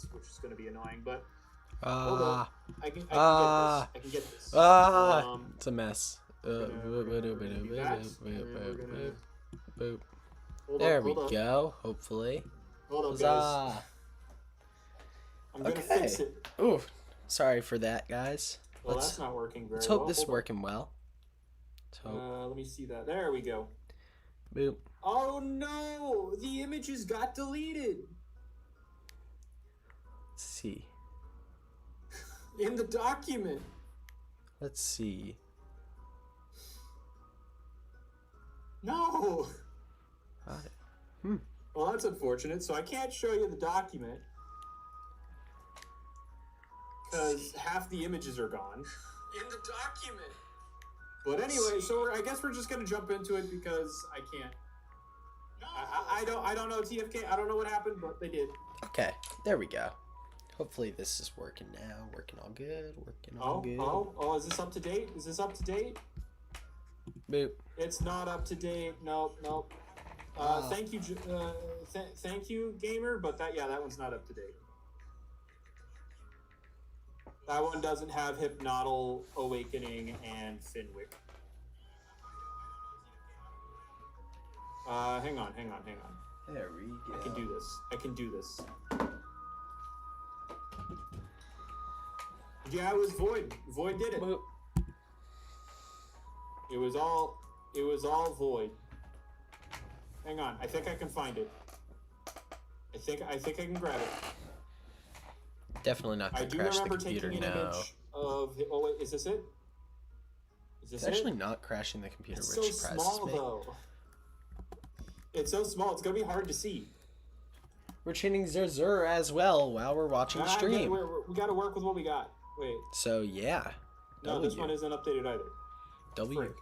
this, which is going to be annoying. But hold on, I can get this. I can get this. It's a mess. We're gonna do that, and then we're gonna... Boop. Hold There up, we hold up. go. Hopefully. Hold up, Huzzah. guys. I'm gonna fix it. Ooh, sorry for that, guys. Well, that's not working very Let's hope well. this is working well. Let me see that. There we go. Boop. Oh no! The images got deleted. Let's see. In the document. Let's see. No. Got it. Well, that's unfortunate. So I can't show you the document because half the images are gone. In the document. But anyway, so I guess we're just gonna jump into it because I can't. No. I don't know TFK. I don't know what happened, but they did. Okay, there we go. Hopefully this is working now. Working all good. Working all good. Oh! Is this up to date? Is this up to date? Boop. It's not up to date. Nope. Thank you, thank you, gamer. But that one's not up to date. That one doesn't have Hypnotal, Awakening, and Finwick. Hang on. There we go. I can do this. Yeah, it was Void. Void did it. Boop. It was all Void. Hang on, I think I can find it. I think I can grab it. Definitely not gonna crash the computer now. Image of. Oh wait, is this it? Is this it's actually not crashing the computer, it's which so surprises small, me. though. It's so small. It's gonna be hard to see. We're chanting Zur as well while we're watching the stream. We gotta work with what we got. Wait. So yeah. No, this one isn't updated either. W.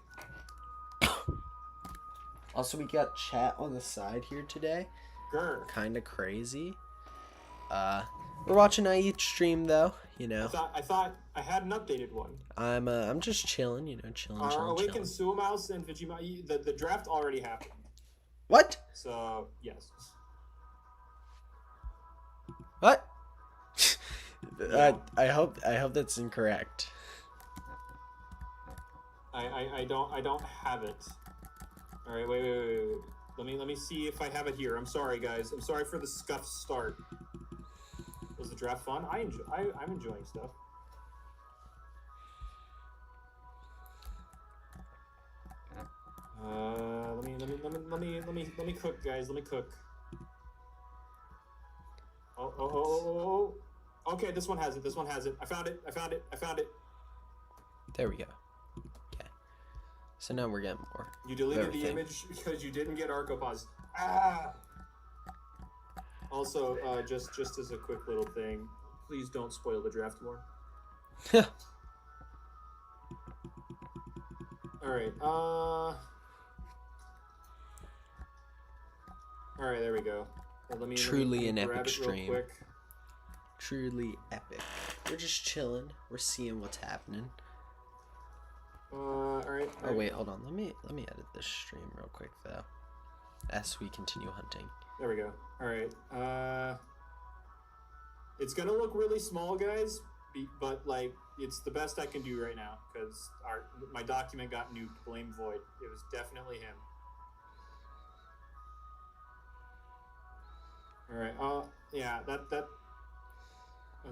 Also, we got chat on the side here today. Grr. Kind of crazy. We're watching each stream though, you know. I thought I had an updated one. I'm just chilling, you know, chilling. Awaken Suamouse and Vegima. The draft already happened. What? So yes. What? Yeah. I hope that's incorrect. I don't have it. All right, wait. Let me see if I have it here. I'm sorry, guys. I'm sorry for the scuffed start. Was the draft fun? I'm enjoying stuff. Let me cook, guys. Let me cook. Oh. Okay, this one has it. I found it. There we go. Okay. So now we're getting more. You deleted the image because you didn't get Arcopause. Ah! Also, just as a quick little thing, please don't spoil the draft more. Alright, Alright, there we go. Let me Truly an grab epic it real stream. quick. Truly epic. We're just chilling. We're seeing what's happening. Alright. Oh wait, hold on. Let me edit this stream real quick though. As we continue hunting. There we go. Alright. It's gonna look really small, guys, but like it's the best I can do right now because my document got nuked. Blame Void. It was definitely him. Alright, yeah, that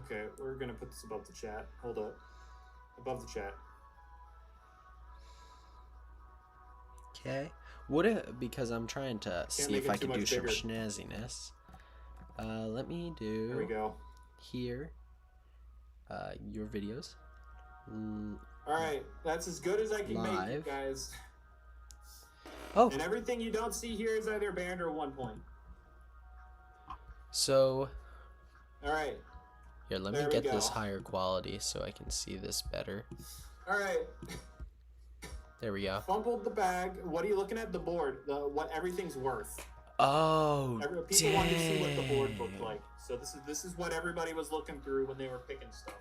okay, we're gonna put this above the chat. Hold up. Above the chat. Okay. Because I'm trying to see if I can do some snazziness. Let me do. There we go. Here. Your videos. Alright, that's as good as I can make it, guys. Oh. And everything you don't see here is either banned or 1 point. So. Alright. Here, let me get this higher quality so I can see this better. Alright. There we go. Fumbled the bag. What are you looking at? The board. What everything's worth. Oh, people wanted to see what the board looked like. So this is what everybody was looking through when they were picking stuff.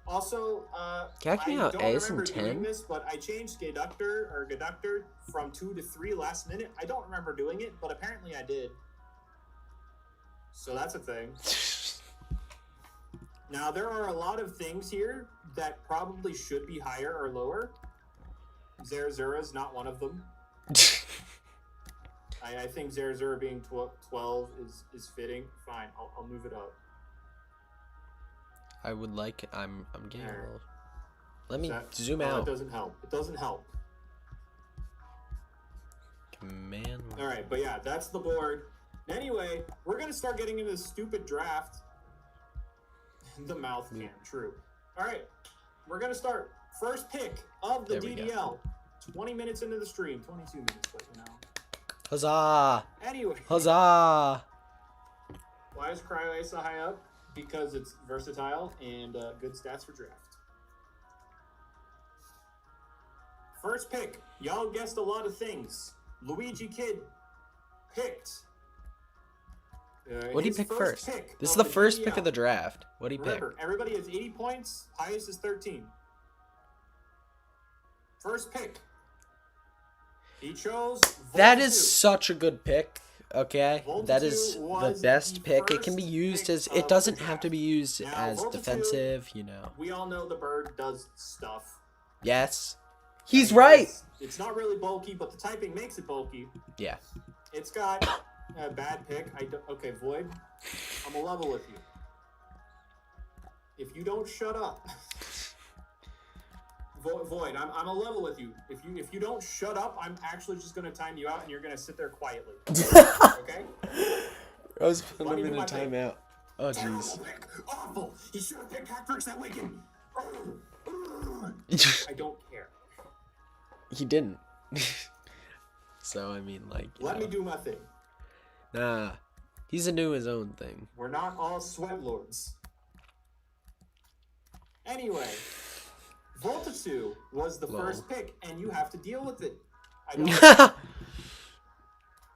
Also, I don't remember doing this, but I changed Gaductor from 2 to 3 last minute. I don't remember doing it, but apparently I did. So that's a thing. Now, there are a lot of things here that probably should be higher or lower. Zerzura is not one of them. I think Zerzura being 12 is fitting. Fine, I'll move it up. I would like. I'm getting a little. Let me zoom out. It doesn't help. It doesn't help. Command. All right, but yeah, that's the board. Anyway, we're gonna start getting into this stupid draft. The mouth cam, true. All right, we're gonna start. First pick of the DDL. 20 minutes into the stream, 22 minutes, but you know. Huzzah! Anyway. Huzzah! Why is Cryo so high up? Because it's versatile and good stats for draft. First pick. Y'all guessed a lot of things. Luigi Kid picked. What did he pick first? This is the first pick of the draft. What did he pick? Everybody has 80 points. Highest is 13. First pick. He chose Volta That is 2. such a good pick. Okay, Volta that is 2 the best the pick. It first can be used pick as. It of doesn't the have to be used Now, as Volta 2, defensive. You know. We all know the bird does stuff. Yes, he's right. It's not really bulky, but the typing makes it bulky. Yeah. It's got a bad pick. Okay, Void. I'm a level with you. If you don't shut up, Void, I'm a level with you. If you don't shut up, I'm actually just gonna time you out, and you're gonna sit there quietly. Okay? I was putting him in a timeout. Oh jeez. Awful. He should have picked Hackbricks that weekend. I don't care. He didn't. So I mean, like. Let me do my thing. Nah, he's a do his own thing. We're not all sweat lords. Anyway, Volta 2 was the first pick, and you have to deal with it. I don't.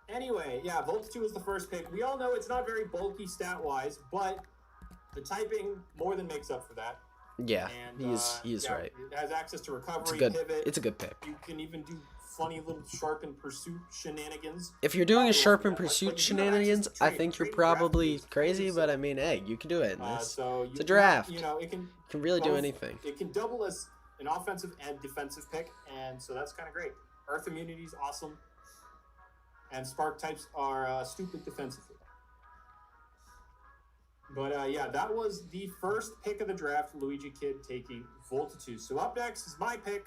Anyway, yeah, Volta 2 was the first pick. We all know it's not very bulky stat-wise, but the typing more than makes up for that. Yeah, and, he's right. It has access to recovery, pivot. It's a good pick. You can even do funny little sharp and pursuit shenanigans. If you're doing a sharp and pursuit shenanigans, I think you're probably crazy, but I mean, hey, you can do it. It's a draft. You know, it can really do anything. It can double as an offensive and defensive pick, and so that's kind of great. Earth immunity is awesome, and spark types are stupid defensively. But yeah, that was the first pick of the draft. Luigi Kid taking Volta 2. So up next is my pick.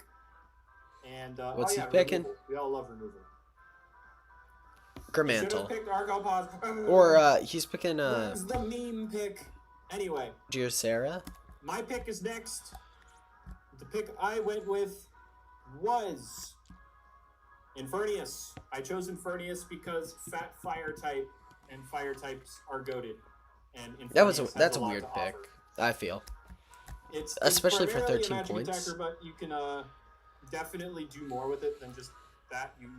And what's he picking? Removal. We all love removal. Gramantle. Picked Argopause. Or he's picking Where's the meme pick? Anyway. Geosera? My pick is next. The pick I went with was Infernius. I chose Infernius because fat fire type and fire types are goated. And that's a weird pick. I feel. It's especially for primarily 13 a magic points. Attacker, but you can definitely do more with it than just that. You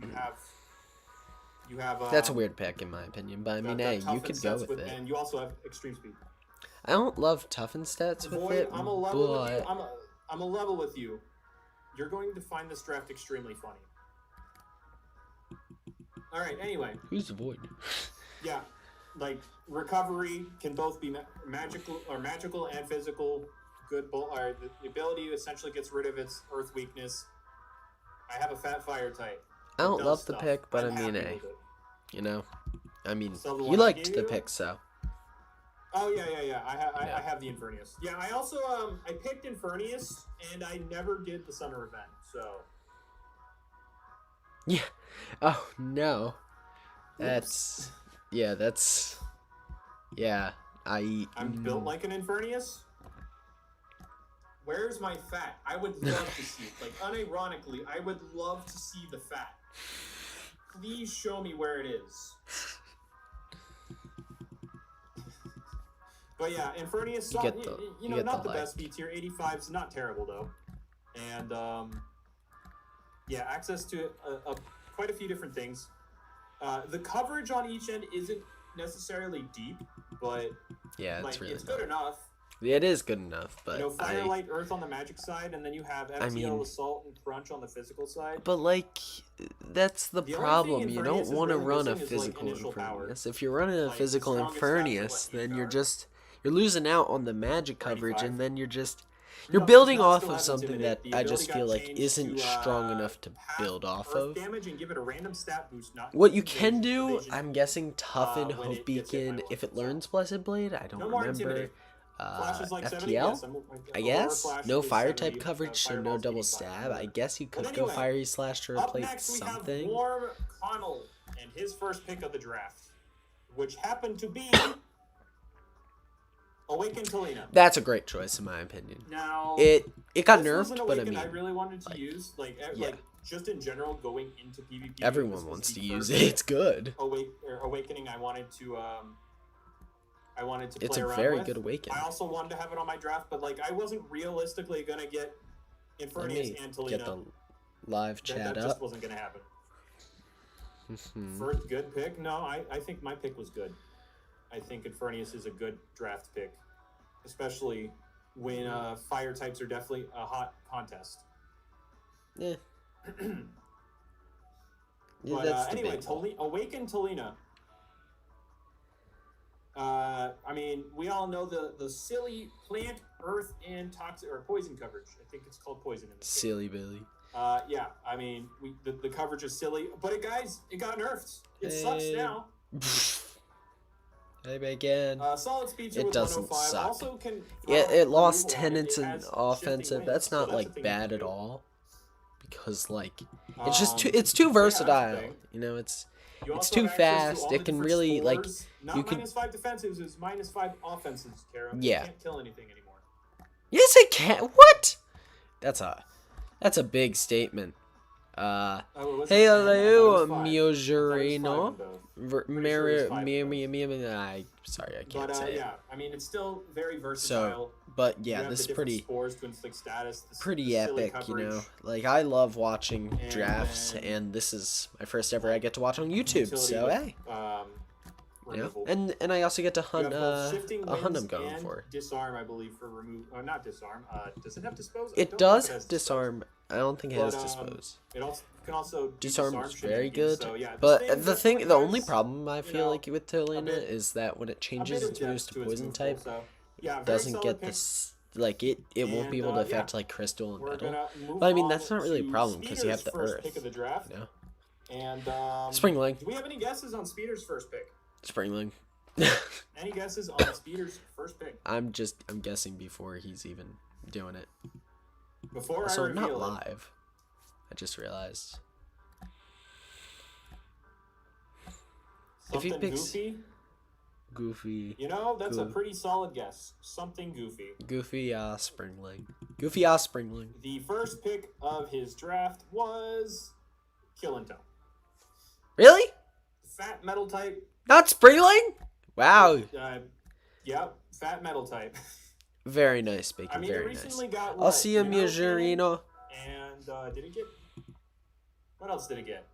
have. That's a weird pick in my opinion, but I mean, hey, you could go with it. And you also have extreme speed. I don't love toughen stats with it, I'm a level but with you. I'm a level with you. You're going to find this draft extremely funny. All right. Anyway. Who's the Void? Yeah. Like recovery can both be magical and physical. Good or the ability essentially gets rid of its earth weakness. I have a fat fire type. I don't love the pick, but I mean, hey, you know, I mean, So you liked the pick, so. Oh yeah. I have the Infernius. Yeah, I also I picked Infernius and I never did the summer event. So. Yeah. Oh no. That's. Yeah, that's. Yeah, I'm built like an Infernius. Where's my fat? I would love to see it. Like, unironically, I would love to see the fat. Please show me where it is. But yeah, Infernius, not the best B tier. 85 is not terrible, though. And, yeah, access to quite a few different things. The coverage on each end isn't necessarily deep, but yeah, it's really good enough. It is good enough, but Fire, Light, Earth on the magic side, and then you have FTL, Assault, and Crunch on the physical side. But like, that's the problem. You don't want to run a physical Infernius. If you're running a physical Infernius, then you're you're losing out on the magic coverage, 95. and then you're No, building no, off still of has something that Intimidate. The I ability just got feel like changed isn't to, strong enough to half build off earth of. damage and give it a random stat boost. Not What you can do, evasion, I'm guessing Toughen, when Hope it gets hit by Beacon, one. if it learns Blessed Blade, I don't No more remember. Intimidate. Flash is like 70. FTL? Yes, I Aurora guess? Flash No is fire 70, type coverage, so no Fireball's double 85. stab. I guess you could But go anyway, Fiery Slash to up replace next we something. have Warm Connell and his first pick of the draft, which happened to be Awaken Talina. That's a great choice in my opinion. Now it got this was nerfed, an but I Awaken mean, I really wanted to use, like just in general going into PvP. everyone wants to use it. It's good. Awakening. I wanted to play It's a around very with. good Awakening. I also wanted to have it on my draft, but like I wasn't realistically gonna get Infernius and Talina. Get the live chat that up. just wasn't gonna happen. First good pick? No, I think my pick was good. I think Infernius is a good draft pick, especially when fire types are definitely a hot contest. Yeah. But anyway, Awaken Talina. I mean, we all know the silly plant, earth, and toxic or poison coverage. I think it's called poison in this case. Silly Billy. Yeah, I mean, the coverage is silly, but it got nerfed. It sucks now. Maybe again. Solid speed it with doesn't 105. suck. Also can It lost removal, tenants it and has offensive. shifting That's winds, not so like a bad thing at you can all, because like it's just too do. too versatile. Thing. You know, it's also too have access fast. to all It the can different really like spores. Not you can. -5 defensives is -5 offensives, Kara. Yeah. You can't kill anything anymore. Yes, it can. What? That's a big statement. Hey, hello, Miojurino. Sorry, I can't say yeah, I mean, it's still very versatile. So, but yeah, this is pretty epic, you know. Like, I love watching drafts, and this is my first ever I get to watch on YouTube. So hey, yeah, and I also get to hunt a hunt I'm going for. Disarm, I believe, for remove. Not disarm. Does it have dispose? It does disarm. I don't think it has dispose. It also can also disarm is very good. So, yeah, but the only problem I feel like with Talina is that when it changes its moves to poison type, yeah, it doesn't get this. Like it won't be able to affect like crystal and metal. But I mean that's not really a problem because you have the earth. You know? And Springling. Do we have any guesses on Speeder's first pick? Springling. Any guesses on Speeder's first pick? I'm guessing before he's even doing it. Before also, I reveal not live. I just realized. Something if he picks Goofy. You know, that's a pretty solid guess. Something Goofy. Goofy, Springling. Springling. The first pick of his draft was Killinto. Really? Fat metal type. Not Springling? Wow. Yep, fat metal type. Very nice, Bacon. I mean, very it recently nice. got I'll see you, Miojurino. And did it get? What else did it get?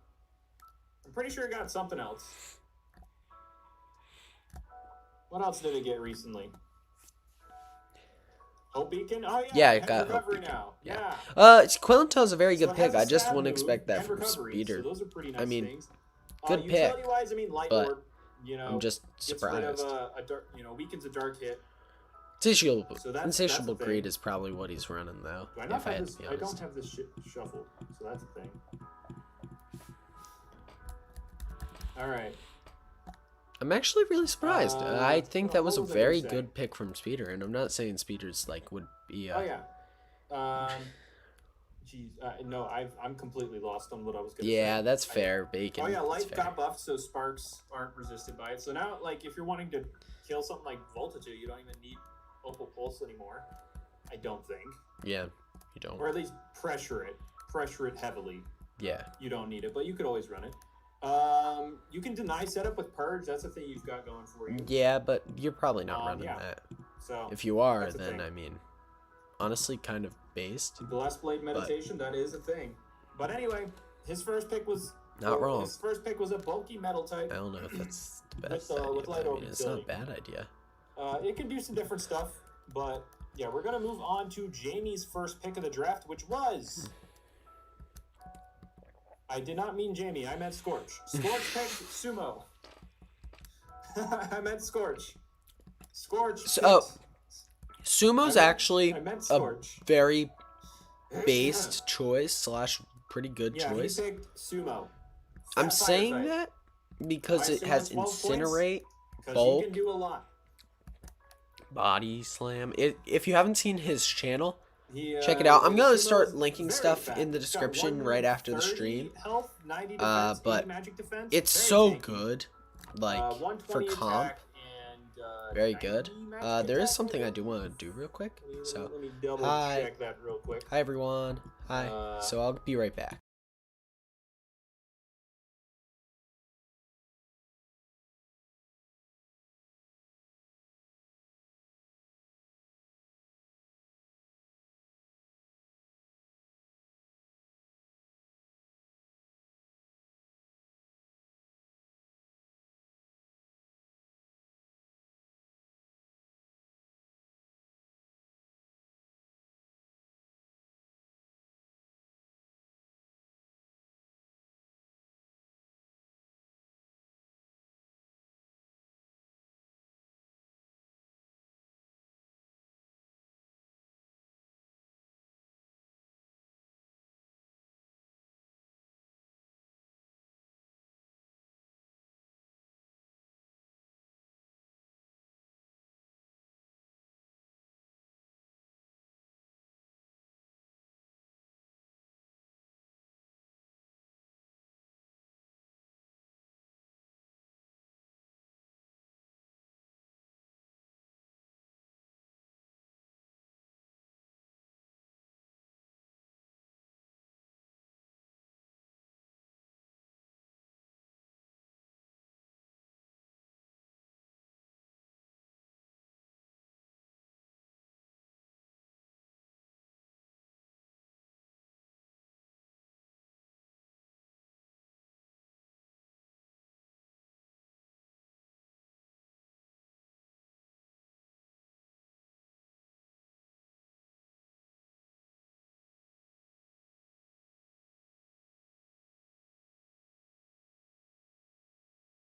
I'm pretty sure it got something else. What else did it get recently? Hope Beacon? Oh yeah. Yeah, it got Hope Beacon. Now. Yeah. Quillento's a very good pick. I just wouldn't expect that from Speeder. So those are pretty nice I mean, things. good pick. Utility-wise, I mean, Light but Orb, you know, I'm just surprised. Gets rid of a dark, weakens a dark hit. Insatiable Greed is probably what he's running though. If I had to be honest. I don't have this shit shuffled, so that's a thing. All right. I'm actually really surprised. I think that was a very good pick from Speeder, and I'm not saying Speeder's like would be. Oh yeah. Geez, no, I'm completely lost on what I was gonna say. Yeah, that's fair. Bacon. Oh yeah, Light got buffed, so sparks aren't resisted by it. So now, like, if you're wanting to kill something like Voltitude, you don't even need Opal Pulse anymore. I don't think. Yeah, you don't. Or at least pressure it heavily. Yeah. You don't need it, but you could always run it. You can deny setup with Purge. That's a thing you've got going for you. Yeah, but you're probably not running that. So if you are, then I mean, honestly, kind of based. Blessed Blade Meditation, that is a thing. But anyway, his first pick was not wrong. His first pick was a bulky metal type. I don't know if that's the best with, idea. With light I mean, it's not a bad idea. It can do some different stuff, but yeah, we're gonna move on to Jamie's first pick of the draft, which was. I did not mean Jamie. I meant Scorch. Scorch picked Sumo. I meant Scorch. Scorch. Sumo's actually a very based choice / pretty good choice. He picked Sumo. I'm saying that because it has Incinerate, Bulk, he can do a lot. Body Slam. If you haven't seen his channel, check it out. I'm gonna start linking stuff in the description right after the stream. But it's so good, like for comp. Very good. There is something I do want to do real quick. So, hi everyone. Hi. So I'll be right back.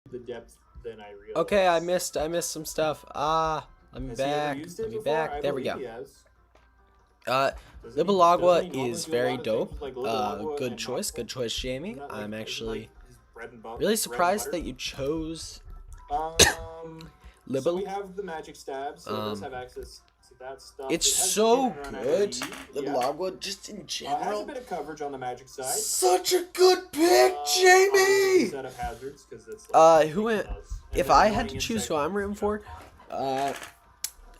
The depth than I realized. Okay, I missed some stuff. Let me back. There we go. Libalagua is very dope. Good choice, Jamie. I'm actually really surprised that you chose Libel. So we have the magic stabs, so it does have access to that stuff. It's so good. Libalagua, just in general. Has a bit of coverage on the magic side. Such a good pick, Jamie. Set of hazards, it's who went? If I had to choose who I'm rooting for, I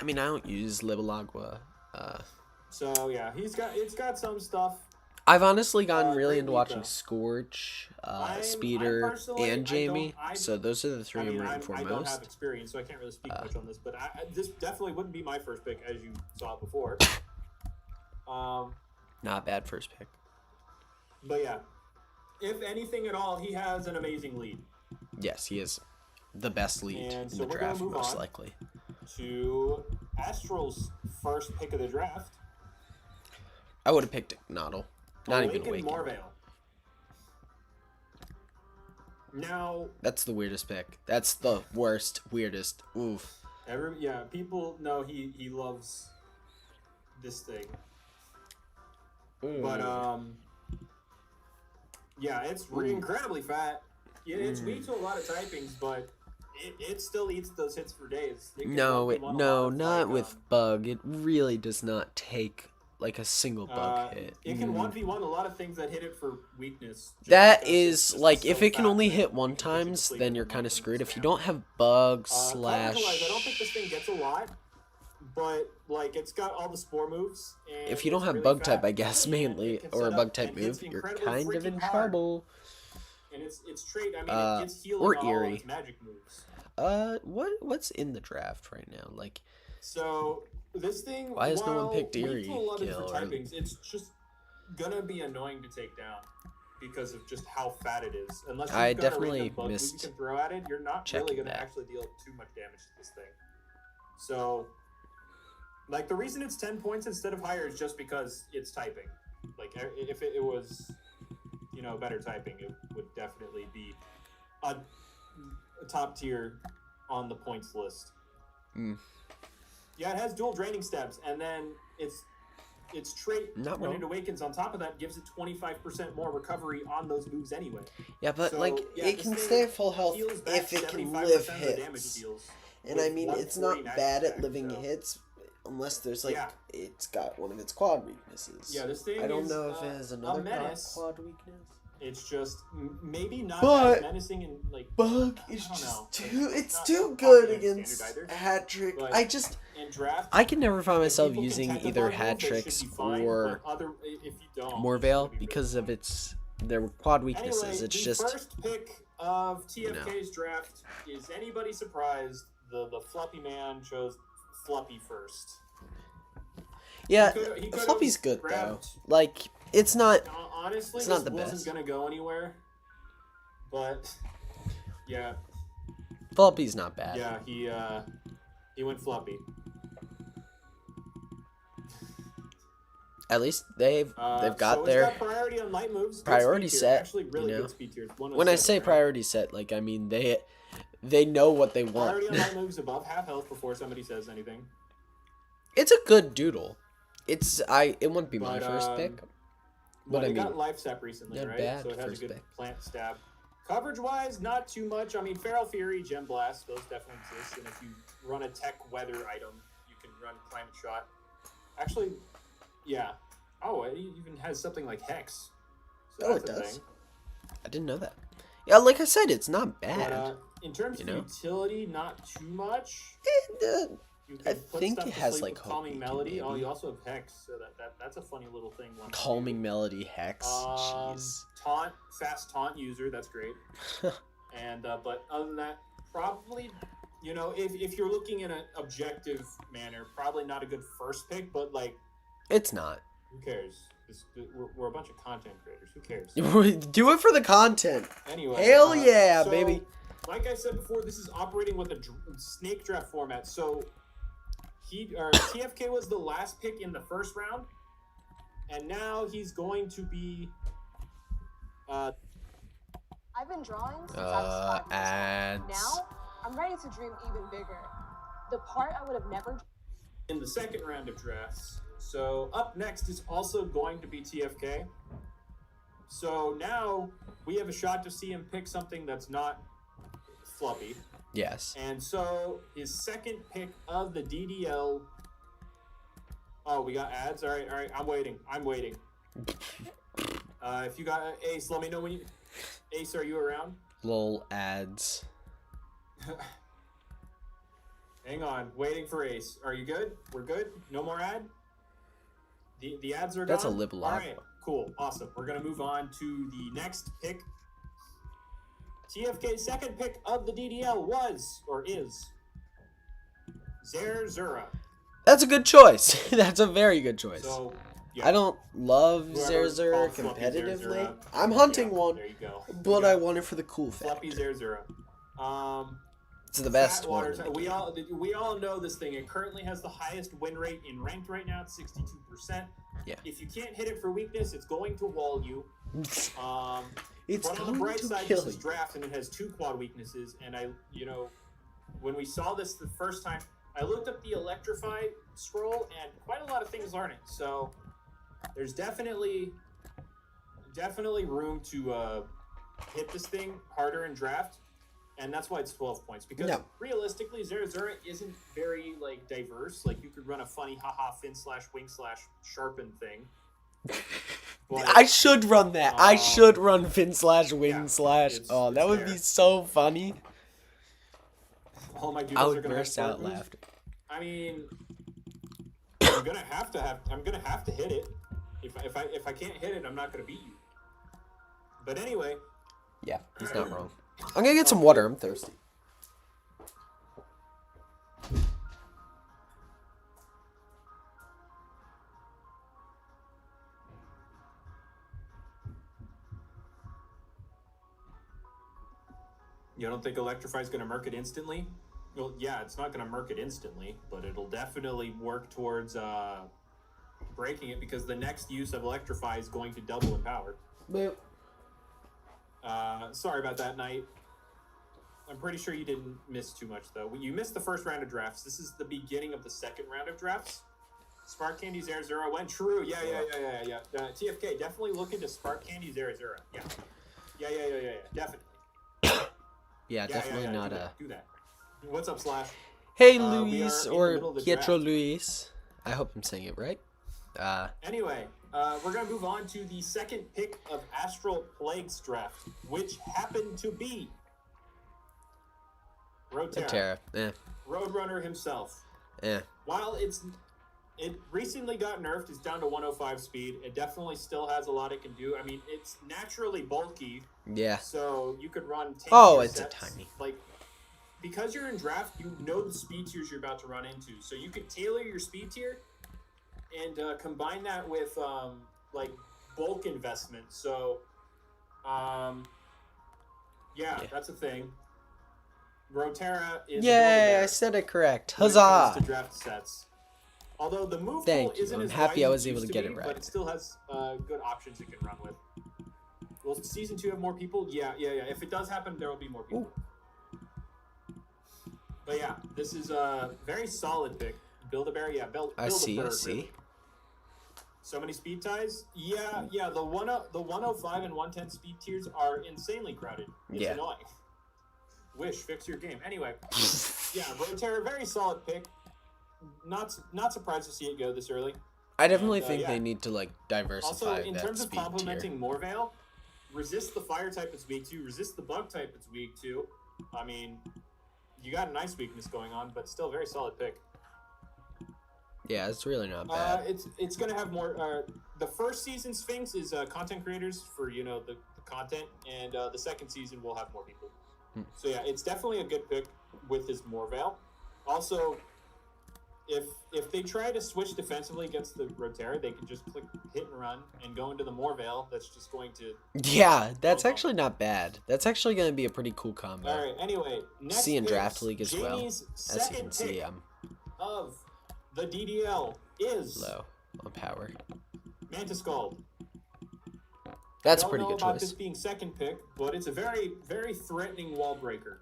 mean, I don't use Libalagua. So yeah, it's got some stuff. I've honestly gotten really into watching Scorch, Speeder, and Jamie. So those are the three I'm rooting for most. I don't have experience, so I can't really speak much on this. But this definitely wouldn't be my first pick, as you saw before. Not bad first pick. But yeah, if anything at all, he has an amazing lead. Yes, he is the best lead in the draft, most likely. To Astral's first pick of the draft. I would have picked Noddle. Not even Awaken. Morvale. Now that's the weirdest pick. That's the weirdest. Oof. People know he loves this thing. But it's incredibly fat. Yeah, it's weak to a lot of typings, but it still eats those hits for days. No, not with Bug. It really does not take like a single Bug hit. It can 1v1 a lot of things that hit it for weakness. That is like if it can only hit one times, then you're kind of screwed. If you don't have Bug slash. I don't think this thing gets a lot, but like it's got all the spore moves. And if you don't have Bug type, I guess mainly, or a Bug type move, you're kind of in trouble. And its trait, I mean, it gets healing or on Eerie. all its magic moves. What's in the draft right now? Like, so this thing. Why has no one picked Eerie? Typings, it's just gonna be annoying to take down because of just how fat it is. Unless I definitely missed. You can throw at it. You're not really gonna actually deal too much damage to this thing. So, like the reason it's 10 points instead of higher is just because it's typing. Like if it was. Better typing, it would definitely be a top tier on the points list. Yeah, it has dual draining stabs, and then its trait when it awakens on top of that gives it 25% more recovery on those moves anyway. Yeah, but so, like it can stay at full health if it can live hits. And I mean, it's not bad at living hits unless there's like it's got one of its quad weaknesses. Yeah, this thing I don't know if it has another quad weekness. It's just maybe not as menacing and like Bug is just too. It's too good against hat trick. I can never find myself using either hat tricks or Morvale because of their quad weaknesses. Anyway, it's just the first pick of TFK's draft. Is anybody surprised? The Floppy man chose Floppy first. Yeah, Floppy's good though. Like it's not. Honestly, it's not the wasn't best. Gonna go anywhere. But yeah, Floppy's not bad. Yeah, he went Floppy. At least they've got their priority on light moves. Priority set. Actually, really good speed tiers. When I say priority set, like I mean they know what they want. Priority on light moves above half health before somebody says anything. It's a good Doodle. It wouldn't be my first pick. But I mean, got life sap recently, right? So it has a good plant stab. Coverage wise, not too much. I mean, Feral Fury, Gem Blast, those definitely exist. And if you run a tech weather item, you can run Climate Shot. Actually, yeah. Oh, it even has something like Hex. So it does. I didn't know that. Yeah, like I said, it's not bad. But, in terms of utility, not too much. I think it has like calming melody. Maybe. Oh, you also have Hex, so that's a funny little thing. Calming melody Hex. Jeez. Taunt, fast taunt user. That's great. And but other than that, probably if you're looking in an objective manner, probably not a good first pick. But like, it's not. Who cares? We're a bunch of content creators. Who cares? Do it for the content. Anyway. Hell yeah, baby. Like I said before, this is operating with a snake draft format, so. TFK was the last pick in the first round, and now he's going to be. I've been drawing since I was 5 years old. Now I'm ready to dream even bigger. The part I would have never. In the second round of drafts, so up next is also going to be TFK. So now we have a shot to see him pick something that's not Floppy. Yes. And so his second pick of the DDL. Oh, we got ads. All right. I'm waiting. If you got Ace, let me know when you. Ace, are you around? Lol ads. Hang on, waiting for Ace. Are you good? We're good. No more ad. The ads are done. That's a lib lock. All right. Cool. Awesome. We're gonna move on to the next pick. TFK's second pick of the DDL was, or is, Zerzura. That's a good choice. That's a very good choice. So, yeah. I don't love Zerzura competitively. I'm hunting one, there you go. But I want it for the cool factor. Floppy Zerzura. It's the best one. We all know this thing. It currently has the highest win rate in ranked right now at 62%. Yeah. If you can't hit it for weakness, it's going to wall you. It's but on the bright side, this is draft, and it has 2 quad weaknesses. And when we saw this the first time, I looked up the Electrify scroll, and quite a lot of things aren't it. So there's definitely room to hit this thing harder in draft, and that's why it's 12 points. Because realistically, Zerzura isn't very diverse. Like you could run a funny haha fin / wing / sharpen thing. But, I should run that. I should run fin / wing / Oh, that would be so funny. All my dudes I would are gonna burst out laughing. I mean, I'm gonna have to hit it. If I can't hit it, I'm not gonna beat you. But anyway. Yeah, he's not wrong. I'm gonna get some water. I'm thirsty. You don't think Electrify is going to merc it instantly? Well, yeah, it's not going to merc it instantly, but it'll definitely work towards breaking it because the next use of Electrify is going to double in power. Boop. Sorry about that, Knight. I'm pretty sure you didn't miss too much, though. You missed the first round of drafts. This is the beginning of the second round of drafts. Spark Candy's Air Zero went true. Yeah. TFK, definitely look into Spark Candy's Air Zero. Yeah. Definitely. Yeah, definitely not do that. What's up, Slash? Hey, Luis, or Pietro Luis. I hope I'm saying it right. Anyway, we're going to move on to the second pick of Astral Plagues draft, which happened to be Roterra. Roadrunner himself. While it recently got nerfed, it's down to 105 speed. It definitely still has a lot it can do. I mean, it's naturally bulky. Yeah. So you could run 10 it's sets. a tiny. Like, because you're in draft, you know the speed tiers you're about to run into. So you could tailor your speed tier and combine that with like bulk investment. So that's a thing. Roterra is I said it correct. Huzzah! To draft sets. Although the move Thank pool isn't you. I'm as happy wide I as was able to get be, it right. But it still has good options it can run with. Will season 2 have more people? Yeah. If it does happen, there will be more people. Ooh. But yeah, this is a very solid pick. Build-A-Bear, I see. Really. So many speed ties? Yeah. The 105 and 110 speed tiers are insanely crowded. It's annoying. Wish, fix your game. Anyway, Roterra, very solid pick. Not surprised to see it go this early. I definitely think they need to like diversify. Also, in that terms of speed complementing tier. Morvale, resist the fire type it's weak to, resist the bug type it's weak to. I mean, you got a nice weakness going on, but still very solid pick. Yeah, it's really not bad. It's gonna have more. The first season Sphinx is content creators for the content, and the second season will have more people. So yeah, it's definitely a good pick with his Morvale. Also, if they try to switch defensively against the Roterra, they can just click hit and run and go into the Morvale. That's just going to... Yeah, that's actually not bad. That's actually going to be a pretty cool combo. All right, anyway. Next see in Draft League as well. Jamie's As you can see, of the DDL is... low on power. Mantis Scald. That's a pretty good choice. I don't know about this choice. being second pick, but it's a very, very threatening wall breaker.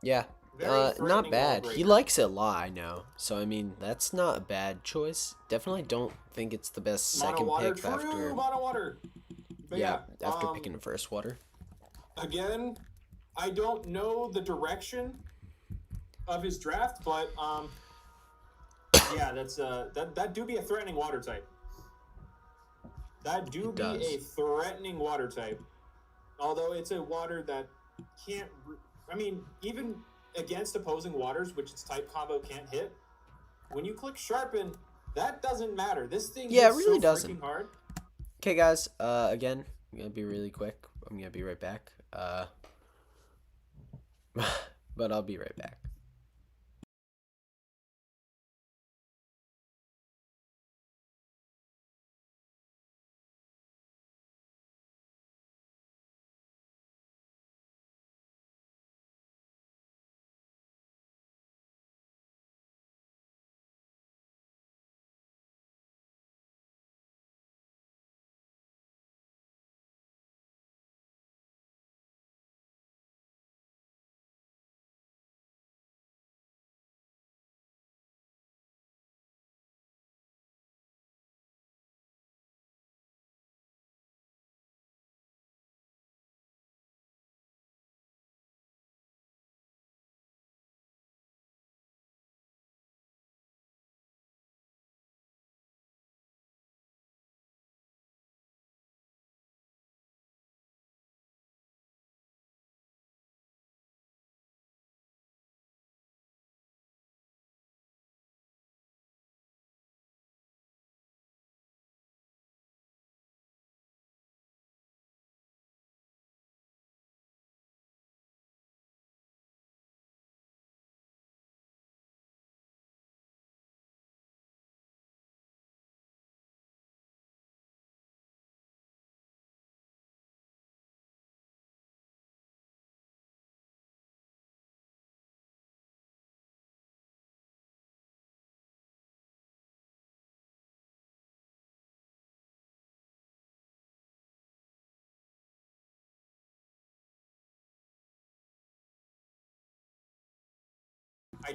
Yeah. Not bad. He likes it a lot, I know. So, I mean, that's not a bad choice. Definitely don't think it's the best second pick after... Mono water. But after picking the first water. Again, I don't know the direction of his draft, but that's that do be a threatening water type. That do be a threatening water type. Although it's a water that can't... I mean, even against opposing waters, which its type combo can't hit, when you click Sharpen, that doesn't matter. This thing it really doesn't. Hard. Okay, guys. Again, I'm going to be really quick. I'm going to be right back. But I'll be right back.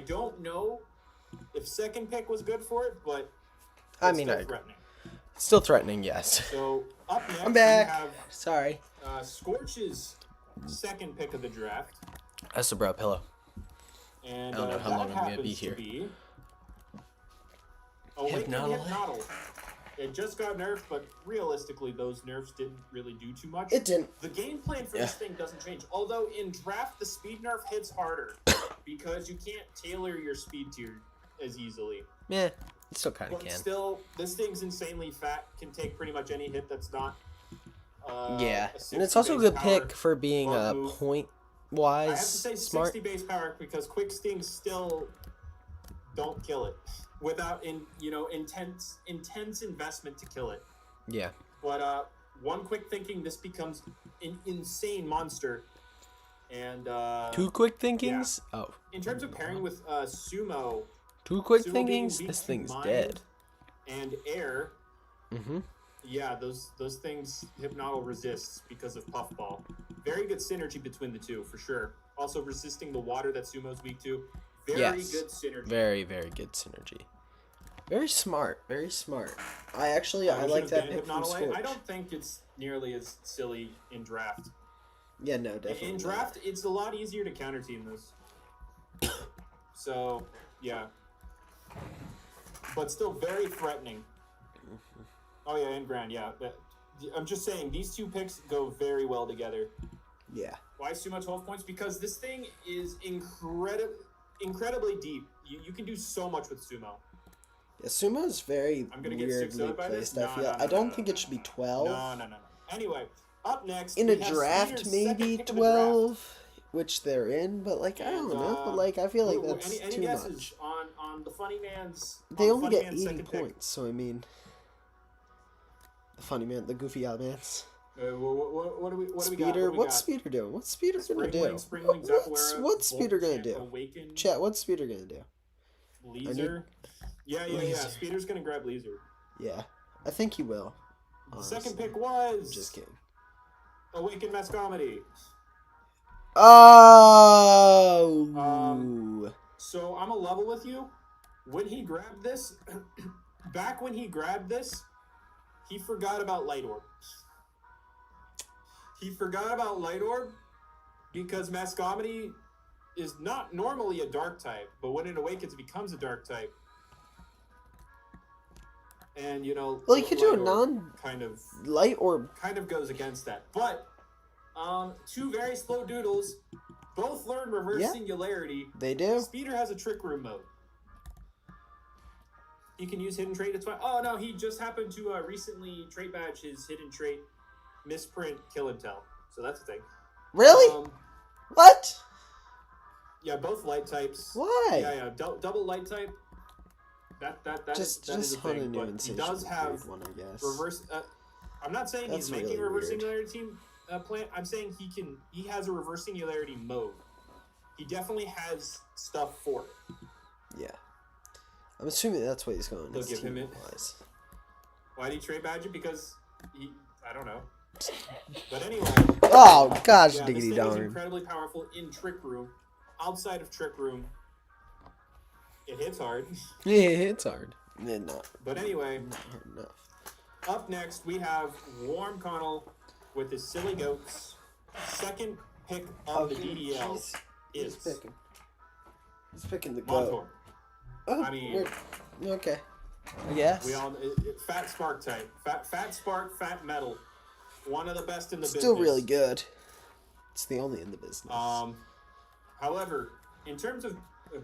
don't know if second pick was good for it, but I mean, still threatening. Still threatening, yes. So up next, I'm back. We have Sorry. Scorch's second pick of the draft. That's a bro pillow. And I don't know how long I'm gonna be here. Hypnottle. It just got nerfed, but realistically, those nerfs didn't really do too much. It didn't. The game plan for this thing doesn't change. Although in draft, the speed nerf hits harder because you can't tailor your speed tier as easily. Yeah, it still kind of can. But still, this thing's insanely fat. Can take pretty much any hit that's not. Yeah, and it's also a good pick for being point wise. I have to say smart. 60 base power because quick stings still don't kill it without intense investment to kill it. Yeah. But one quick thinking, this becomes an insane monster. And two quick thinkings. Yeah. Oh. In terms of pairing with Sumo. Two quick thinkings. This thing's dead. And air. Mm-hmm. Yeah, those things Hypnottle resists because of Puffball. Very good synergy between the two, for sure. Also resisting the water that Sumo's weak to. Very good synergy. Very, very good synergy. Very smart. Very smart. I like that pick from Scorch. I don't think it's nearly as silly in draft. Yeah, no, definitely. In draft, it's a lot easier to counter team this. So, yeah. But still very threatening. Oh yeah, and Grand, yeah. I'm just saying, these two picks go very well together. Yeah. Why Sumo 12 points? Because this thing is incredibly deep. You can do so much with Sumo. Yeah, Sumo is very weirdly placed, I feel. I don't think it should be 12. No. Anyway, up next, in a draft, maybe 12, which they're in, but I don't know. But I feel like that's any too guesses much. on the Funny Man's? They only get 80 points, so I mean, the Funny Man, the Goofy Odd Mans. What do we Speeder, got? What's Speeder doing? What's Speeder gonna do? What's Speeder gonna do? Awaken. Chat, what's Speeder gonna do? Leaser. Yeah. Speeder's gonna grab Leaser. Yeah, I think he will. The second pick was. Just kidding. Awaken Mass Comedy. Oh. So I'm a level with you. When he grabbed this, back when he grabbed this, he forgot about Light Orb. He forgot about Light Orb because Mass Comedy is not normally a dark type, but when it awakens, it becomes a dark type. And well, you could do a Light Orb kind of goes against that. But two very slow Doodles both learn reverse singularity. They do. Speeder has a trick room mode. He can use hidden trait. It's fine. Oh no, he just happened to recently trait badge his hidden trait. Misprint Kill and Tell. So that's a thing. Really? What? Yeah, both light types. Why? Yeah. Double light type. That is a thing. But he does have one, I guess. Reverse. I'm not saying he's making a reverse singularity team plan. I'm saying he has a reverse singularity mode. He definitely has stuff for it. Yeah. I'm assuming that's what he's going. They'll give him it. Why did he trade badge it? Because I don't know. But anyway. Oh gosh, diggity this thing darn. is incredibly powerful in Trick Room. Outside of Trick Room, it hits hard. Yeah, it hits hard. Not. But anyway, not hard enough. Up next we have Warm Connell with his Silly Goats. Second pick of the DDL is He's picking the goat. Montour. Oh, I mean, okay. Yes. We all Fat Spark type. Fat Spark, Fat Metal. One of the best in the business. Still really good. It's the only in the business. However, in terms of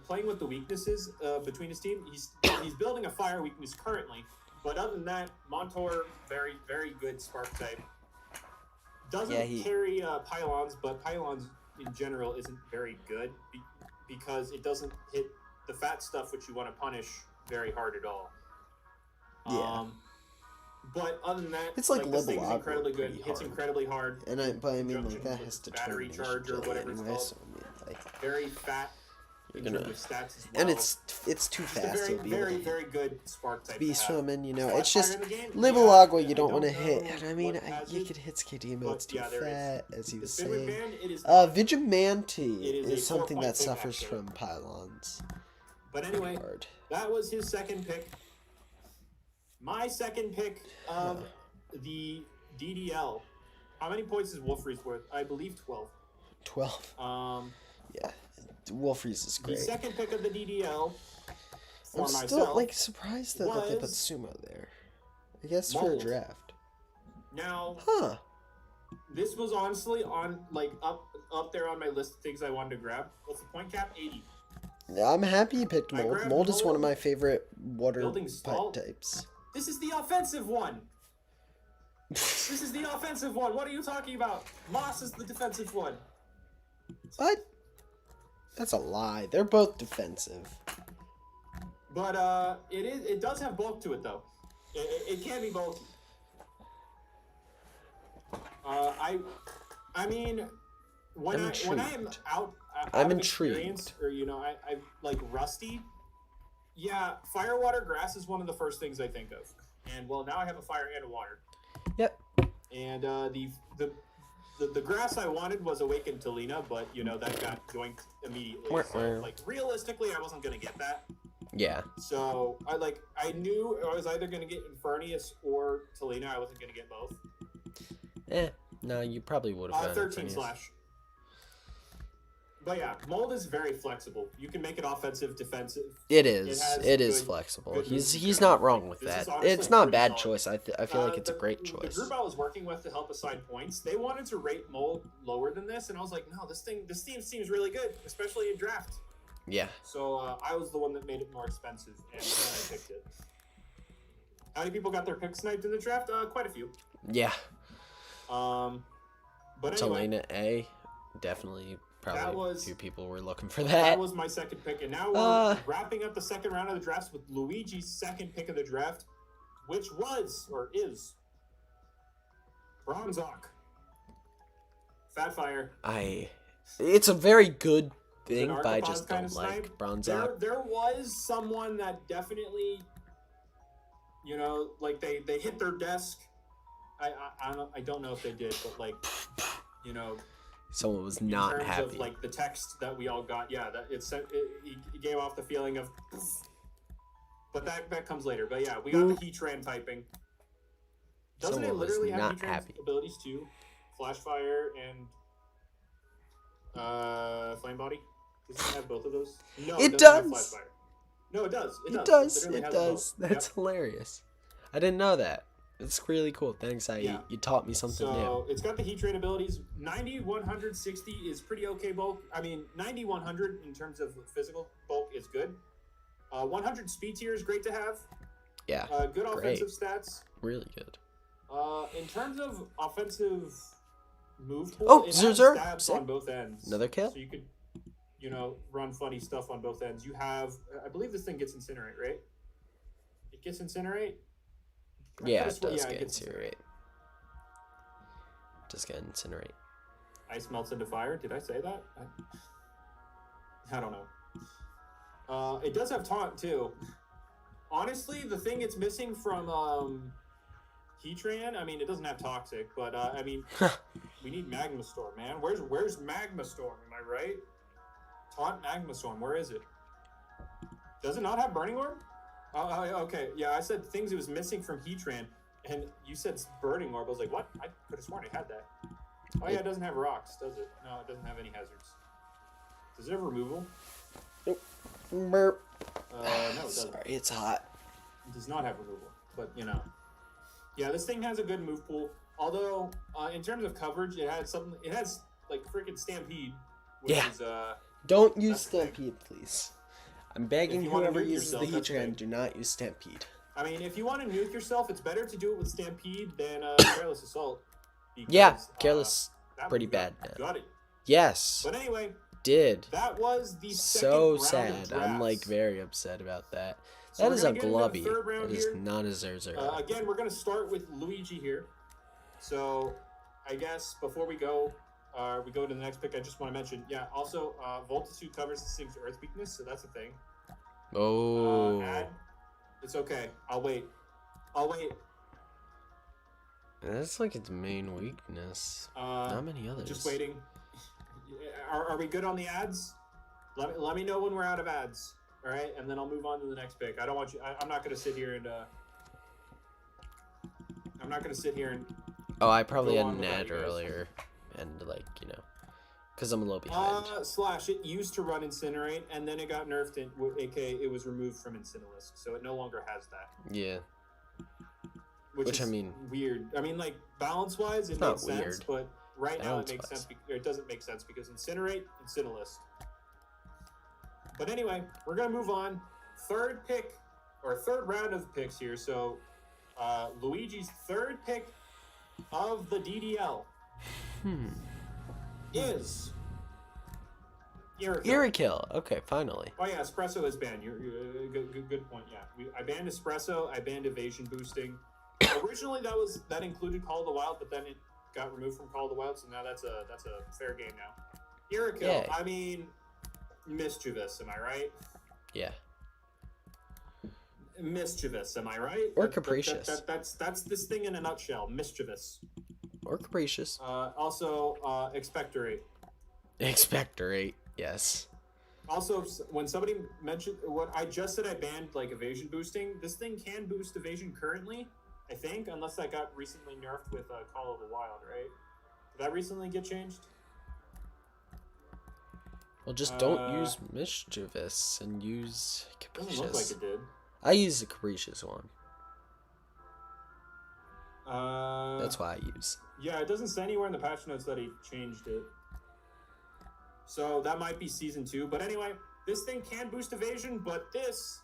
playing with the weaknesses between his team, he's building a fire weakness currently. But other than that, Montour, very, very good Spark type. Doesn't carry Pylons, but Pylons in general isn't very good because it doesn't hit the fat stuff which you want to punish very hard at all. Yeah. But other than that, it's like this thing's incredibly good. Hits incredibly hard. And I mean, that has to battery charge or whatever it's called. So, I mean, very fat. You're gonna stats as well. And it's too fast. Very good Spark type. Be swimming, it's just Libalagua you don't want to hit. And I mean, you could hit KD, but it's too fat, as he was saying. Vigilante is something that suffers from pylons. But anyway, that was his second pick. My second pick of the DDL. How many points is Wolfreeze worth? I believe 12. 12. Yeah, Wolfreeze is great. The second pick of the DDL for I'm myself. still like surprised that they put Sumo there. I guess for a draft. Now, this was honestly on like up there on my list of things I wanted to grab. What's the point cap? 80. Yeah, I'm happy you picked Mold. Mold is one of my favorite water pipe types. This is the offensive one. This is the offensive one. What are you talking about? Moss is the defensive one. What? That's a lie. They're both defensive. But it does have bulk to it though. It can be bulky. I mean, when I am out I'm intrigued. Or I like rusty. Yeah, fire, water, grass is one of the first things I think of. And well, now I have a fire and a water. Yep. And the grass I wanted was Awakened Talina, but that got joinked immediately. So, like realistically, I wasn't gonna get that. Yeah. So I knew I was either gonna get Infernius or Talina. I wasn't gonna get both. No, you probably would have. 13 slash. But yeah, Mold is very flexible. You can make it offensive, defensive. It is. It is flexible. He's not wrong with that. It's not a bad choice. I feel like it's a great choice. The group I was working with to help assign points, they wanted to rate Mold lower than this, and I was like, no, this team seems really good, especially in draft. Yeah. So I was the one that made it more expensive, and then I picked it. How many people got their picks sniped in the draft? Quite a few. Yeah. But anyway, Talina A, definitely. Probably a few people were looking for that. That was my second pick, and now we're wrapping up the second round of the drafts with Luigi's second pick of the draft, which was or is Bronzok. Fatfire. It's a very good thing, but I just don't like Bronzok. There was someone that definitely, like they hit their desk. I don't know if they did, but like, someone was not happy. Of, like the text that we all got, yeah, that it gave off the feeling of, but that comes later. But yeah, we got the Heatran typing. Doesn't it literally have Heatran's abilities too? Flash Fire and Flame Body. Does it have both of those? No, it does. Have Flash Fire. No, it does. It does. That's hilarious. I didn't know that. It's really cool. Thanks, you taught me something new. So it's got the Heatran abilities. 90, 100, 60 is pretty okay bulk. I mean, 90, 100 in terms of physical bulk is good. 100 speed tier is great to have. Yeah. Good offensive stats. Really good. In terms of offensive move pool, it has stabs on both ends. Another kill? So you could, run funny stuff on both ends. You have, I believe this thing gets Incinerate, right? It gets Incinerate? Yeah, it does get Incinerate. Does get Incinerate. Ice melts into fire. Did I say that? I don't know. It does have Taunt, too. Honestly, the thing it's missing from Heatran, I mean, it doesn't have Toxic, but, I mean, we need Magma Storm, man. Where's Magma Storm? Am I right? Taunt Magma Storm. Where is it? Does it not have Burning Orb? Okay, yeah, I said things it was missing from Heatran, and you said Burning Orb. I was like, what? I could have sworn it had that. Oh, yeah, it doesn't have rocks, does it? No, it doesn't have any hazards. Does it have removal? Nope. Burp. No, it doesn't. Sorry, it's hot. It does not have removal, but, Yeah, this thing has a good move pool. Although, in terms of coverage, it has, like, freaking Stampede. Which is, don't use Stampede, please. I'm begging whoever uses the Heatran, do not use Stampede. I mean, if you want to nuke yourself, it's better to do it with Stampede than Careless Assault. Because, Careless, pretty bad now. Got it. Yes. But anyway. That was the so sad. I'm, like, very upset about that. So that is a Glubby. That is not a Zerzer. Again, we're going to start with Luigi here. So, I guess before we go to the next pick, I just want to mention, also, Voltasude covers this thing's Earth weakness, so that's a thing. Oh. It's okay. I'll wait. That's like its main weakness. Not many others. Just waiting. Are we good on the ads? Let me know when we're out of ads. All right, and then I'll move on to the next pick. I don't want you. I'm not gonna sit here and. I'm not gonna sit here and. Oh, I probably had an ad earlier, and like because I'm a little behind. Slash, it used to run Incinerate, and then it got nerfed, aka it was removed from Incinerate, so it no longer has that. Yeah. Which I mean, weird. I mean, like balance-wise, it makes sense, but right now it makes sense. It doesn't make sense because Incinerate, Incinerate. But anyway, we're gonna move on. Third pick, or third round of picks here. So, Luigi's third pick of the DDL is Irakill. Okay, finally. Oh yeah, Espresso is banned. You're good point. Yeah, I banned Espresso. I banned evasion boosting. Originally, that included Call of the Wild, but then it got removed from Call of the Wild, so now that's a fair game now. Irakill. Yeah. I mean, mischievous. Am I right? Yeah. Mischievous. Am I right? Or capricious. That's this thing in a nutshell. Mischievous. Or capricious. Also, expectorate. Expectorate. Yes. Also, when somebody mentioned what I just said, I banned like evasion boosting. This thing can boost evasion currently, I think, unless that got recently nerfed with Call of the Wild, right? Did that recently get changed? Well, just don't use mischievous and use capricious. Doesn't look like it did. I use the capricious one. That's why I use. Yeah, it doesn't say anywhere in the patch notes that he changed it. So that might be season 2. But anyway, this thing can boost evasion, but this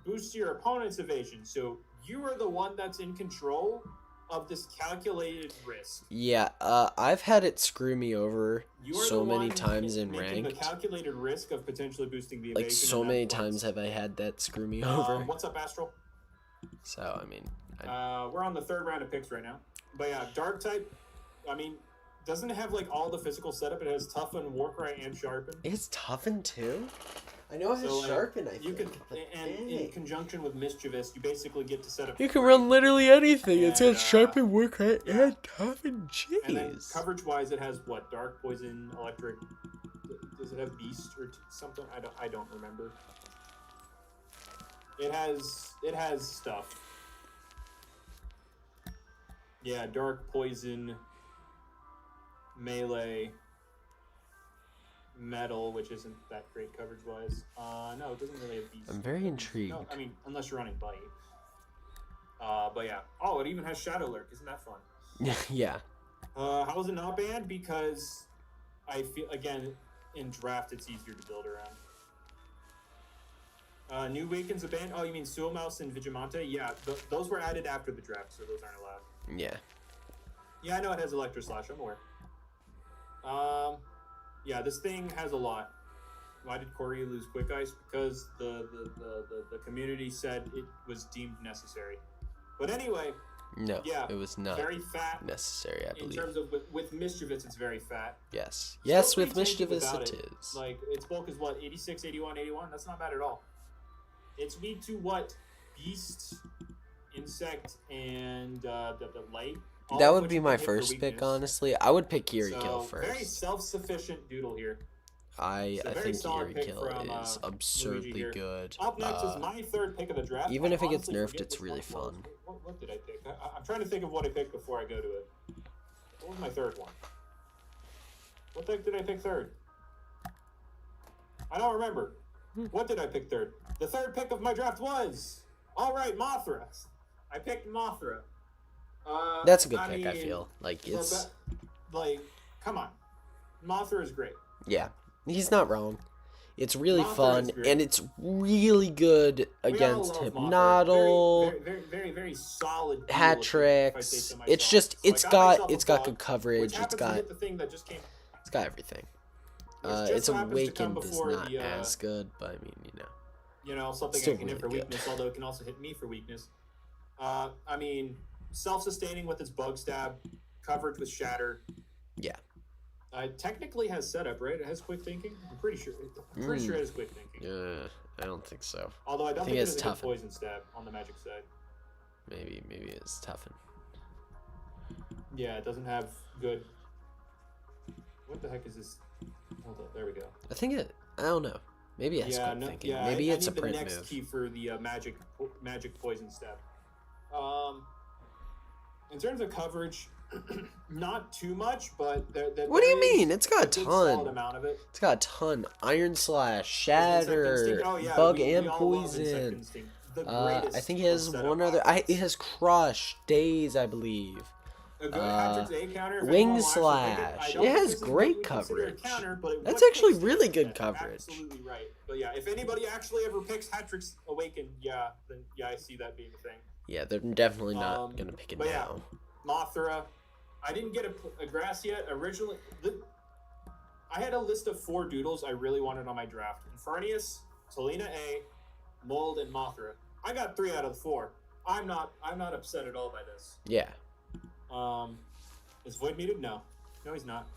boosts your opponent's evasion. So you are the one that's in control of this calculated risk. Yeah, I've had it screw me over so many times in ranked. The calculated risk of potentially boosting the evasion. Like so many times have I had that screw me over. What's up, Astral? So I mean, we're on the third round of picks right now. But yeah, Dark type. I mean, doesn't it have like all the physical setup? It has Toughen, Warcry, and Sharpen. It's Toughen too. I know it has Sharpen. I think. And in conjunction with Mischievous, you basically get to set up. You can run literally anything. It says Sharpen, Warcry, and Toughen. Jeez. And then coverage-wise, it has what? Dark, Poison, Electric. Does it have Beast or something? I don't remember. It has stuff. Yeah, Dark, Poison, Melee, Metal, which isn't that great coverage-wise. No, it doesn't really have Beast. I'm very intrigued. No, I mean, unless you're running Bite. But yeah. Oh, it even has Shadow Lurk. Isn't that fun? Yeah. How is it not banned? Because I feel, again, in draft, it's easier to build around. New Wakens a ban. Oh, you mean Suo Mouse and Vigimante? Yeah, those were added after the draft, so those aren't allowed. Yeah. Yeah, I know it has Electro Slash. I'm aware. Yeah, this thing has a lot. Why did Corey lose Quick Ice? Because the community said it was deemed necessary. But anyway, no, yeah, it was not very fat necessary, I believe. In terms of with Mischievous, it's very fat. Yes. Yes, with Mischievous it is. Like, its bulk is what, 86, 81, 81? That's not bad at all. It's weak to what? Beast, Insect, and the Light. That would be my first pick, honestly. I would pick Irakill first. Very self-sufficient Doodle here. I think Irakill is absurdly good. Up next is my third pick of the draft. Even if it gets nerfed, it's really fun. What did I pick? I'm trying to think of what I picked before I go to it. What was my third one? What pick did I pick third? I don't remember. What did I pick third? The third pick of my draft was... Alright, Mothra. I picked Mothra. That's a good pick, I feel. Like, it's... Like, come on. Mothra is great. Yeah, he's not wrong. It's really fun, and it's really good against Hypnodle, very solid hat tricks. It's just, it's got good coverage. It's got everything. Its Awakened is not as good, but I mean, something I can hit for weakness, although it can also hit me for weakness. I mean, self-sustaining with its Bug Stab, coverage with Shatter. Yeah. It technically has setup, right? It has quick thinking. I'm pretty sure. It has quick thinking. I don't think so. Although I don't think it has a good poison stab on the magic side. Maybe it's Toughen. Yeah, it doesn't have good. What the heck is this? Hold up, there we go. I don't know. Maybe that's good thinking. Maybe it's a print move. I need the next key for the magic poison step. In terms of coverage, not too much, but what do you mean? It's got a ton. Solid amount of it. It's got a ton. Iron Slash, Shatter, Bug and Poison. I think he has one other. It has Crush, Daze, I believe. Wing Slash. It has great coverage. That's actually really good coverage. Absolutely right. But yeah, if anybody actually ever picks Hatrix Awaken, then I see that being a thing. Yeah, they're definitely not gonna pick it now. Yeah, Mothra. I didn't get a grass yet. Originally, I had a list of 4 Doodles I really wanted on my draft: Infernius, Talina A, Mold, and Mothra. I got 3 out of the 4. I'm not upset at all by this. Yeah. Is Void muted? No, he's not.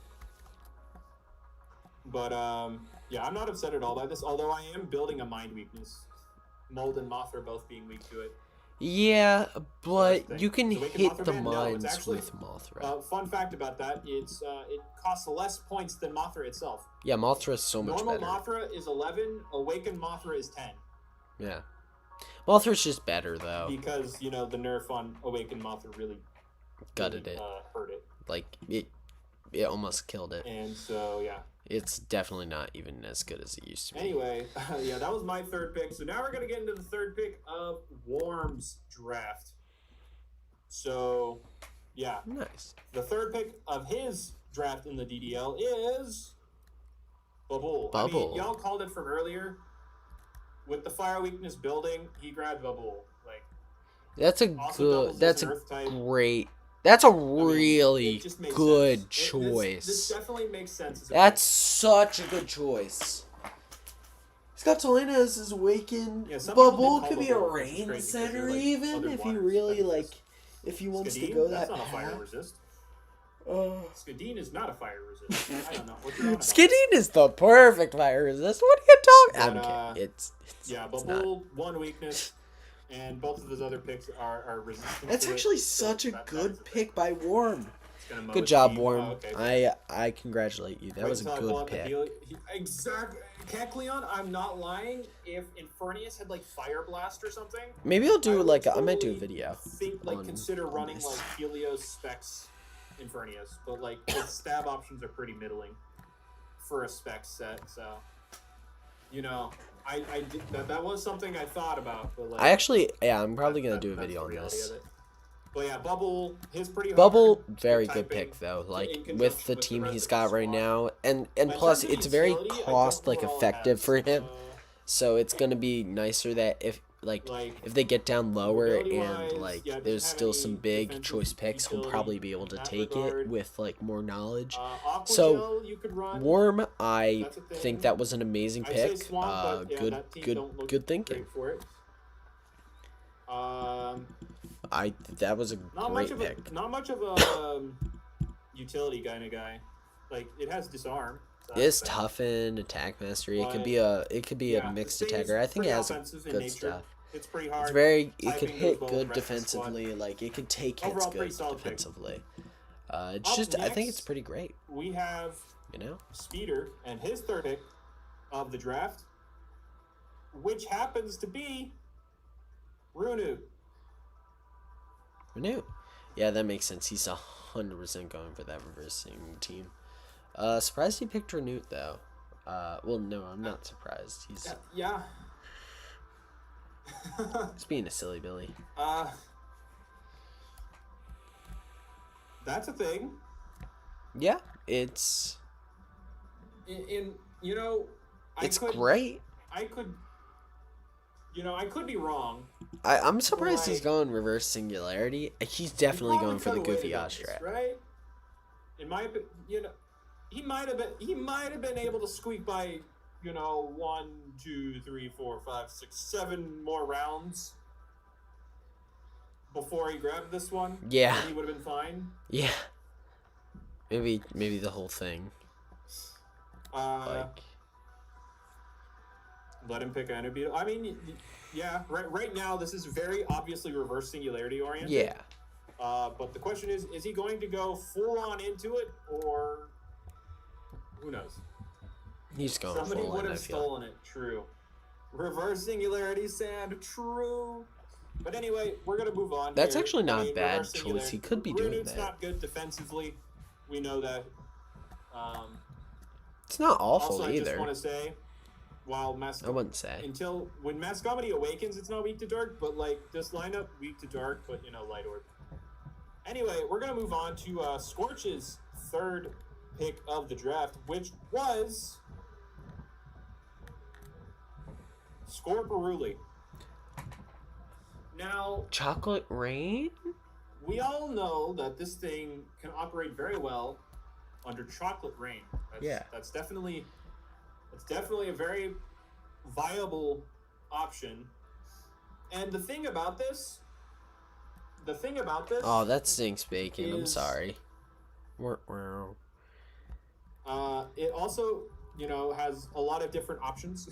But yeah, I'm not upset at all by this. Although I am building a mind weakness. Mold and Mothra both being weak to it. Yeah, but you can hit the mines with Mothra. Fun fact about that: it costs less points than Mothra itself. Yeah, Mothra is so much better. Normal Mothra is 11. Awakened Mothra is 10. Yeah, Mothra's just better though. Because the nerf on Awakened Mothra really gutted it. Hurt it. Like it almost killed it. And so yeah. It's definitely not even as good as it used to be. Anyway, yeah, that was my 3rd pick. So now we're going to get into the 3rd pick of Worm's draft. So, yeah. Nice. The 3rd pick of his draft in the DDL is Bubble. I mean, y'all called it from earlier. With the fire weakness building, he grabbed Bubble. Like, that's a great. That's a really good choice. This definitely makes sense. That's such a good choice. He's got Talina as his Awaken. Yeah, Bubble could be a rain center even if he really if he wants to go that path. That's not a fire resist. Skadine is not a fire resist. I don't know what you're on about. Skadine is the perfect fire resist. What are you talking? I'm kidding. Bubble 1 weakness. And both of his other picks are resistant. That's actually such a good pick by Worm. Good job, Worm. Okay. I congratulate you. That was a good pick. Exactly. Kecleon, I'm not lying. If Infernius had Fire Blast or something, maybe I'll do I might do a video. Consider running Helios Specs Infernius, but the stab options are pretty middling for a spec set. So, I did, that was something I thought about. But I'm probably gonna do a video on this. But yeah, Bubble, his pretty hard. Bubble, very good pick though. With the team he's got right now, and plus it's very cost effective for him. So it's gonna be nicer that if they get down lower and there's still some big choice picks, he'll probably be able to take it with more knowledge. So Worm, I think that was an amazing pick. Good thinking. That was a great pick. Not much of a utility kind of guy. It has disarm. It is toughen, attack mastery. It could be a mixed attacker. I think it has good stuff. It's pretty hard. It's very. It could hit good defensively. It could take hits good defensively. It's just. I think it's pretty great. We have Speeder and his 3rd pick of the draft, which happens to be Runu. Yeah, that makes sense. He's 100% going for that reversing team. Surprised he picked Renute though. Well, no, I'm not surprised. He's yeah. He's being a silly Billy. That's a thing. Yeah, it's. It's great. I could be wrong. I'm surprised he's going reverse singularity. He's definitely going for the goofy strat. Right? In my opinion, he might have been able to squeak by 1, 2, 3, 4, 5, 6, 7 more rounds before he grabbed this one. Yeah, he would have been fine. Yeah, maybe the whole thing. Let him pick Ender Beetle. I mean, yeah. Right now, this is very obviously reverse singularity oriented. Yeah. But the question is he going to go full on into it, or who knows? He's going Somebody full would in, have stolen it. True. Reverse singularity sand. True. But anyway, we're gonna move on. That's here. actually not a bad reverse choice. He could be doing Renewed's that. not good defensively. We know that. It's not awful also, either. I just want to say, while I wouldn't say. until when Mascomedy awakens, it's not weak to dark. But like this lineup, weak to dark, but light orb. Anyway, we're gonna move on to Scorch's third pick of the draft, which was Scorparuli. Now, Chocolate Rain? we all know that this thing can operate very well under Chocolate Rain. That's definitely a very viable option. And the thing about this. Oh, that stinks bacon. I'm is, sorry. It also, has a lot of different options.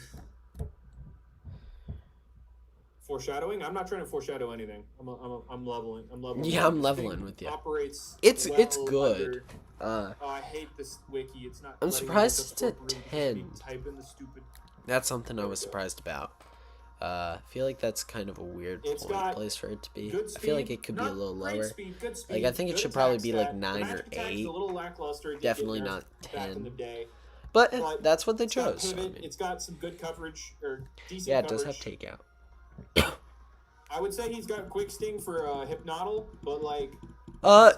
Foreshadowing. I'm not trying to foreshadow anything. I'm leveling. Yeah, I'm leveling with you. Operates. It's Good. good. I hate this wiki. It's not. I'm surprised it's at 10. Type in the stupid. That's something I was surprised about. I feel like that's kind of a weird place for it to be. Good speed, I feel like it could be a little lower. Good speed, Like I think it should probably be like 9 or 8. A little lackluster. Definitely not 10. But that's what they chose. Pivot, so, I mean. It's got some good coverage or decent. Yeah, it coverage. does have takeout. I would say he's got quick sting for Hypnoddle, but like.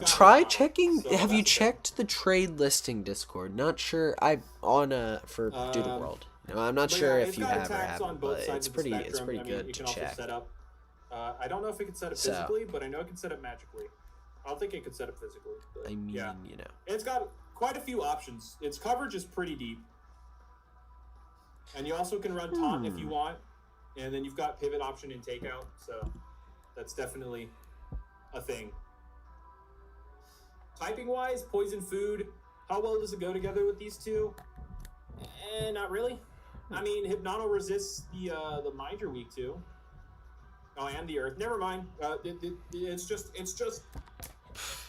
Try checking. So have you checked the trade listing Discord? Not sure. For Doodle World. No, I'm not sure if you have or haven't, but it's pretty good to check. I don't know if it can set up physically, but I know it can set up magically. I don't think it could set up physically. But, I mean, It's got quite a few options. Its coverage is pretty deep. And you also can run taunt if you want. And then you've got pivot option and takeout. So that's definitely a thing. Typing-wise, poison food. How well does it go together with these two? Not really. I mean, Hypnoddle resists the Mind you're weak to. Oh, and the Earth. Never mind. It's just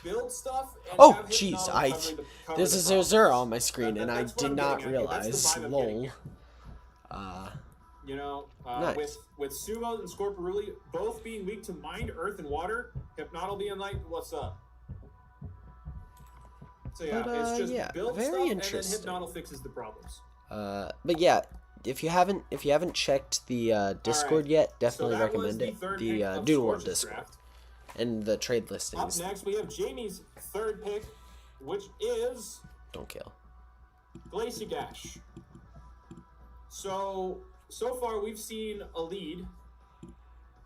build stuff. And jeez, there's a 0 on my screen, and I did not realize. Lol. Nice. With Sumo and Scorparuli both being weak to Mind, Earth, and Water, Hypnoddle being like, what's up? So it's just build very stuff, interesting. And then Hypnoddle fixes the problems. But yeah, if you haven't checked the Discord yet, definitely recommend it. The Doodle World Discord draft. And the trade listings. Up next, we have Jamie's third pick, which is Don't Kill. Glaciagash. So far we've seen a lead,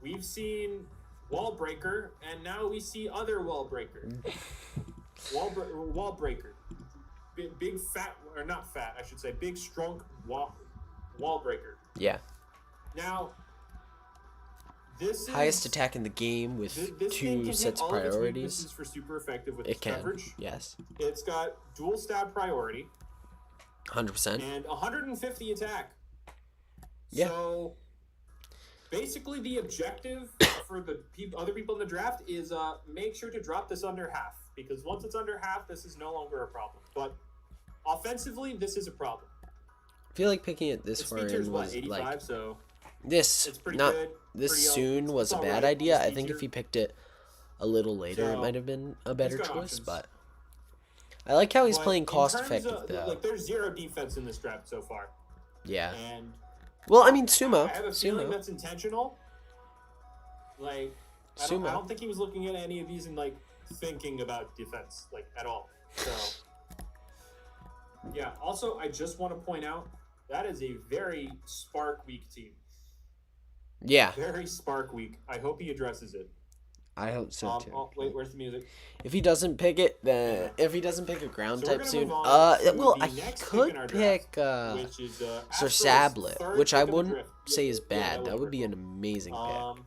we've seen Wall Breaker, and now we see other Wall Breaker. Wall Breaker. Big fat, or not fat, I should say, big strong wall breaker. Yeah. Now, this is highest attack in the game with 2 sets of priorities. This is for super effective with its coverage. Yes. It's got dual stab priority. 100%. And 150 attack. Yeah. So basically, the objective for the other people in the draft is make sure to drop this under half, because once it's under half, this is no longer a problem. But offensively, this is a problem. I feel like picking it this far in was 85, like so this not good, this soon was a bad idea. I think if you picked it a little later, it might have been a better choice. Options. But I like how he's playing cost effective though. Like there's 0 defense in this draft so far. Yeah. And well, I mean, Sumo. I have a feeling that's intentional. Like, I don't think he was looking at any of these and like thinking about defense like at all. So, yeah. Also, I just want to point out that is a very Spark weak team. Yeah. Very Spark weak. I hope he addresses it. I hope so too. Oh, wait, where's the music? If he doesn't pick it, then if he doesn't pick a ground type soon, I could pick Sir Sablet, which I wouldn't say is bad. That would be an amazing pick.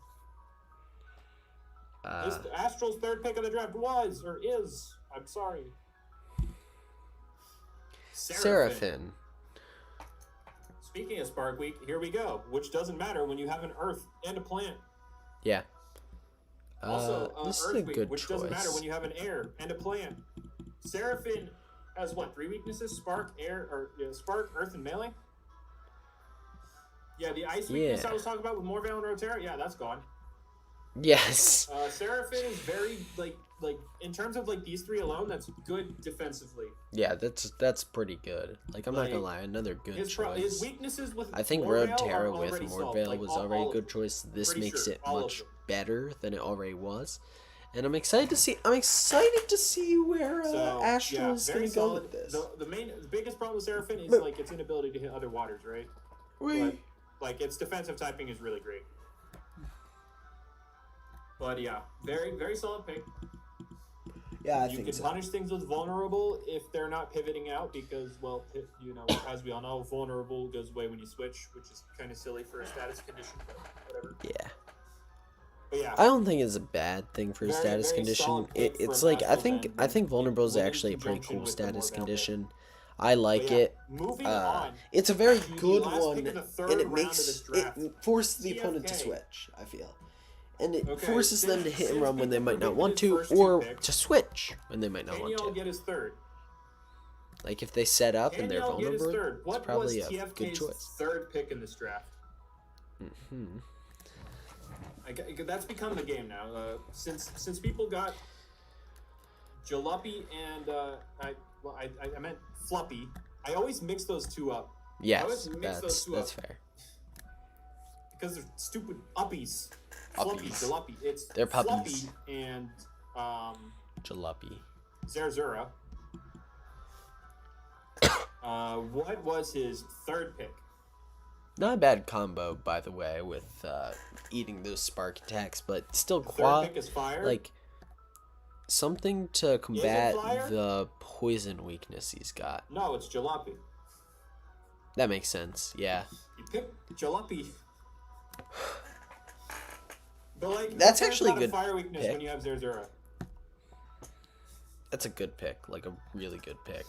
Astral's third pick of the draft was, or is, I'm sorry, Seraphim. Speaking of Spark Week, here we go. Which doesn't matter when you have an Earth and a plant. Yeah. Also, this Earth is a Week, good which choice. doesn't matter when you have an air and a plant. Seraphim has what, 3 weaknesses? Spark, air, or spark, earth, and melee. Yeah, the ice weakness I was talking about with Morvale and Rotera, yeah, that's gone. Yes. Seraphine is very like in terms of like these 3 alone, that's good defensively. Yeah, that's pretty good. Like I'm not gonna lie, another good choice. His weaknesses with I think Rotera with Morvale was already a good choice. This makes it much better than it already was. And I'm excited to see where Astral is gonna go with this. The biggest problem with Seraphine is like its inability to hit other waters, right? But, like its defensive typing is really great. But yeah, very, very solid pick. Yeah, I think so. You can punish things with vulnerable if they're not pivoting out because, well, you know, as we all know, vulnerable goes away when you switch, which is kind of silly for a status condition, but whatever. Yeah. But yeah. I don't think it's a bad thing for a status condition. It's like I think vulnerable is actually a pretty cool status condition. I like it. It's a very good one, and it forces the opponent to switch, I feel. And it forces them to hit and run when they might not want to, or to switch when they might not want to. Get his third. Like if they set up and they're vulnerable, it's probably a good choice. Third pick in this draft. That's become the game now. Since people got Jalopy and I meant Floppy. I always mix those 2 up. Yes, that's fair. Because they're stupid uppies. Floppy, Jalopy. They're puppies. Floppy and Jalopy. Zerzura. What was his third pick? Not a bad combo, by the way, with eating those spark attacks, but still quad. Third pick is fire. Like something to combat the poison weakness he's got. No, it's Jalopy. That makes sense. Yeah. You pick Jalopy. But like that's actually a good fire weakness pick. When you have Zerzura. That's a good pick, like a really good pick.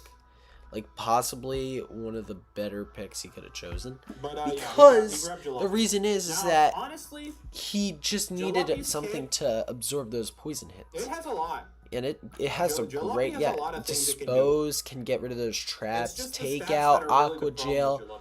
Like possibly one of the better picks he could have chosen. But, because the reason is that honestly, he just needed something to absorb those poison hits. It has a lot. And it has a great dispose, can get rid of those traps, take out Aqua Gel,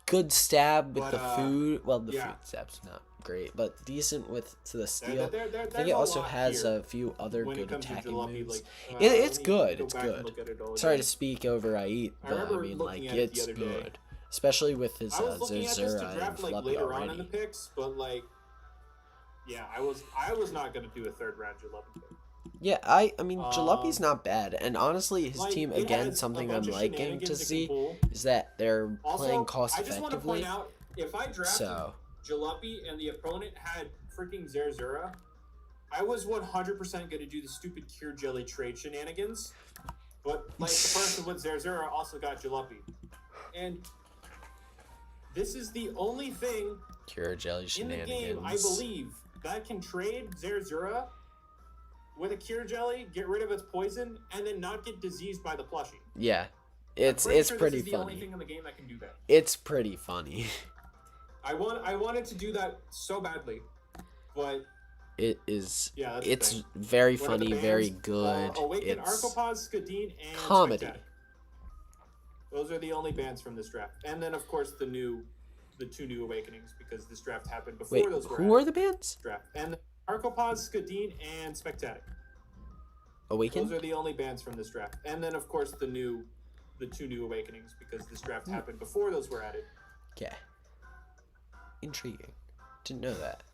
good stab with the food. Well, the food stab's not great, but decent with the steel. I think it also has a few other good attacking moves. It's good. It's good. Sorry to speak over Ait, but I mean like it's good, especially with his Zerzura and Fluffy already. In the picks, but like, yeah, I was not gonna do a third round Jalopy pick. Yeah, I mean, Jalopy's not bad, and honestly, his team again. Something I'm liking to see is that they're playing cost effectively. I just want to point out, if I drafted Jalopy and the opponent had freaking Zerzura, I was 100% going to do the stupid Cure Jelly trade shenanigans, but like the person with Zerzura also got Jalopy, and this is the only thing Cure Jelly shenanigans in the game I believe that can trade Zerzura with a Cure Jelly, get rid of its poison, and then not get diseased by the plushie. Yeah, it's pretty this is funny. The only thing in the game that can do that. It's pretty funny. I wanted to do that so badly, but it is. Yeah, it's very funny, very good. Awaken, Arcopause, Skadine, and comedy. Spectatic. Those are the only bans from this draft, and then of course the 2 new awakenings because this draft happened before those. Who are the bans? Draft and. Arcopause, Skadine, and Spectatic. Awaken? Those are the only bans from this draft. And then, of course, the 2 new awakenings, because this draft happened before those were added. Okay. Intriguing. Didn't know that.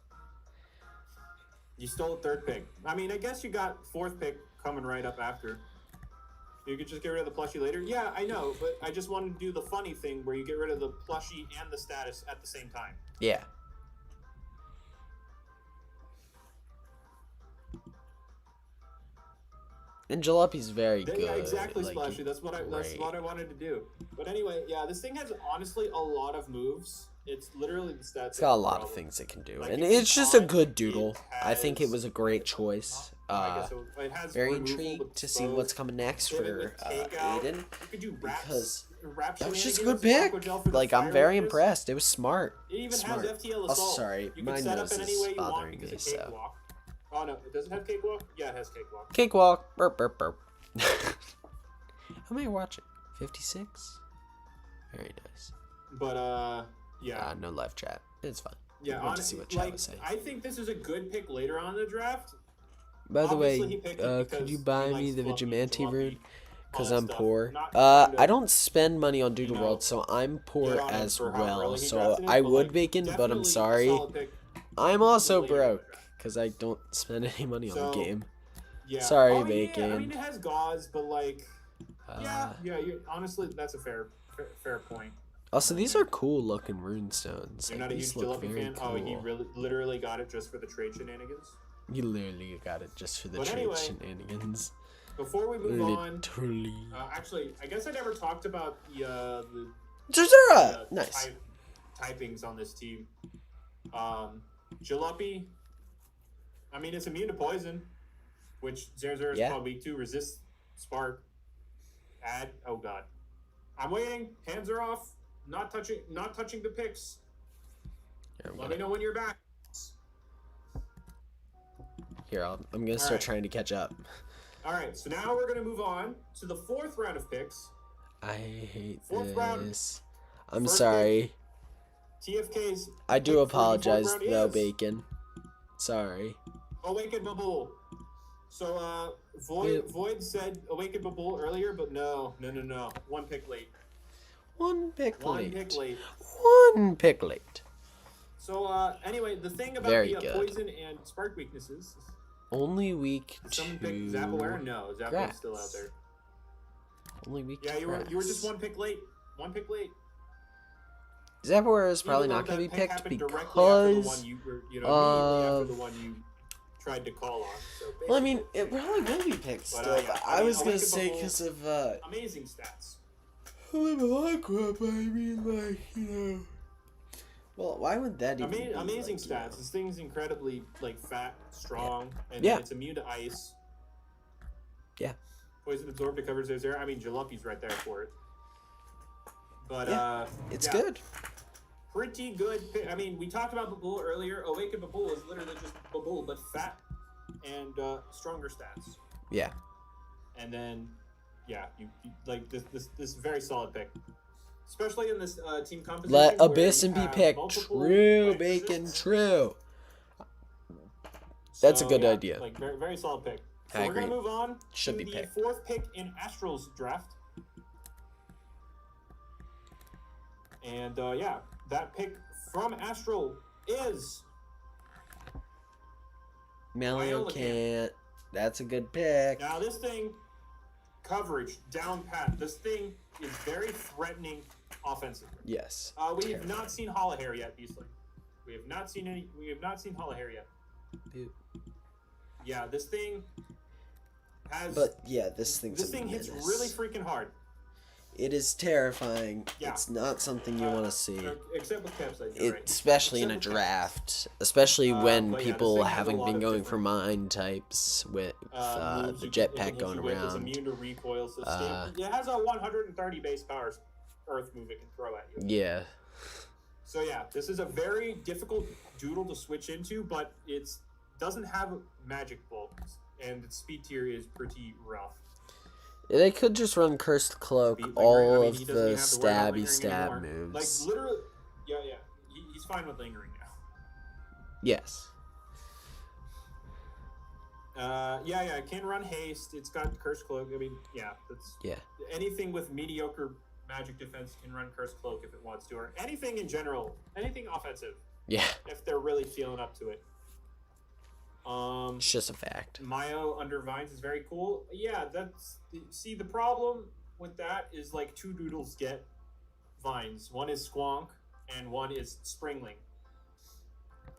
You stole a third pick. I mean, I guess you got 4th pick coming right up after. You could just get rid of the plushie later. Yeah, I know, but I just wanted to do the funny thing where you get rid of the plushie and the status at the same time. Yeah. And Jalopy's very good. Yeah, exactly, like, Splashy. That's what I wanted to do. But anyway, yeah, this thing has honestly a lot of moves. It's literally the stats. It's got a lot of things it can do, like, and it's just a good Doodle. I think it was a great choice. Very intrigued to see what's coming next for Aiden, because that was just a good pick. Like, I'm very impressed. It was smart. Smart. Oh, sorry, my nose is bothering me, so. Oh no, it doesn't have Cakewalk? Yeah, it has Cakewalk. Cakewalk. Burp, burp, burp. How many are watching? 56? Very nice. But, yeah. No live chat. It's fine. Yeah, I want to see what chat was saying. I think this is a good pick later on in the draft. By the way, could you buy me the Vigilante rune? Because I'm poor. I don't spend money on Doodle World, so I'm poor as well. So I would Bacon, but I'm sorry. I'm also broke because I don't spend any money on the game. Yeah. Sorry, Bacon. Yeah. I mean, it has gauze, but like, yeah. Honestly, that's a fair point. Also, these are cool looking rune stones. You're not a huge Jalopy fan? Cool. Oh, he literally got it just for the trade shenanigans? You literally got it just for the trade shenanigans. Before we move on, actually, I guess I never talked about the nice typings on this team. Jalopy, I mean, it's immune to poison, which Zerzur is probably weak to. Resist spark. Add. Oh god, I'm waiting. Hands are off. Not touching the picks. Let me know when you're back. Here, I'm gonna start trying to catch up. All right, so now we're gonna move on to the 4th round of picks. I hate this. Round, I'm sorry. TFK's. I do apologize though, Bacon. Sorry. Awaken Babool. So Void said Awaken Babool earlier, but no. One pick late. One pick late. So anyway, the thing about the poison and spark weaknesses. Only weak Someone picked Zapware? No, Zapware's still out there. Only weak. Yeah, you were just one pick late. Zapware is probably not going to be picked because after the one you tried to call on. So well, I mean, it probably will be picked still. But I was going to say because of amazing stats. I mean, like, you know. Well, why would that even be amazing stats? This thing's incredibly like fat, strong, and it's immune to ice. Yeah. Poison absorbed to cover Zerzer. I mean, Jalopy's right there for it. But it's good. Pretty good. I mean, we talked about Babool earlier. Awaken Babool is literally just Babool, but fat and stronger stats. Yeah. And then, you like this very solid pick. Especially in this team composition. Let Abyssin be picked. True, Bacon, true. That's a good idea. Like very, very solid pick. So I we're agree. gonna move on Should to be the picked. 4th pick in Astral's draft. And that pick from Astral is Meliocant. That's a good pick. Now this thing, coverage down pat. This thing is very threatening offensively. Yes. We have not seen Hollow Hair yet, Beastly. We have not seen Hollow Hair yet. Boop. Yeah, this thing has. But yeah, this thing hits really freaking hard. It is terrifying. Yeah. It's not something you want to see. Except with Capside, especially in a draft. Especially when people haven't been going for mine types with the jetpack going around. It's immune to recoil system. It has a 130 base power earth move it can throw at you. Yeah. So yeah, this is a very difficult Doodle to switch into, but it doesn't have magic bulks, and its speed tier is pretty rough. They could just run Cursed Cloak, all of the stab moves. Like, literally, he's fine with lingering now. Yes. It can run haste. It's got Cursed Cloak. I mean, anything with mediocre magic defense can run Cursed Cloak if it wants to, or anything in general, anything offensive. Yeah. If they're really feeling up to it. It's just a fact. Mayo under Vines is very cool. Yeah, the problem with that is like 2 Doodles get Vines. One is Squonk and one is Springling.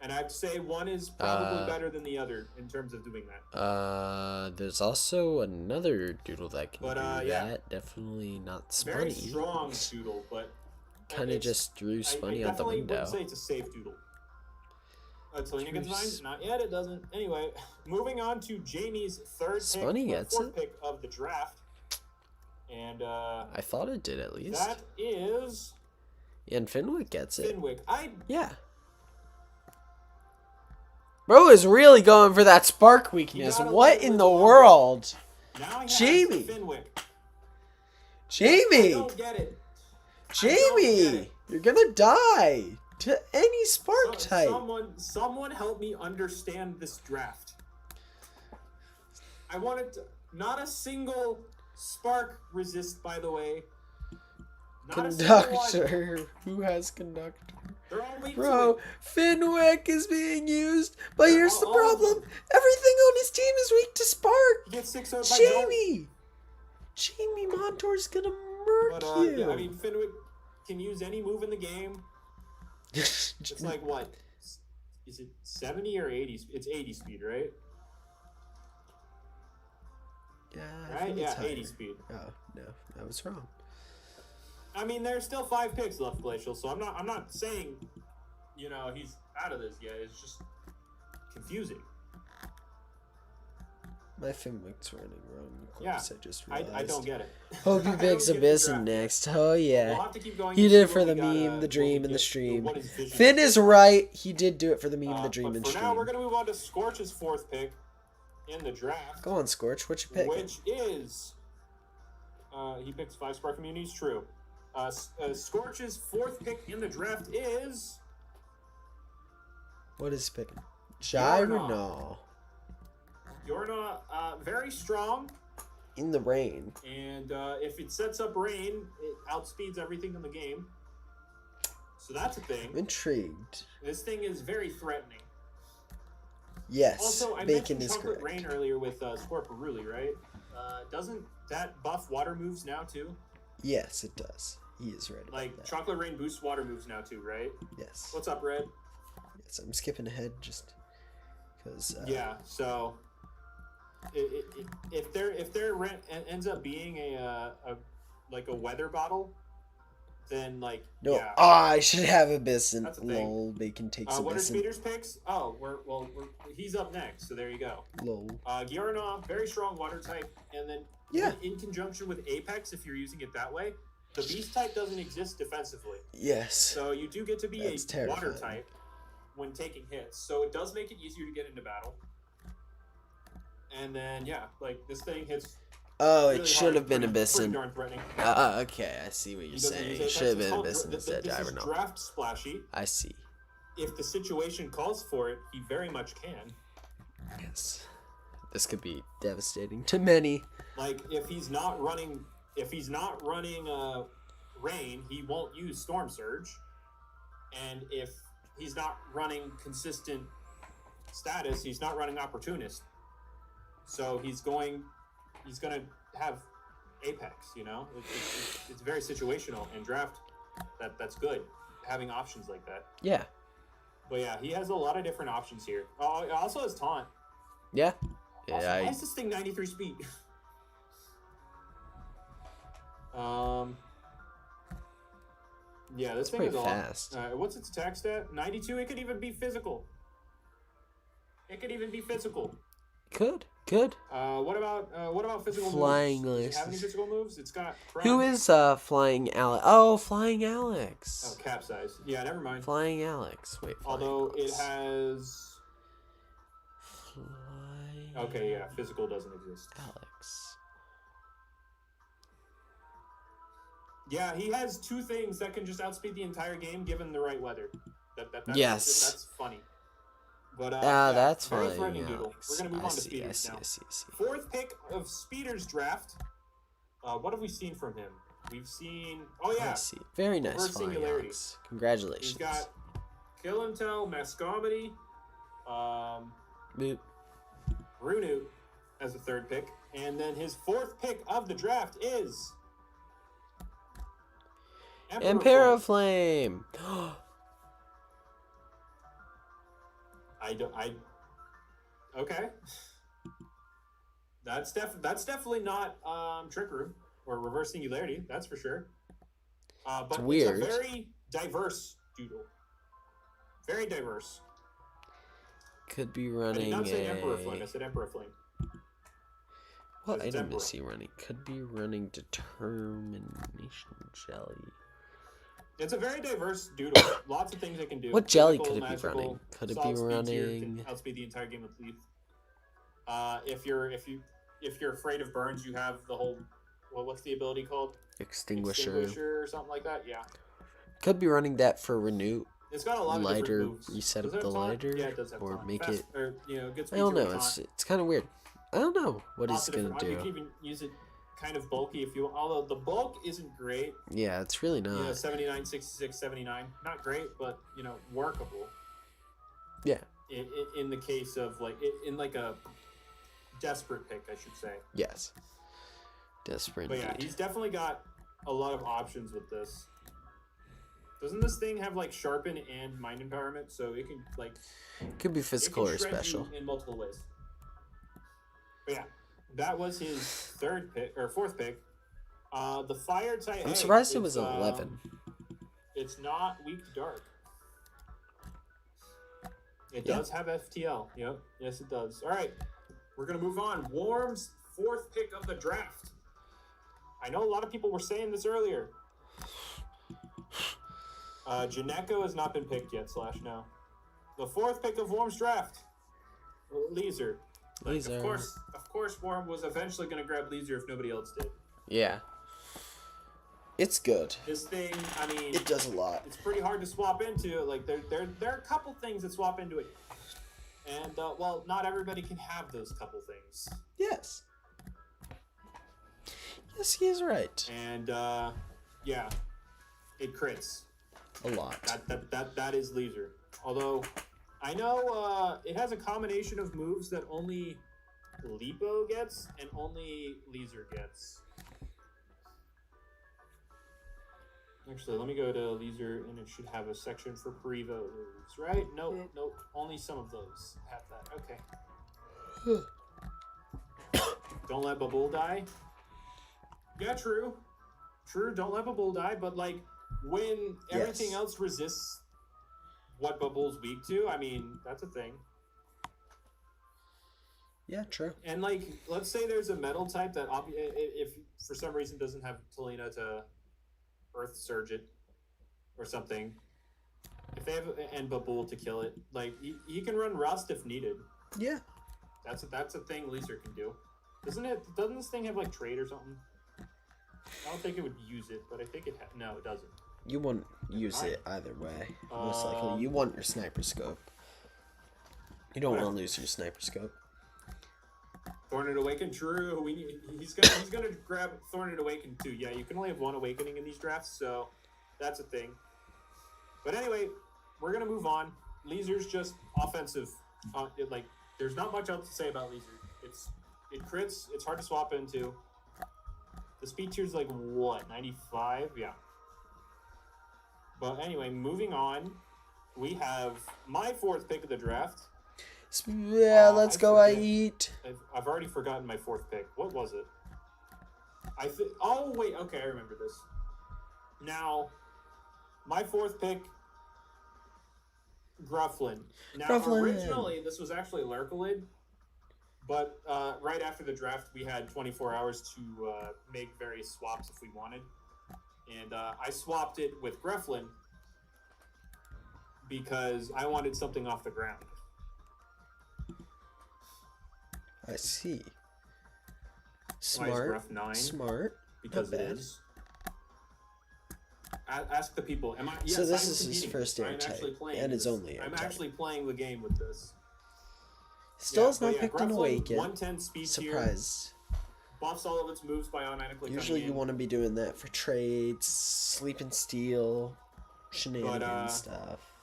And I'd say one is probably better than the other in terms of doing that. There's also another Doodle that can do that. Definitely not Spunny. Very strong Doodle, but kind of just threw Spunny out the window. I would say it's a safe Doodle. Selena gets Vines? Not yet, it doesn't. Anyway, moving on to Jamie's 4th pick of the draft. And I thought it did at least. That is. Yeah, and Fenwick gets it. Yeah. Bro is really going for that spark weakness. What in the world? Now he Jamie. Fenwick. Jamie! I don't get it. Jamie! You're gonna die to any spark type. Someone help me understand this draft. I wanted to, not a single spark resist, by the way. Not Conductor. Who has conductor? They're all weak Bro, Fenwick is being used, but here's the problem. Everything on his team is weak to spark. He gets 6 Jamie! Jamie Montour's gonna murk you. Yeah, I mean, Fenwick can use any move in the game. It's like, what? Is it 70 or 80? It's 80 speed, right? Yeah, right? Yeah, 80 speed. Oh, no, I was wrong. I mean, there's still 5 picks left, Glacial, so I'm not saying, you know, he's out of this yet. It's just confusing. My Fenwick's running wrong. Of course, I just realized. I don't get it. Hope he picks Abyssin next. Oh, yeah. We'll have to keep going. He did it for the meme, the dream, and the stream. Finn is right. He did do it for the meme, the dream, and stream. For now, we're going to move on to Scorch's 4th pick in the draft. Go on, Scorch. What you pick? Which is... he picks 5 Spark Communities. True. Scorch's 4th pick in the draft is... What is he picking? Gyrano. Yorna, very strong. In the rain. And if it sets up rain, it outspeeds everything in the game. So that's a thing. I'm intrigued. This thing is very threatening. Yes, also, I Bacon mentioned is Chocolate correct. Rain earlier with Scorparuli, right? Doesn't that buff water moves now too? Yes, it does. He is right. Like Chocolate Rain boosts water moves now too, right? Yes. What's up, Red? Yes, I'm skipping ahead just because. Yeah. So, if there ends up being a weather bottle, then like no. Yeah. Oh, I should have Abyssin. That's a thing. Lol. Bacon takes Abyssin. What are Speeder's picks? Oh, he's up next. So there you go. Lol. Gyornov, very strong water type, and then in conjunction with Apex, if you're using it that way, the Beast type doesn't exist defensively. Yes. So you do get to be That's a terrifying. water type when taking hits. So it does make it easier to get into battle. And then like this thing hits. Oh, really it should have been pretty Abyssin. darn threatening. Okay, I see what you're saying. It should have been Abyssin instead. This is draft splashy. I see. If the situation calls for it, he very much can. Yes. This could be devastating to many. Like if he's not running Rain, he won't use Storm Surge. And if he's not running consistent status, he's not running Opportunist. So he's gonna have Apex, you know? It's very situational, and draft that's good, having options like that. Yeah. But yeah, he has a lot of different options here. Oh, it also has taunt. Yeah. Also, why is this thing 93 speed? Yeah, this thing is fast. What's its attack stat? 92. It could even be physical. Could. What about physical Flying moves? Alex. Does it have any physical moves? It's got Crown. Who is Flying Alex? Oh, Flying Alex. Oh, Capsize. Yeah, never mind. Flying Alex. Wait. Although Alex. it has. Flying. Okay, yeah, physical doesn't exist. Alex. Yeah, he has 2 things that can just outspeed the entire game given the right weather. That's funny. But that's very fine. threatening, Doodle. We're gonna move on to Speeders now. I see. 4th pick of Speeders draft. What have we seen from him? We've seen. Oh yeah. I see. Very nice. Reverse Flying Singularity. Alex. Congratulations. He's got Kill and Tell, Mascomedy, Boop. Runu as a 3rd pick, and then his 4th pick of the draft is Emperor Flame. Okay. That's definitely not Trick Room or Reverse Singularity. That's for sure. But it's weird. a very diverse Doodle. Very diverse. Could be running. I did not say Emperor Flame. I said Emperor Flame. What item is he running? Could be running Determination Jelly. It's a very diverse Doodle. Lots of things it can do. What jelly Physical, could it magical, be running? Could it be solid speed tier running? can outspeed the entire game with Leaf. If you're afraid of burns, you have the whole what's the ability called? Extinguisher or something like that. Yeah. Could be running that for renew. It's got a lot of lighter, different moves. reset up the lighter, yeah, it does have or taunt. make Fast, it. Or, gets I don't know. It's kind of weird. I don't know what he's gonna do. You can even use it kind of bulky if you want. Although the bulk isn't great. Yeah, it's really not. 79, 66, 79. Not great, but workable. Yeah. In the case of in like a desperate pick, I should say. Yes. Desperate. But yeah, he's definitely got a lot of options with this. Doesn't this thing have like sharpen and mind empowerment? So it can could be physical or special in multiple ways. But yeah, that was his fourth pick. The fire type. I'm surprised it was 11. It's not weak to dark. It does have FTL. Yep. Yes, it does. All right, we're gonna move on. Worm's fourth pick of the draft. I know a lot of people were saying this earlier. Janeko has not been picked yet. /no. The fourth pick of Worm's draft. Leeser. Of course, Worm was eventually going to grab Leeser if nobody else did. Yeah. It's good. This thing, I mean, it does a lot. It's pretty hard to swap into. Like there are a couple things that swap into it, and well, not everybody can have those couple things. Yes. Yes, he is right. And yeah, it crits. A lot. That is Leeser. Although, I know it has a combination of moves that only Lipo gets and only Leeser gets. Actually, let me go to Leeser, and it should have a section for Prevo moves, right? Nope. Only some of those have that. Okay. Don't let Babul die. Yeah, true. Don't let Babul die, but when everything else resists what Babul's weak to, I mean, that's a thing. Yeah, true. And let's say there's a metal type that if for some reason doesn't have Talina to Earth Surge it or something, if they have and Babul to kill it, he can run Rust if needed. Yeah. That's a thing Leeser can do. Doesn't this thing have trade or something? I don't think it would use it, but I think no, it doesn't. You won't use it either way. Most likely, you want your sniper scope. You don't want to lose your sniper scope. Thorned Awaken, true. He's gonna grab Thorned Awaken too. Yeah, you can only have one awakening in these drafts, so that's a thing. But anyway, we're gonna move on. Leeser's just offensive. There's not much else to say about Leeser. It crits. It's hard to swap into. The speed tier's 95? Yeah. But anyway, moving on, we have my fourth pick of the draft. Yeah, let's go. I eat. I've already forgotten my fourth pick. What was it? Oh wait, okay, I remember this. Now, my fourth pick, Grufflin. Now, originally this was actually Lurkalid, but right after the draft, we had 24 hours to make various swaps if we wanted. And I swapped it with Grufflin because I wanted something off the ground. I see. Smart. Why is Gruff 9? Smart. Because it is. Ask the people. Am I? Yes, so this is his first air type, and his only air type. I'm actually playing the game with this. Still has not picked an Awaken. 110 speed Surprise. Buffs all of its moves by automatically. Usually you want to be doing that for trades, sleep and steal, shenanigans stuff.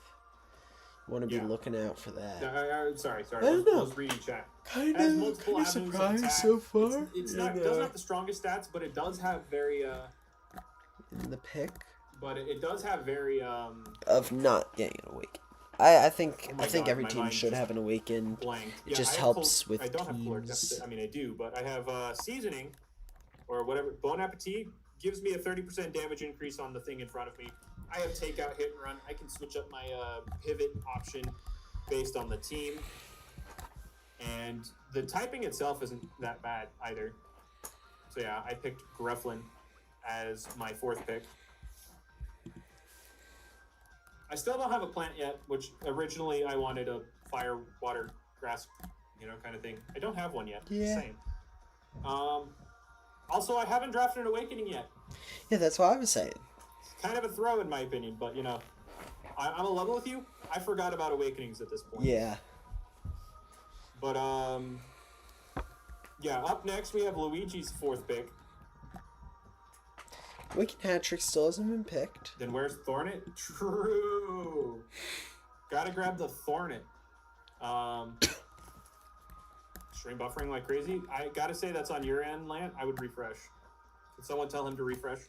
You want to be looking out for that. Sorry. I don't know. I was reading chat. Kind of surprised so far. It doesn't have the strongest stats, but it does have very in the pick. But it does have very of not getting an Awaken. I think every team should have an Awaken. It just helps with I don't have caloric teams. deficit. I mean, I do, but I have seasoning or whatever. Bon Appetit gives me a 30% damage increase on the thing in front of me. I have takeout, hit and run. I can switch up my pivot option based on the team, and the typing itself isn't that bad either. So yeah, I picked Grufflin as my fourth pick. I still don't have a plant yet, which originally I wanted a fire, water, grass, kind of thing. I don't have one yet. Yeah. Same. Also, I haven't drafted an Awakening yet. Yeah, that's what I was saying. Kind of a throw in my opinion, but you know, I'm a level with you. I forgot about Awakenings at this point. Yeah. But yeah. Up next we have Luigi's 4th pick. Wicked Hat-Trick still hasn't been picked. Then where's Thornet? True. Gotta grab the Thornet. Stream buffering like crazy. I gotta say that's on your end, Lant. I would refresh. Can someone tell him to refresh?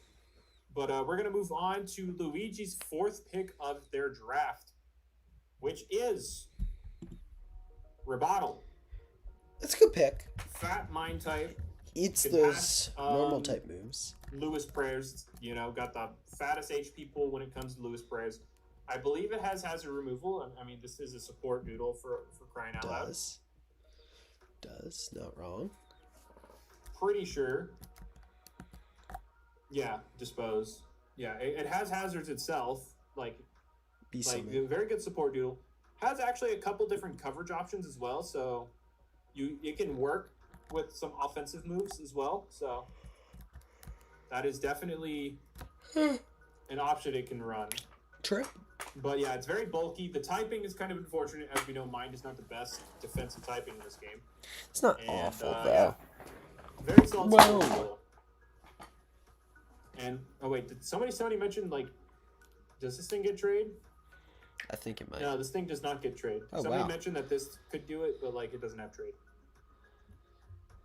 But we're gonna move on to Luigi's 4th pick of their draft, which is Rebottle. That's a good pick. Fat Mind type. Eats those normal type moves. Lewis prayers, you know, got the fattest HP pool when it comes to Lewis prayers. I believe it has hazard removal. I mean, this is a support Doodle for crying out loud. Does, not wrong. Pretty sure. Yeah, dispose. Yeah, it has hazards itself. Like a very good support Doodle. Has actually a couple different coverage options as well, so it can work with some offensive moves as well. So that is definitely an option it can run. True. But yeah, it's very bulky. The typing is kind of unfortunate. As we know, Mind is not the best defensive typing in this game. It's not awful, though. Yeah. Very solid. Whoa. And, oh wait, did somebody mention, like, does this thing get trade? I think it might. No, this thing does not get trade. Oh, Somebody wow. mentioned that this could do it, but, like, it doesn't have trade.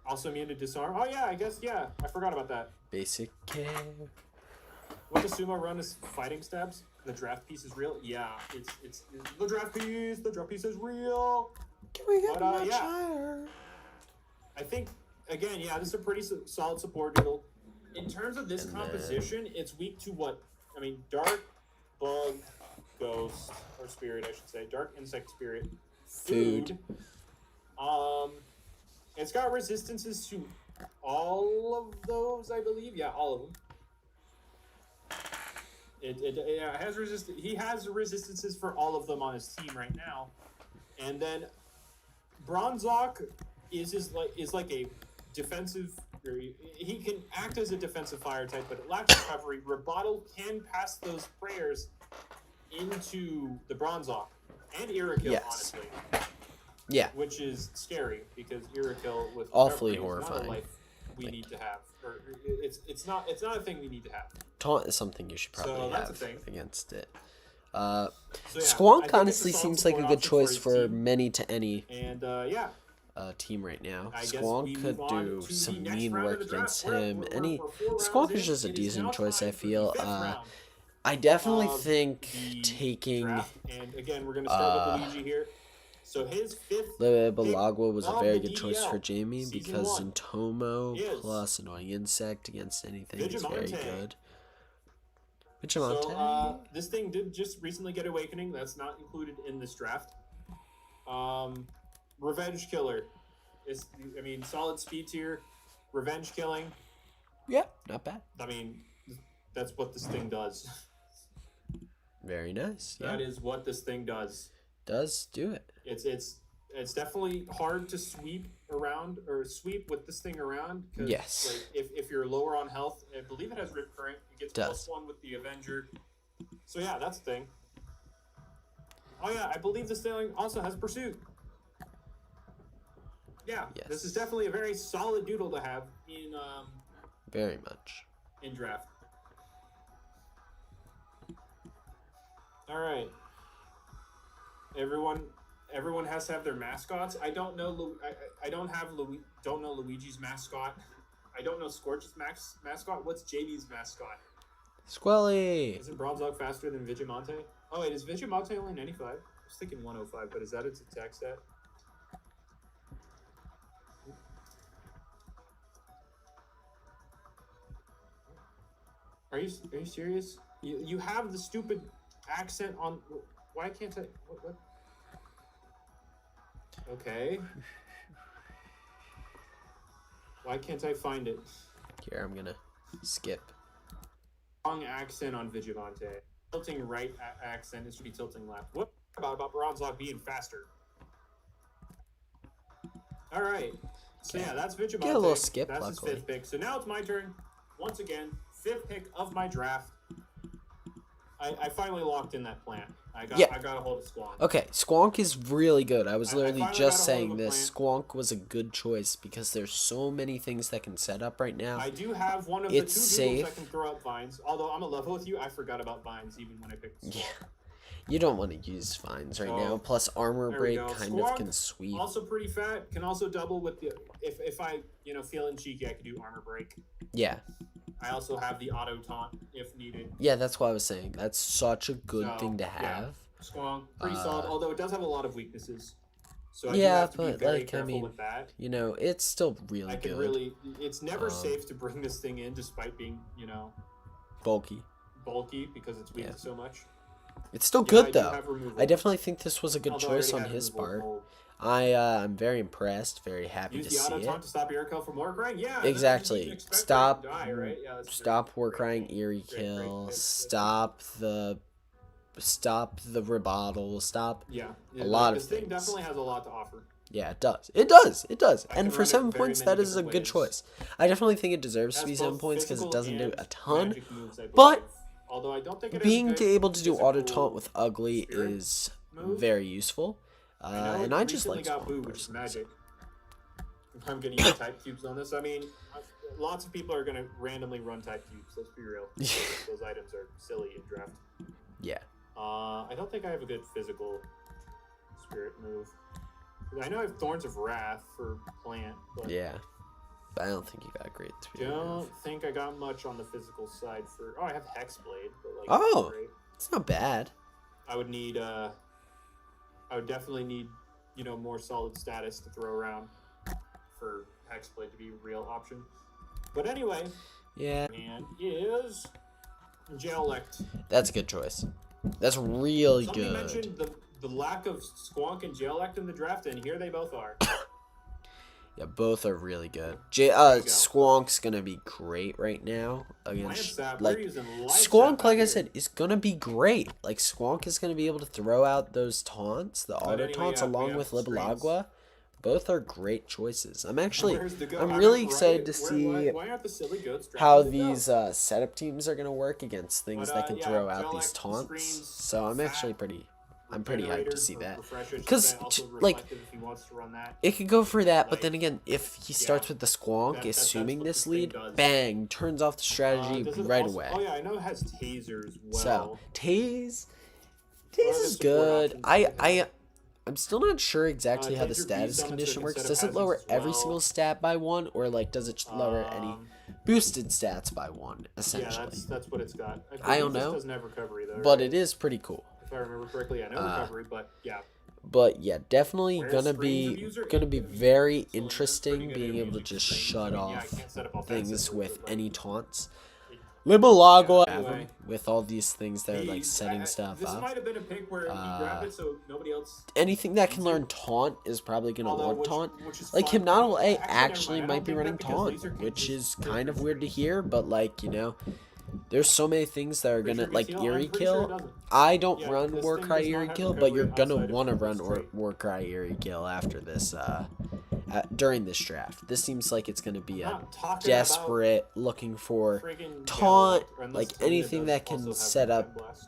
Also immune to disarm. Oh, yeah, I guess, yeah. I forgot about that. Basic care. What does Sumo run as fighting stabs? The draft piece is real? Yeah, it's the draft piece. The draft piece is real. Can we get much yeah. higher? I think, again, yeah, this is a pretty solid support Doodle. In terms of this composition, it's weak to what? I mean, Dark, Bug, Ghost, or Spirit, I should say. Dark, Insect, Spirit. Food. It's got resistances to all of those, I believe. Yeah, all of them. It has he has resistances for all of them on his team right now. And then Bronzok is like a defensive. He can act as a defensive fire type, but it lacks recovery. Rebottle can pass those prayers into the Bronzok and Irakill, honestly. Yeah. Which is scary because Irakill with awfully recovery is not horrifying. a life we need to have. Or it's not a thing we need to have. Taunt is something you should probably that's have a thing. against it. Yeah, Squonk honestly seems like a good choice for many to any and team right now. I guess Squonk could do some mean work against him. Squonk is just a decent choice, I feel. I definitely think taking and again we're gonna start with Luigi here. So his 5th Balagua was a very good choice for Jamie because Zentomo plus Annoying Insect against anything is very good. Vigilante. So this thing did just recently get Awakening. That's not included in this draft. Revenge Killer. Solid speed tier. Revenge killing. Yeah, not bad. I mean, that's what this thing does. Very nice. Yeah. That is what this thing does. Does do it. It's definitely hard to sweep around or sweep with this thing around. Yes. Like, if you're lower on health, I believe it has Rip Current. It gets +1 with the Avenger. So yeah, that's the thing. Oh yeah, I believe this thing also has Pursuit. Yeah, yes. This is definitely a very solid Doodle to have in very much in draft. All right. Everyone has to have their mascots. I don't know. I don't know Luigi's mascot. I don't know Scorch's mascot. What's Jamie's mascot? Squelly. Isn't Bronzog faster than Vigilante? Oh wait, is Vigilante only 95? I was thinking 105, but is that its attack stat? Are you serious? You have the stupid accent on. Why can't I? What? Okay. Why can't I find it? Here, I'm gonna skip. Wrong accent on Vigilante. Tilting right accent. It should be tilting left. What about Bronzog being faster? All right. So yeah, that's Vigimante. Get a little skip, that's luckily. his 5th pick. So now it's my turn. Once again, 5th pick of my draft. I finally locked in that plant. I got a hold of Squonk. Okay, Squonk is really good. I was literally just saying this. Squonk was a good choice because there's so many things that can set up right now. I do have one of the 2 Doodles that can throw up vines. Although I'm in level with you, I forgot about vines even when I picked Squonk. Yeah. You don't want to use vines right now. Plus, armor break kind of can sweep. Also pretty fat. Can also double with the if I feeling cheeky, I could do armor break. Yeah. I also have the auto taunt if needed. Yeah, that's what I was saying. That's such a good thing to have. Yeah. Squonk, pretty solid. Although it does have a lot of weaknesses. So I do have to but be very careful with that. It's still really good. It's never safe to bring this thing in, despite being bulky because it's weak so much. It's still good though. I definitely think this was a good choice on his part. I'm very impressed, very happy to see it. Use the auto taunt to stop Eerie Kill from war crying? Yeah. Exactly. Stop war crying, Eerie Kill. Stop the rebuttal. Stop a lot of things. This thing definitely has a lot to offer. Yeah, it does. It does. It does. And for 7 points, that is a good choice. I definitely think it deserves to be 7 points because it doesn't do a ton. But although I don't think being able to do auto taunt with ugly is very useful. And I just like magic. I'm gonna use type cubes on this. I mean, lots of people are gonna randomly run type cubes. Let's be real. Those items are silly in draft. Yeah. I don't think I have a good physical spirit move. I know I have Thorns of Wrath for plant. But yeah. But I don't think you got a great spirit move. Think I got much on the physical side for. Oh, I have Hexblade. But it's not bad. I would need. I would definitely need, more solid status to throw around for Hexblade to be a real option. But anyway, and is Jailect. That's a good choice. That's really Somebody good. Mentioned the lack of Squonk and Jailect in the draft, and here they both are. Yeah, both are really good. Squonk's gonna be great right now against Squonk. Like I said, is gonna be great. Like Squonk is gonna be able to throw out those taunts, the auto taunts, along with Libalagua. Both are great choices. I'm really excited to see how these setup teams are gonna work against things that can throw out these taunts. So I'm actually pretty hyped to see that, because it could go for that, but then again, if he starts with the Squonk, assuming this lead, bang, turns off the strategy right away. Oh yeah, I know it has Taser as well. So Tase is good. I'm still not sure exactly how the status condition works. Does it lower every single stat by 1, or does it lower any boosted stats by 1? Essentially, that's what it's got. I don't know, doesn't have recovery, though, but it is pretty cool. If I remember correctly, I know recovery, but yeah. But yeah, definitely gonna be very interesting being able to just shut off things with any taunts. Libalagua with all these things that are setting stuff up. Might have been a pick where you grabbed it so nobody else. Anything that can learn taunt is probably gonna want taunt. Hypnotic A actually might be running taunt, which is kind of weird to hear, but there's so many things that are gonna Eerie Kill. I don't run Warcry Eerie Kill, but you're gonna want to run Warcry Eerie Kill after this during this draft. This seems like it's gonna be a desperate looking for taunt, anything that can set up,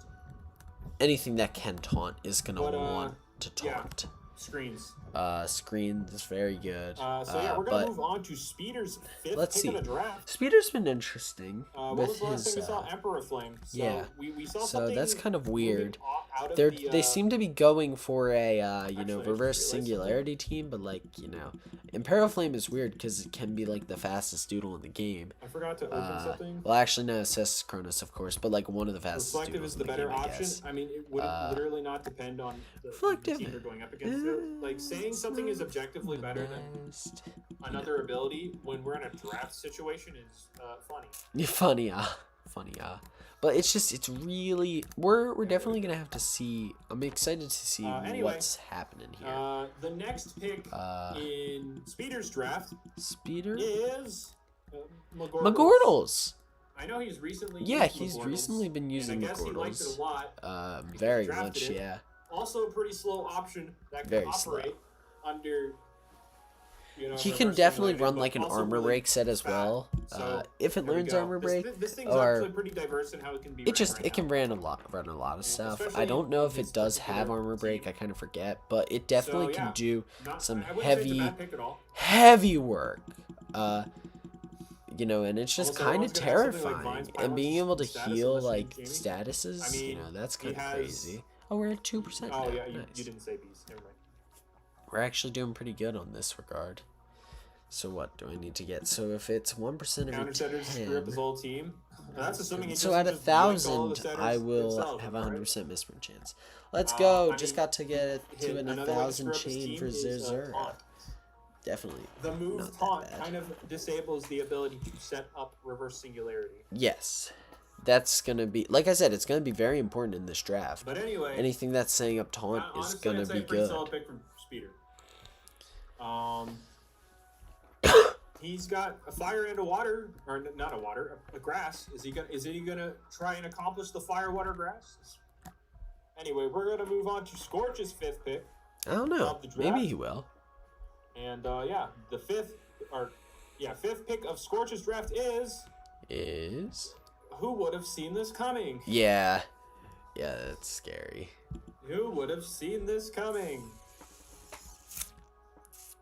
anything that can taunt is gonna want to taunt. Screen is very good. So yeah, we're gonna move on to Speeder's 5th pick of the draft. Speeder's been interesting with his. Last time we saw Emperor Flame. So we saw so that's kind of weird. They seem to be going for a reverse singularity team, but Imperial Flame is weird because it can be the fastest Doodle in the game. I forgot to open something. Well, actually no, it says Cronus, of course, but one of the fastest. Reflective is the better option. I mean, it would literally not depend on the team they're going up against. Saying something is objectively better than another ability when we're in a draft situation is funny. Funny. But it's really we're definitely gonna have to see. I'm excited to see what's happening here. The next pick in Speeder's draft is Magordles. I know he's recently. Yeah, he's recently been using Magordles. He likes it a lot. Very much, yeah. Also a pretty slow option that can operate under, he can definitely run like an armor break set as well. If it learns armor break, this thing's actually pretty diverse in how it can be. It can run a lot of stuff. I don't know if it does have armor break. I kind of forget, but it definitely can do some heavy work. You know, and it's just kind of terrifying. And being able to heal like statuses, you know, that's kind of crazy. Oh, we're at 2% now. Oh yeah, you nice. didn't say beast. Never mind. We're actually doing pretty good on this regard. So what do I need to get? So if it's 1% every 10, screw up his whole team. That's assuming so at 1,000, I will have a 100% misprint chance. Let's go. Just got to get it to an 1,000 chain for Zerzura. Definitely. The move taunt kind of disables the ability to set up reverse singularity. Yes. That's going to be, like I said, it's going to be very important in this draft. But anyway, anything that's setting up taunt is going to be good. Solid pick from Speeder. He's got a fire and a water, or not a water, a grass. Is he gonna try and accomplish the fire, water, grass? Anyway, we're gonna move on to Scorch's 5th pick. I don't know. Maybe he will. And yeah, the 5th pick of Scorch's draft is. Who would have seen this coming? Yeah, that's scary. Who would have seen this coming?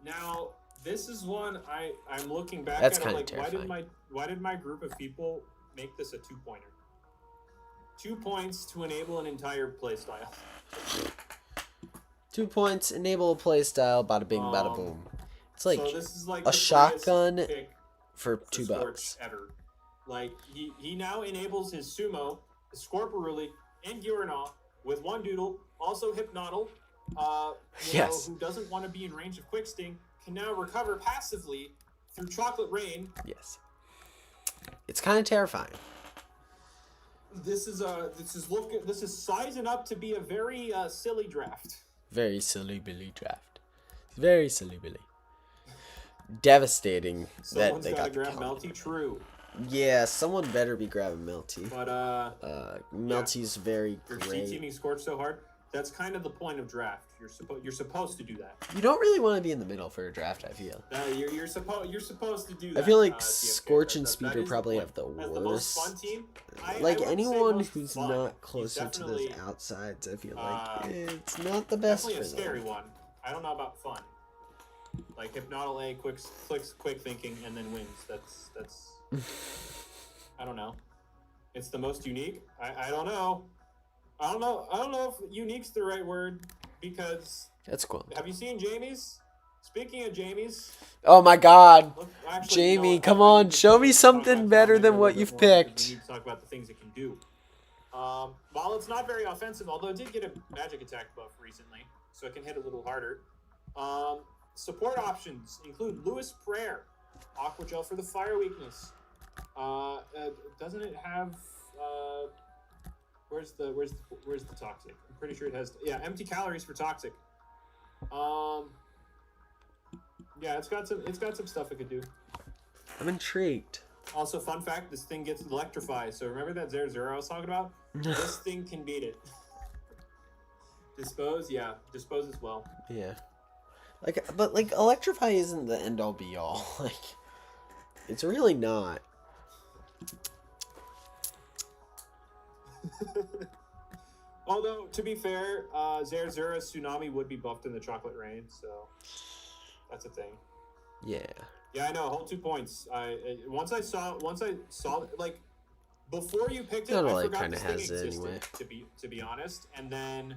Now, this is one I'm looking back That's at. Kind of of terrifying. Why did my group of people make this a 2-pointer? 2 points to enable an entire playstyle. 2 points, enable a playstyle, bada bing, bada boom. It's like, so this is like a shotgun for $2. Ever. Like he now enables his sumo, his Scorporuli, and Gyarados with 1 Doodle, also Hypnoddle. Yes. Who doesn't want to be in range of Quick Sting can now recover passively through Chocolate Rain. Yes. It's kind of terrifying. This is sizing up to be a very silly draft. Very silly Billy draft. Very silly Billy. Devastating that they got grab Melty. True. Yeah, someone better be grabbing Melty. But Melty's very great. You're teaming Scorch so hard. That's kind of the point of draft. You're supposed to do that. You don't really want to be in the middle for a draft, I feel. You're supposed to do that. I feel like Scorch and Speeder probably have the worst. The most fun team. Like anyone who's not closer to those outsides, I feel like it's not the best for them. Definitely a scary one. I don't know about fun. Like Hypnoddle A, quick thinking, and then wins. That's. I don't know. It's the most unique. I don't know. I don't know if unique's the right word, because that's cool. Have you seen Jamie's? Speaking of Jamie's. Oh my God, Jamie, come on, show me something better than what you've picked. We need to talk about the things it can do. While it's not very offensive, although it did get a magic attack buff recently, so it can hit a little harder. Support options include Lewis Prayer, Aqua Gel for the fire weakness. Doesn't it have? Where's the toxic? I'm pretty sure it has. Yeah, empty calories for toxic. Yeah, it's got some stuff it could do. I'm intrigued. Also, fun fact: this thing gets electrified. So remember that Zerzura I was talking about? This thing can beat it. Dispose as well. Yeah. But electrify isn't the end all be all. Like, it's really not. Although, to be fair, Zerzura's Tsunami would be buffed in the Chocolate Rain, so that's a thing. Yeah. Yeah, I know. Whole 2 points. Once I saw like before you picked it, I forgot this thing existed. Anyway. To be honest, and then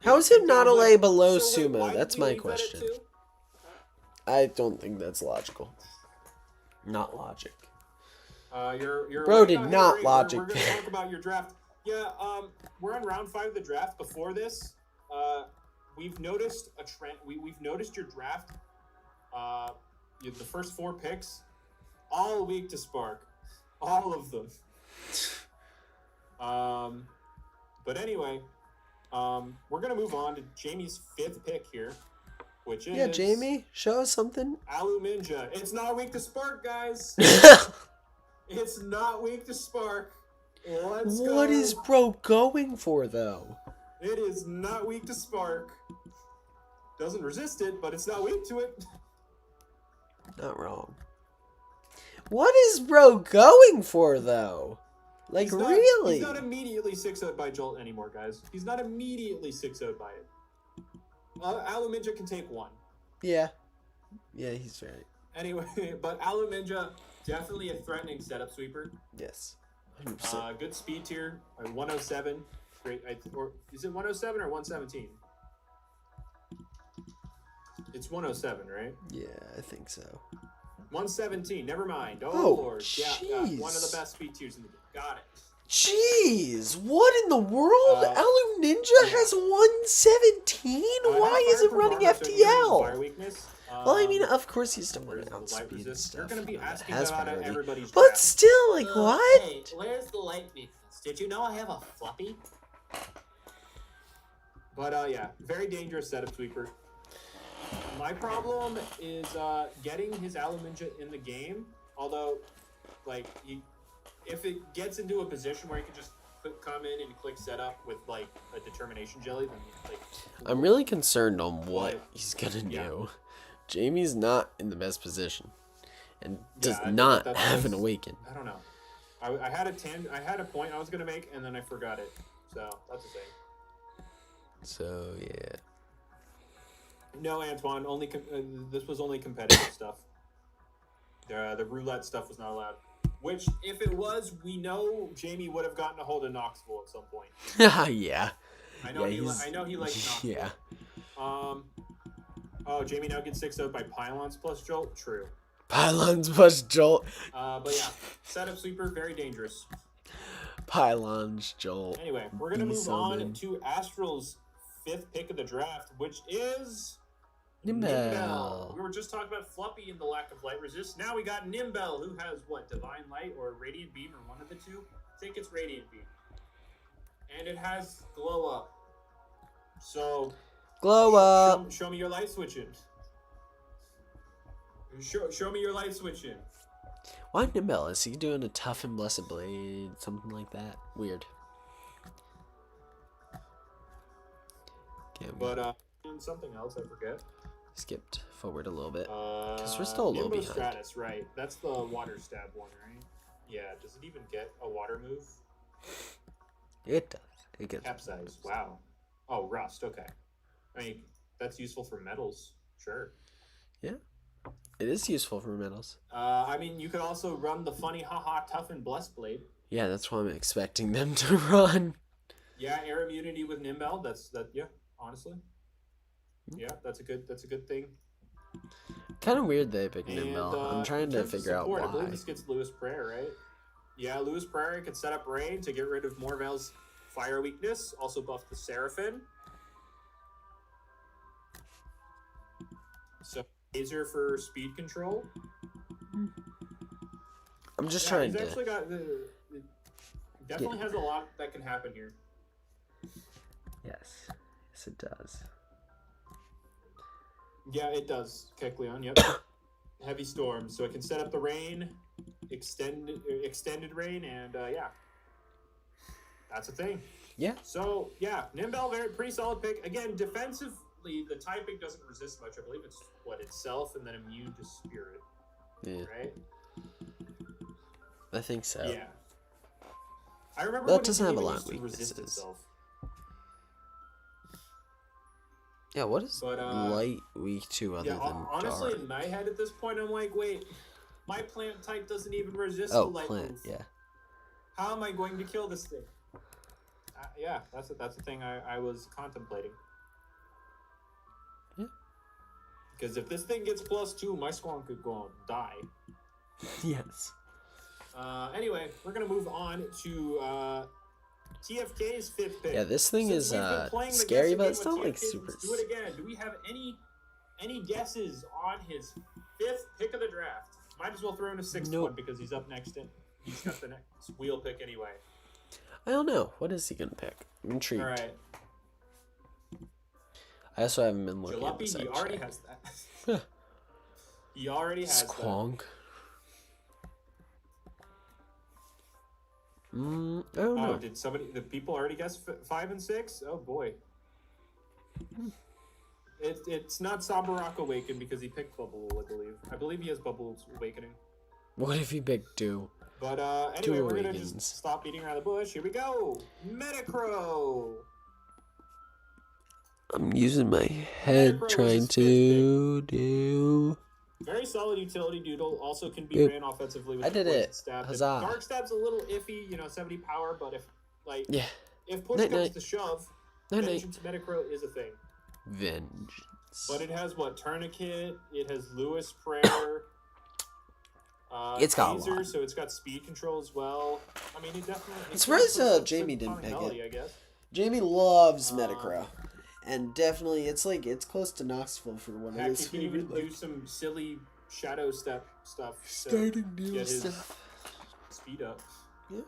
how is Hypnoddle A below Sumo? That's my question. I don't think that's logical. Not logic. You're Bro did not logic. We're gonna talk about your draft. Yeah, we're in round 5 of the draft. Before this, we've noticed a trend. We've noticed your draft. The first 4 picks, all weak to Spark, all of them. But anyway, we're gonna move on to Jamie's 5th pick here, which is Jamie, show us something. Aluminja. It's not weak to Spark, guys. It's not weak to Spark. Let's go. What is bro going for though? It is not weak to Spark. Doesn't resist it, but it's not weak to it. Not wrong. What is bro going for, though? Like, really? He's not immediately 6-0'd by Jolt anymore, guys. He's not immediately 6-0'd by it. Aluminja can take one. Yeah. Yeah, he's right. Anyway, but Aluminja, definitely a threatening setup sweeper. Yes. Good speed tier, 107. Great. Or is it 107 or 117? It's 107, right? Yeah, I think so. 117. Never mind. Oh, Lord. Yeah, one of the best speed tiers in the game. Got it. Jeez, what in the world? Alu Ninja has 117? Why is it running FTL? Fire weakness. Well, I mean, of course he's still going to outspeed stuff. You're going to be asking about everybody's But draft. Still, like, what? Hey, where's the light weakness? Did you know I have a floppy? But, yeah, very dangerous setup sweeper. My problem is getting his Aluminja in the game. Although, like, if it gets into a position where he can just come in and click setup with, like, a determination jelly, then, like... I'm really concerned on what he's going to do. Jamie's not in the best position and does not have an awaken. I don't know. I had a point I was going to make, and then I forgot it. So, that's the thing. So, yeah. No, Antoine, this was only competitive stuff. The roulette stuff was not allowed. Which, if it was, we know Jamie would have gotten a hold of Knoxville at some point. Yeah. I know he likes Knoxville. Yeah. Oh, Jamie now gets 6-0 by Pylons plus Jolt? True. Pylons plus Jolt. But yeah, setup sweeper, very dangerous. Pylons, Jolt. Anyway, we're going to move on to Astral's 5th pick of the draft, which is... Nimbel. We were just talking about Fluppy and the lack of light resist. Now we got Nimbel, who has, what, Divine Light or Radiant Beam or one of the two? I think it's Radiant Beam. And it has Glow Up. So... Glow Up! Show me your light switching. Show me your light switching. Why Nimbel? Is he doing a Tough and Blessed Blade? Something like that? Weird. Okay, but, something else, I forget. Skipped forward a little bit. Because we're still a little behind. Stratus, right. That's the water stab one, right? Yeah, does it even get a water move? It does. It gets Capsize, wow. Oh, Rust, okay. I mean, that's useful for metals, sure. Yeah. It is useful for metals. I mean, you could also run the funny haha Tough and Blessed Blade. Yeah, that's what I'm expecting them to run. Yeah, air immunity with Nimbel, yeah, honestly. Yeah, that's a good thing. Kind of weird they picked Nimbel. I'm trying to figure out why. I believe this gets Lewis Prayer, right? Yeah, Lewis Prayer can set up Rain to get rid of Morvel's fire weakness. Also buff the Seraphim. So laser for speed control. I'm just trying to. Actually got definitely has a lot that can happen here. Yes, it does. Yeah, it does. Kekleon, yep. Heavy storm, so it can set up the rain, extended rain, and yeah, that's a thing. Yeah. So yeah, Nimbel, pretty solid pick. Again, defensively, the typing doesn't resist much. I believe it's itself, and then immune to spirit. Yeah. Right. I think so. Yeah. I remember that doesn't have a lot of weaknesses. Itself. Yeah, what is light weak to other than honestly, dark? in my head at this point, I'm like, wait, my plant type doesn't even resist the light move. Yeah. How am I going to kill this thing? Yeah, that's the thing I was contemplating. Yeah. Because if this thing gets +2, my Squonk could go and die. Yes. Anyway, we're gonna move on to TFK's 5th pick. Yeah, this thing is scary, but it's not like super. Let's do it again. Do we have any guesses on his 5th pick of the draft? Might as well throw in a 6th one because he's up next. He's got the next wheel pick anyway. I don't know. What is he gonna pick? I'm intrigued. All right. I also haven't been looking at this. He already has that. He already has Squonk. that. I don't know. Oh, did the people already guess 5 and 6? Oh boy. It's not Sabarak Awaken because he picked Bubble, I believe. I believe he has Bubble's Awakening. What if he picked Dew? But anyway, we're gonna just stop beating around the bush. Here we go. Metacrow. I'm using my head trying to do. Very solid utility Doodle. Also can be ran offensively with I did it. Stab. Huzzah. Dark Stab's a little iffy, 70 power, but if if push Night, comes night. to shove, Night, Vengeance Metacrow is a thing. Vengeance. But it has what? Tourniquet. It has Lewis Prayer. It's got Taser, so it's got speed control as well. I mean, it definitely. I'm surprised Jamie didn't pick it. I guess. Jamie loves Metacrow, and definitely it's close to Knoxville for one of his He can even do some silly shadow step stuff. Starting new stuff. Speed up. Yeah.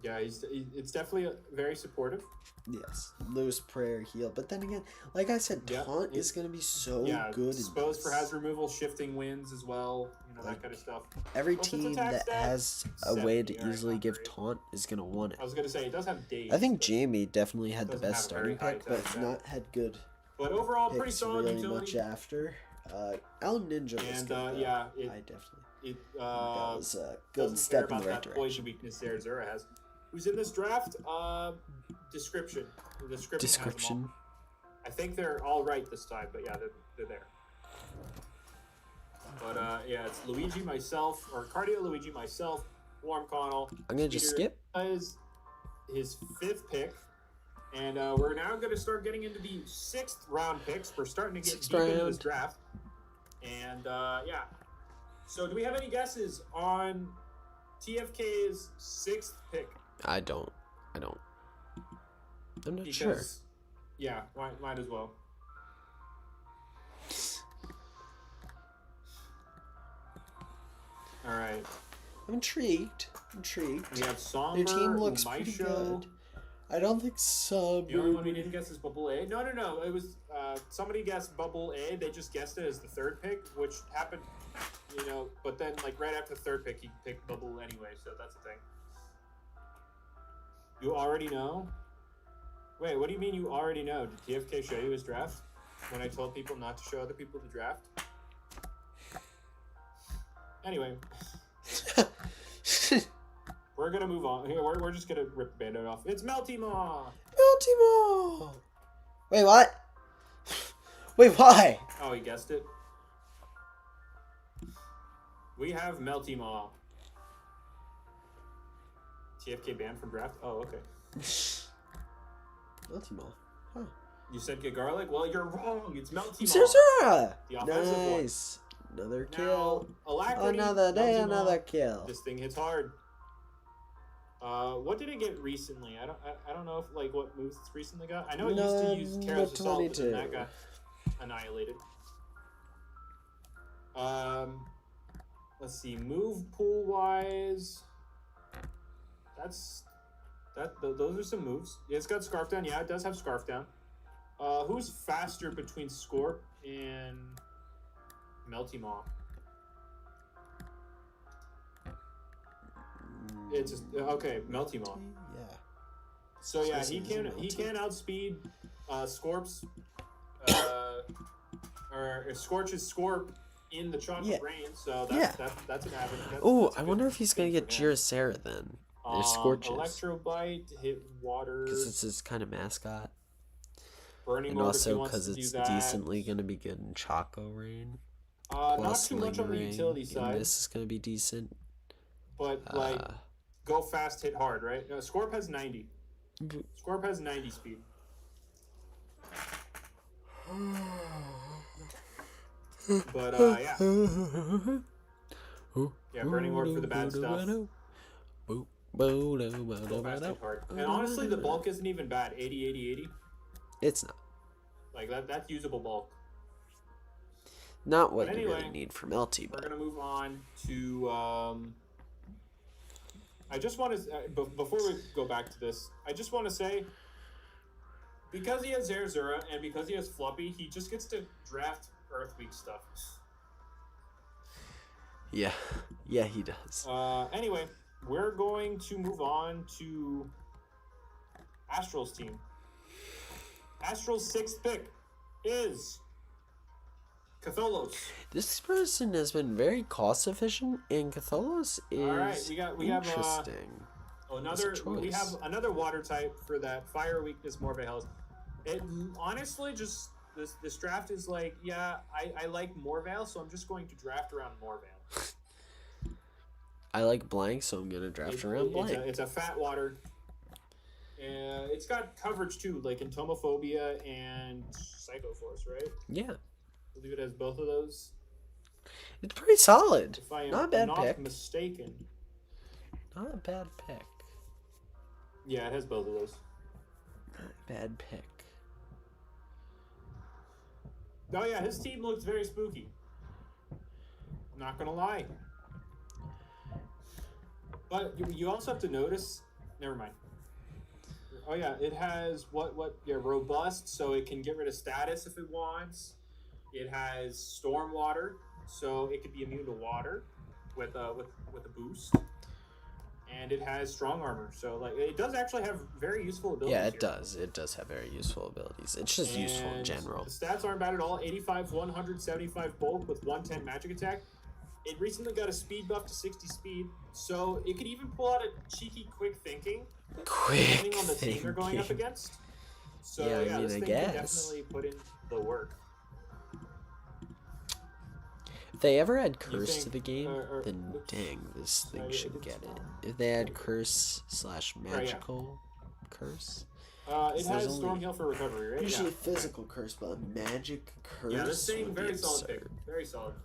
Yeah, it's definitely very supportive. Yes, Lewis Prayer heal, but then again, like I said, taunt is gonna be so good. Exposed for hazard removal, shifting winds as well, that kind of stuff. Every team that has a way to easily give taunt is gonna want it. I was gonna say it does have days. I think Jamie definitely had the best starting pick, but not had good. But overall, pretty solid really utility. Much after. Alan Ninja was and good. I definitely. that was a good step in the right direction. Poison weakness Zera has. Who's in this draft? Description. The description. Has them all. I think they're all right this time, but yeah, they're there. But it's Luigi, myself, or Cardio Luigi, myself, Warm Connell. I'm gonna just skip. Is his 5th pick, and we're now gonna start getting into the 6th round picks. We're starting to get deep into this draft, and So, do we have any guesses on TFK's 6th pick? I don't. I'm not sure. Yeah, might as well. All right. I'm intrigued. We have Somber. Their team looks pretty good. I don't think Sub. The only one we didn't guess is Bubble A. No. It was somebody guessed Bubble A. They just guessed it as the 3rd pick, which happened, But then, right after the 3rd pick, he picked Bubble anyway. So that's the thing. You already know? Wait, what do you mean you already know? Did TFK show you his draft? When I told people not to show other people the draft? Anyway. We're gonna move on. Here, we're just gonna rip the band-aid off. It's Melty Maw! Melty Maw! Wait, what? Wait, why? Oh, he guessed it? We have Melty Maw. TFK banned from draft? Oh, okay. Melty Maw. Huh. You said get garlic? Well, you're wrong. It's Melty Maw. Zera! The offensive nice. One. Another kill. Alacrity, another day, another kill. This thing hits hard. What did it get recently? I don't know if what moves it's recently got. I know it used to use Careless Assault, but then that got annihilated. Let's see. Move pool wise. Those are some moves. Yeah, it's got Scarf Down. Yeah, it does have Scarf Down. Who's faster between Scorp and Melty Maw? It's just okay, Melty Maw. Yeah. So yeah, he can outspeed Scorp's or Scorch's Scorp in the Chocolate Rain. So that's an avenue. Oh, I wonder if he's gonna get Jirasera then. There's Scorches. Electro Bite, hit water. Because it's his kind of mascot. Burning and also because it's decently going to be good in Choco Rain. Not too much on the utility side. This is going to be decent. But, go fast, hit hard, right? No, Scorp has 90. Scorp has 90 speed. But, yeah. Yeah, Burning Orb for the bad stuff. And honestly, the bulk isn't even bad. 80, 80, 80. It's not. That's usable bulk. Not what you really need for Melty. We're gonna move on to. I just want to before we go back to this, I just want to say, because he has Zera and because he has Floppy, he just gets to draft Earth Week stuff. Yeah, he does. Anyway. We're going to move on to Astral's team. Astral's 6th pick. is Catholos. This person has been very cost efficient, and Catholos is all right. We interesting. have another water type for that fire weakness Morveil. It honestly just this draft is like, yeah, I like Morveil, so I'm just going to draft around Morveil. I like blank, so I'm gonna draft around blank. It's a fat water. It's got coverage too, like Entomophobia and Psychoforce, right? Yeah. I believe it has both of those. It's pretty solid. If I am not a bad not pick. mistaken. Not a bad pick. Yeah, it has both of those. Not a bad pick. Oh yeah, his team looks very spooky. I'm not gonna lie. But you also have to notice. Never mind. Oh yeah, it has robust, so it can get rid of status if it wants. It has stormwater, so it could be immune to water with a boost. And it has strong armor, so like it does actually have very useful abilities. Yeah, it does. It does have very useful abilities. It's just useful in general. The stats aren't bad at all. 85, 175 bulk with 110 magic attack. It recently got a speed buff to 60 speed, so it could even pull out a cheeky quick thinking. Depending on the team they're going up against. So yeah, this thing can definitely put in the work. If they ever add curse to the game, then dang, this thing should get it. If they add curse / magical curse. It has Storm Heal for recovery, right? Usually physical curse, but a magic curse. Yeah, this thing, very solid pick. Very solid.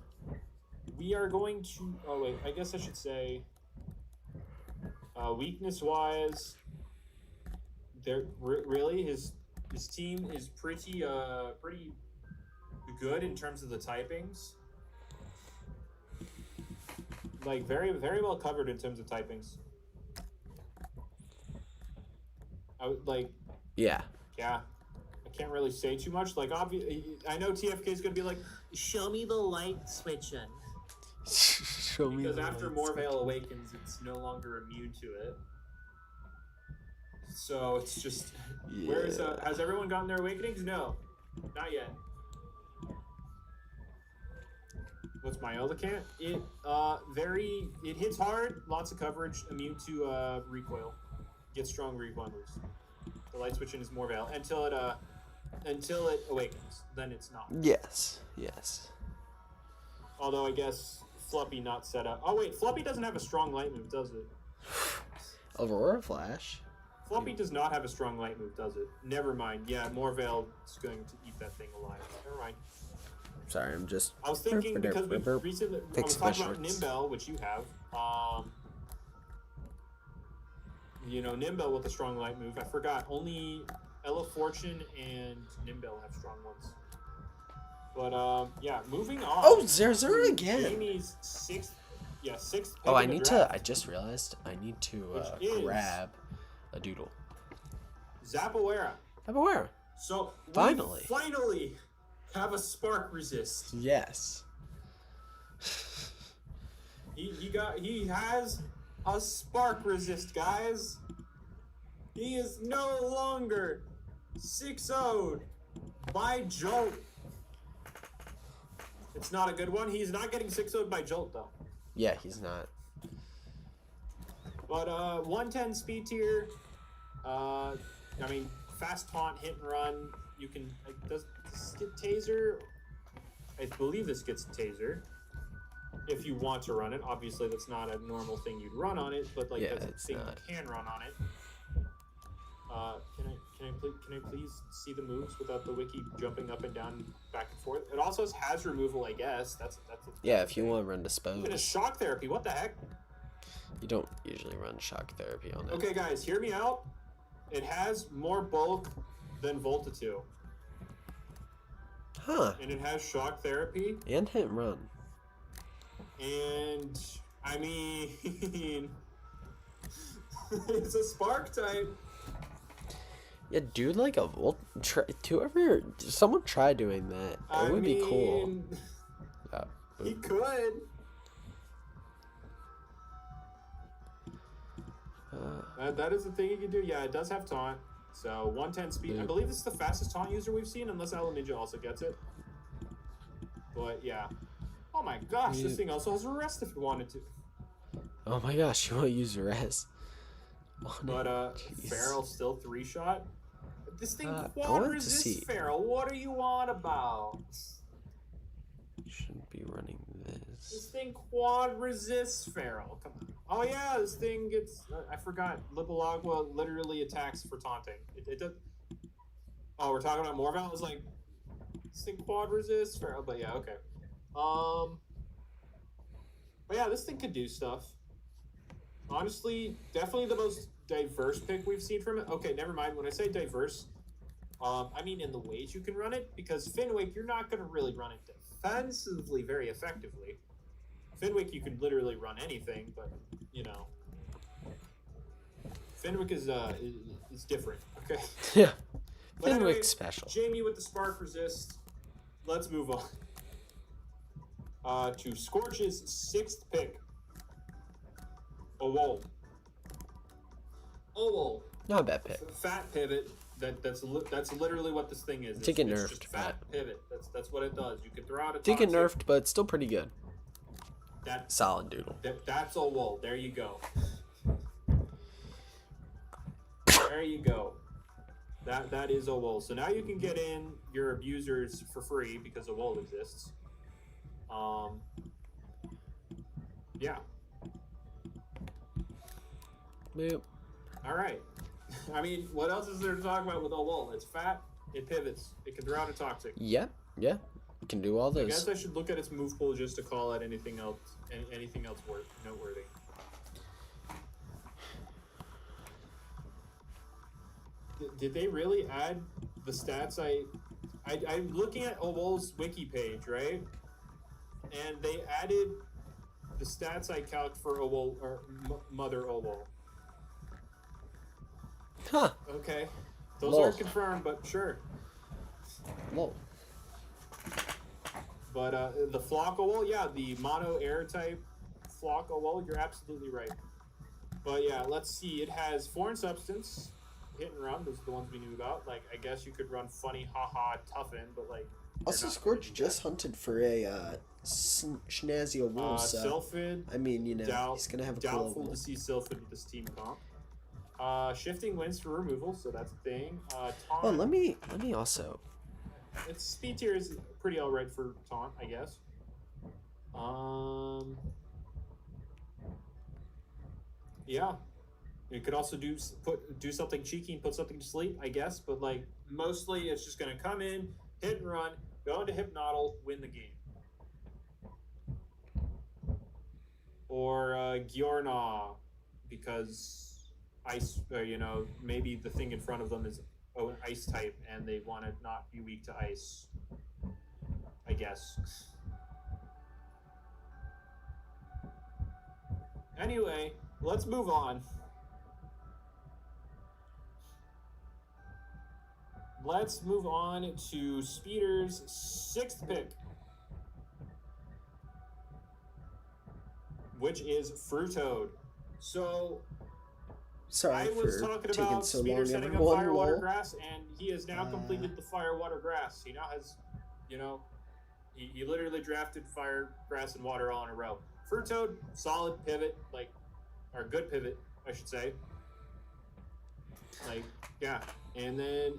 We are going to... Oh, wait. I guess I should say... weakness-wise... Really, his team is pretty good in terms of the typings. Like, very, very well covered in terms of typings. I would, like... Yeah. Yeah. I can't really say too much. Like, obviously, I know TFK is going to be like, show me the light switching. Show me. Because after Morveil awakens, it's no longer immune to it. So it's just. Yeah. Where is has everyone gotten their awakenings? No, not yet. What's my Eldercant? It hits hard, lots of coverage, immune to recoil, gets strong recoil moves. The light switching is Morveil until it awakens. Then it's not. Yes. Although I guess Fluppy not set up. Oh wait, Fluppy doesn't have a strong light move, does it? Aurora Flash. Fluppy does not have a strong light move, does it? Never mind. Yeah, Morveil is going to eat that thing alive. Never mind. Sorry, I'm just. I was thinking because we recently I was talking about Nimbel, which you have. Nimbel with a strong light move. I forgot. Only Ella Fortune and Nimbel have strong ones. But yeah, moving on. Oh, Zerzur again. Jamie's sixth. Oh, I need to. I just realized I need to grab a Doodle. Zapawera. So finally have a spark resist. Yes. He has a spark resist, guys. He is no longer 6-0'd by Jolt. It's not a good one. He's not getting 6-0'd by Jolt though. Yeah, he's not. But 110 speed tier. Fast taunt, hit and run. You can. Does this get taser? I believe this gets taser. If you want to run it, obviously that's not a normal thing you'd run on it, but like that's a thing you can run on it. Can I please see the moves without the wiki jumping up and down, back and forth? It also has removal, I guess. That's yeah. If you want to run Dispose. Even a shock therapy. What the heck? You don't usually run shock therapy on it. Okay, guys, hear me out. It has more bulk than Volta-2. Huh. And it has shock therapy. And hit and run. And I mean, it's a spark type. Yeah, dude, like a Volt. Someone try doing that. It would be cool. Yeah. He could. That is the thing you can do. Yeah, it does have taunt. So 110 speed. I believe this is the fastest taunt user we've seen, unless Aloe Ninja also gets it. But yeah. Oh my gosh, this thing also has a rest if it wanted to. Oh my gosh, you want to use res? But Feral still 3-shot. This thing quad resists Feral. What are you on about? Shouldn't be running this. This thing quad resists Feral. Come on. Oh yeah, this thing gets. I forgot. Libalagua literally attacks for taunting. It does. Oh, we're talking about Morval. I was like, this thing quad resists Feral, but yeah, okay. But yeah, this thing could do stuff. Honestly, definitely the most diverse pick we've seen from it. Okay, never mind. When I say diverse, I mean in the ways you can run it, because Fenwick, you're not going to really run it defensively very effectively. Fenwick, you can literally run anything, but, you know. Fenwick is different, okay? Yeah. But Fenwick's anyway, special. Jamie with the Spark Resist. Let's move on. To Scorch's 6th pick. Owol. Not a bad pick. Fat pivot. That's literally what this thing is. Did get nerfed. Just fat pivot. That's what it does. You can throw out a. Did get nerfed, but it's still pretty good. That solid Doodle. That's Owol. There you go. There you go. That is Owol. So now you can get in your abusers for free because Owol exists. Yeah. Yep. All right. I mean, what else is there to talk about with Owol? It's fat. It pivots. It can throw out a toxic. Yep. Yeah. It can do all those. I guess I should look at its move pool just to call out anything else. Anything else noteworthy. Did they really add the stats? I'm looking at Owol's wiki page, right? And they added the stats I calc for Owol or Mother Owol. Huh. Okay. Those aren't confirmed, but sure. Whoa. But the Flock Owol, yeah, the mono air type Flock Owol, you're absolutely right. But yeah, let's see. It has Foreign Substance, Hit and Run. Those are the ones we knew about. Like, I guess you could run Funny, Haha, Toughen, but like. Also, Scorch just hunted for a Schnazzy Owol, so. Sylphid. I mean, you know, he's gonna have a cool doubtful to see Sylphid with this team comp. Shifting Winds for removal, so that's a thing. Taunt. Oh, let me also. Its speed tier is pretty alright for taunt, I guess. Yeah, it could also do something cheeky and put something to sleep, I guess. But like mostly, it's just gonna come in, hit and run, go into Hypnottle, win the game. Or Giorna, because ice. You know, maybe the thing in front of them is an ice type, and they want to not be weak to ice. I guess. Anyway, let's move on. Let's move on to Speeder's 6th pick, which is Fruitoad. So, sorry I was talking about so Speeder long, setting up Fire, Water, Grass, and he has now completed the Fire, Water, Grass. He now has, you know, he literally drafted Fire, Grass, and Water all in a row. Fruitoad, solid pivot, like, or good pivot, I should say. Like, yeah. And then,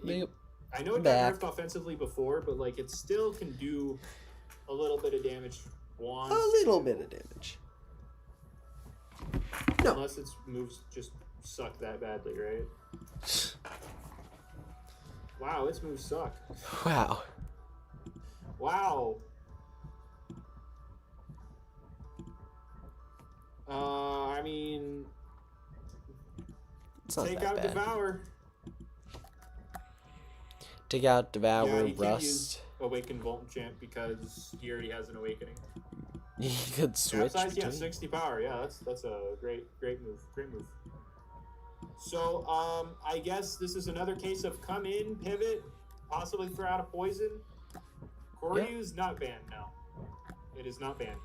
I know it got nerfed offensively before, but, like, it still can do a little bit of damage once. A little bit of damage. No. Unless its moves just suck that badly, right? Wow, its moves suck. Wow. Wow. I mean, take out bad. Devour. Take out Devour, yeah, he Rust. Can't use Awaken Volt Champ because he already has an Awakening. He could switch. Size, yeah, 60 power. Yeah, that's a great move. Great move. So, I guess this is another case of come in, pivot, possibly throw out a poison. Koryu's not banned now. It is not banned.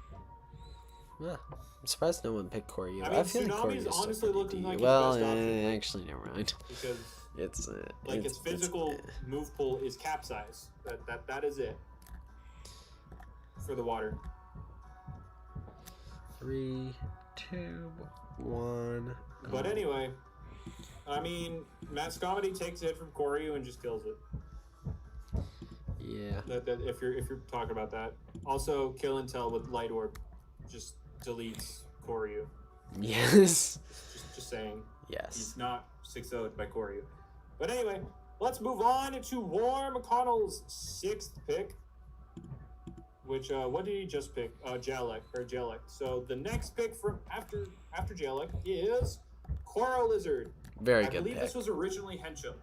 Yeah. I'm surprised no one picked Koryu. I mean, I feel like Tsunami's Koryu is honestly looking like well, his best option. actually, never mind. Because It's like its physical move pool is capsize. That is it for the water. 3, 2, 1. But anyway, I mean, Mascomedy takes a hit from Koryu and just kills it. Yeah. If you're talking about that. Also, Kill and Tell with Light Orb just deletes Koryu. Yes. Just saying. Yes. He's not 6-0'd by Koryu. But anyway, let's move on to War McConnell's 6th pick. Which, what did he just pick? Jalek. So the next pick from after Jalek is Coral Lizard. Very I good believe pick. this was originally Henchum.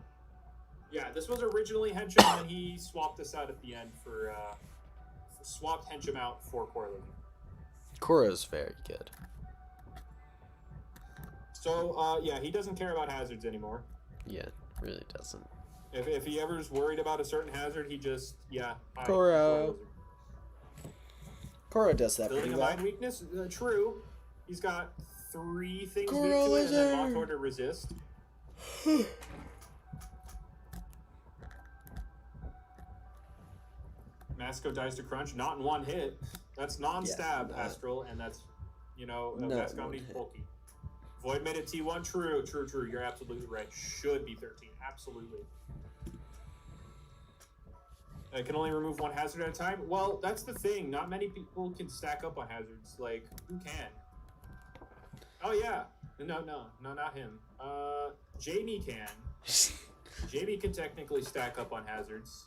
Yeah, this was originally Henchum, and he swapped this out at the end for swapped Henchum out for Coral Lizard. Koro's very good. So, yeah, he doesn't care about hazards anymore. Yeah, really doesn't. If he ever is worried about a certain hazard, he just, Koro. Koro does that Building pretty a well. mind weakness, true. He's got 3 things Koro weak to it, and Lizard. then Motor to resist. Masco dies to crunch, not in one hit. That's non-stab, Astral, and that's, Mascomedy's bulky. Void made it T1, true. You're absolutely right. Should be 13, absolutely. I can only remove 1 hazard at a time. Well, that's the thing. Not many people can stack up on hazards. Like, who can? Oh, yeah. No, not him. Jamie can. Jamie can technically stack up on hazards.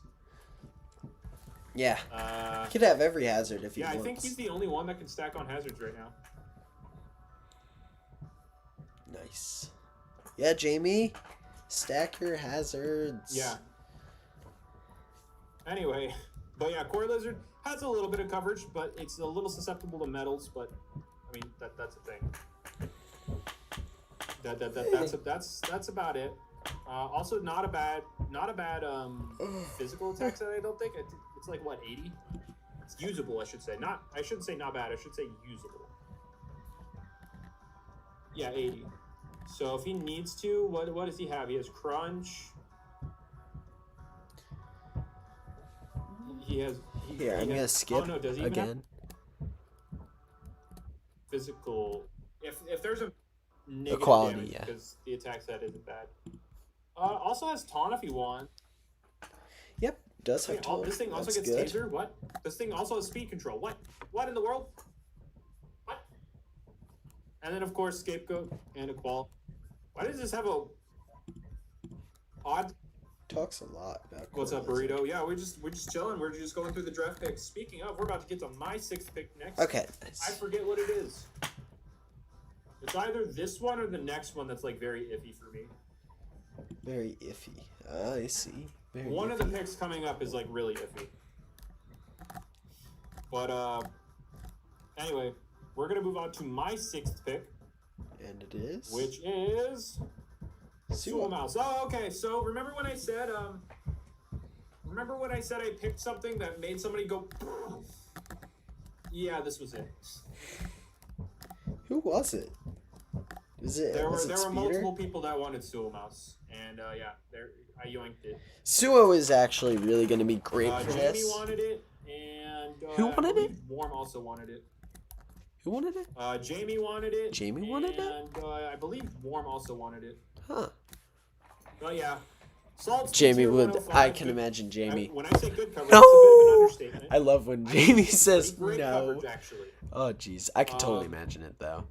Yeah. He could have every hazard if he wants. wants. I think he's the only one that can stack on hazards right now. Nice. Yeah, Jamie. Stack your hazards. Yeah. Anyway, but yeah, Core Lizard has a little bit of coverage, but it's a little susceptible to metals. But I mean, that's a thing. That's about it. Also, not a bad physical attack set. I don't think it's like what 80. It's usable, I should say. I shouldn't say not bad. I should say usable. Yeah, 80. So if he needs to, what does he have? He has crunch. He has. I'm gonna skip does he again. Physical. If there's a negative Equality, damage, yeah. because the attack set isn't bad. Also has taunt if you want. Yep, does have taunt. This thing also That's gets good. taser. What? This thing also has speed control. What? What in the world? What? And then of course scapegoat and a qual. Why does this have a odd? Talks a lot about. What's up, Burrito? Yeah, we're just chilling. We're just going through the draft picks. Speaking of, we're about to get to my 6th pick next. Okay. Nice. I forget what it is. It's either this one or the next one that's like very iffy for me. Very iffy. I see. Very one iffy. of the picks coming up is like really iffy. But anyway, we're gonna move on to my 6th pick. And it is. Which is Suo Mouse. Oh, okay. So remember when I said I picked something that made somebody go? Yeah, this was it. Who was it? There were multiple people that wanted Suo Mouse, and I yoinked it. Suo is actually really going to be great for Jamie this. wanted it, and who wanted it? Warm also wanted it. Who wanted it? Jamie wanted it. Jamie wanted it? And I believe Warm also wanted it. Huh. But yeah. Salt's Jamie would. 105, I can imagine Jamie. When I say good coverage, No! it's a bit of an understatement. I love when Jamie says Great no. coverage, actually. Oh, jeez. I can totally imagine it, though.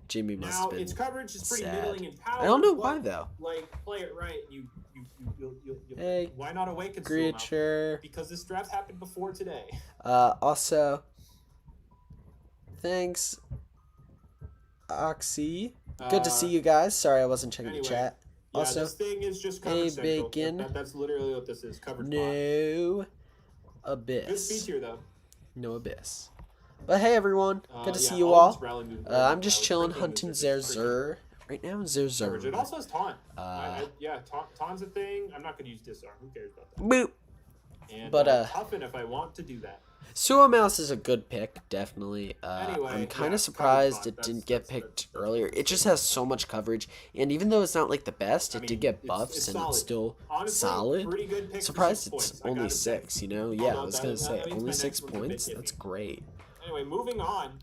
Jamie must have been its coverage is pretty sad. middling in power. I don't know why, though. Like, play it right. Hey, why not awaken Creature. Because this draft happened before today. Also, thanks, Oxy. Good to see you guys. Sorry I wasn't checking the chat. Yeah, Also, this thing is just coverage central. bacon. That's literally what this is. Coverage no bot. abyss. Good speed here, though. No abyss. But hey, everyone. Good to see you all. I'm just chilling, hunting Zerzer. Right now, Zerzer. It also has taunt. Taunt's a thing. I'm not going to use disarm. Who cares about that? Boop. And but toughen if I want to do that. Suo Mouse is a good pick, definitely. Anyway, I'm kind of surprised it didn't get picked earlier. It just has so much coverage, and even though it's not like the best, it did get buffs, and it's still solid. Surprised it's only 6, you know? Yeah, I was gonna say only 6 points. That's great. Anyway, moving on.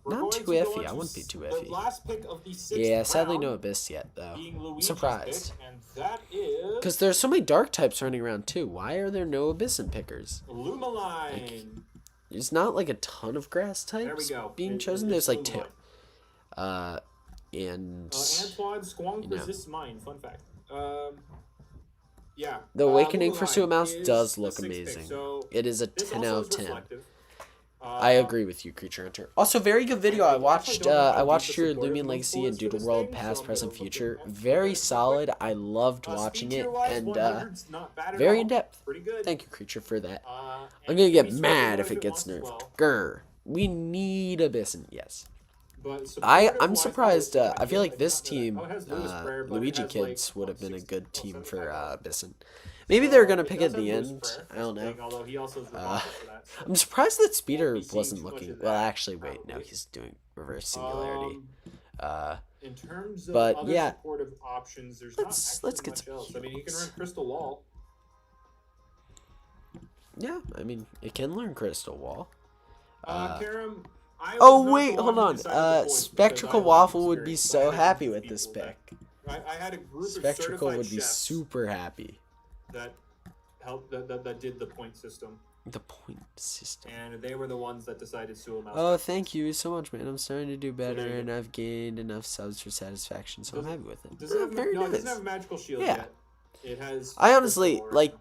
Not too iffy. I wouldn't be too iffy. Yeah, sadly no Abyss yet, though. I'm surprised. Because there's so many Dark types running around, too. Why are there no Abyssin pickers? Like, there's not, like, a ton of grass types being chosen. There's, like, 2. And... Antoine Squonk resists mine. Fun fact. Yeah. The Awakening for Suo Mouse does look amazing. It is a 10 out of 10. I agree with you, Creature Hunter. Also, very good video. I watched your Lumion Legacy and Doodle World Past, Present, Future. Very solid. I loved watching it, and very in depth. Thank you, Creature, for that. I'm gonna get mad if it gets nerfed. Grr. We need Abyssin. Yes. I'm surprised. I feel like this team, Luigi Kids, would have been a good team for Abyssin. Maybe they're going to pick at the end. I don't know. I'm surprised that Speeder wasn't looking... Well, actually, wait. No, he's doing Reverse Singularity. In terms of but, other yeah. supportive options, there's let's get much some else. I mean, you can run Crystal Wall. Yeah, I mean, it can learn Crystal Wall. Karam, oh, wait, hold on. Spectral Waffle would be so happy with this pick. I had a group Spectral of would be super happy. That helped that did the point system. The point system. And they were the ones that decided Suo Mouse. Oh, thank you so much, man. I'm starting to do better, and I've gained enough subs for satisfaction, so I'm happy with it. It doesn't have a magical shield yet. It has. I honestly like.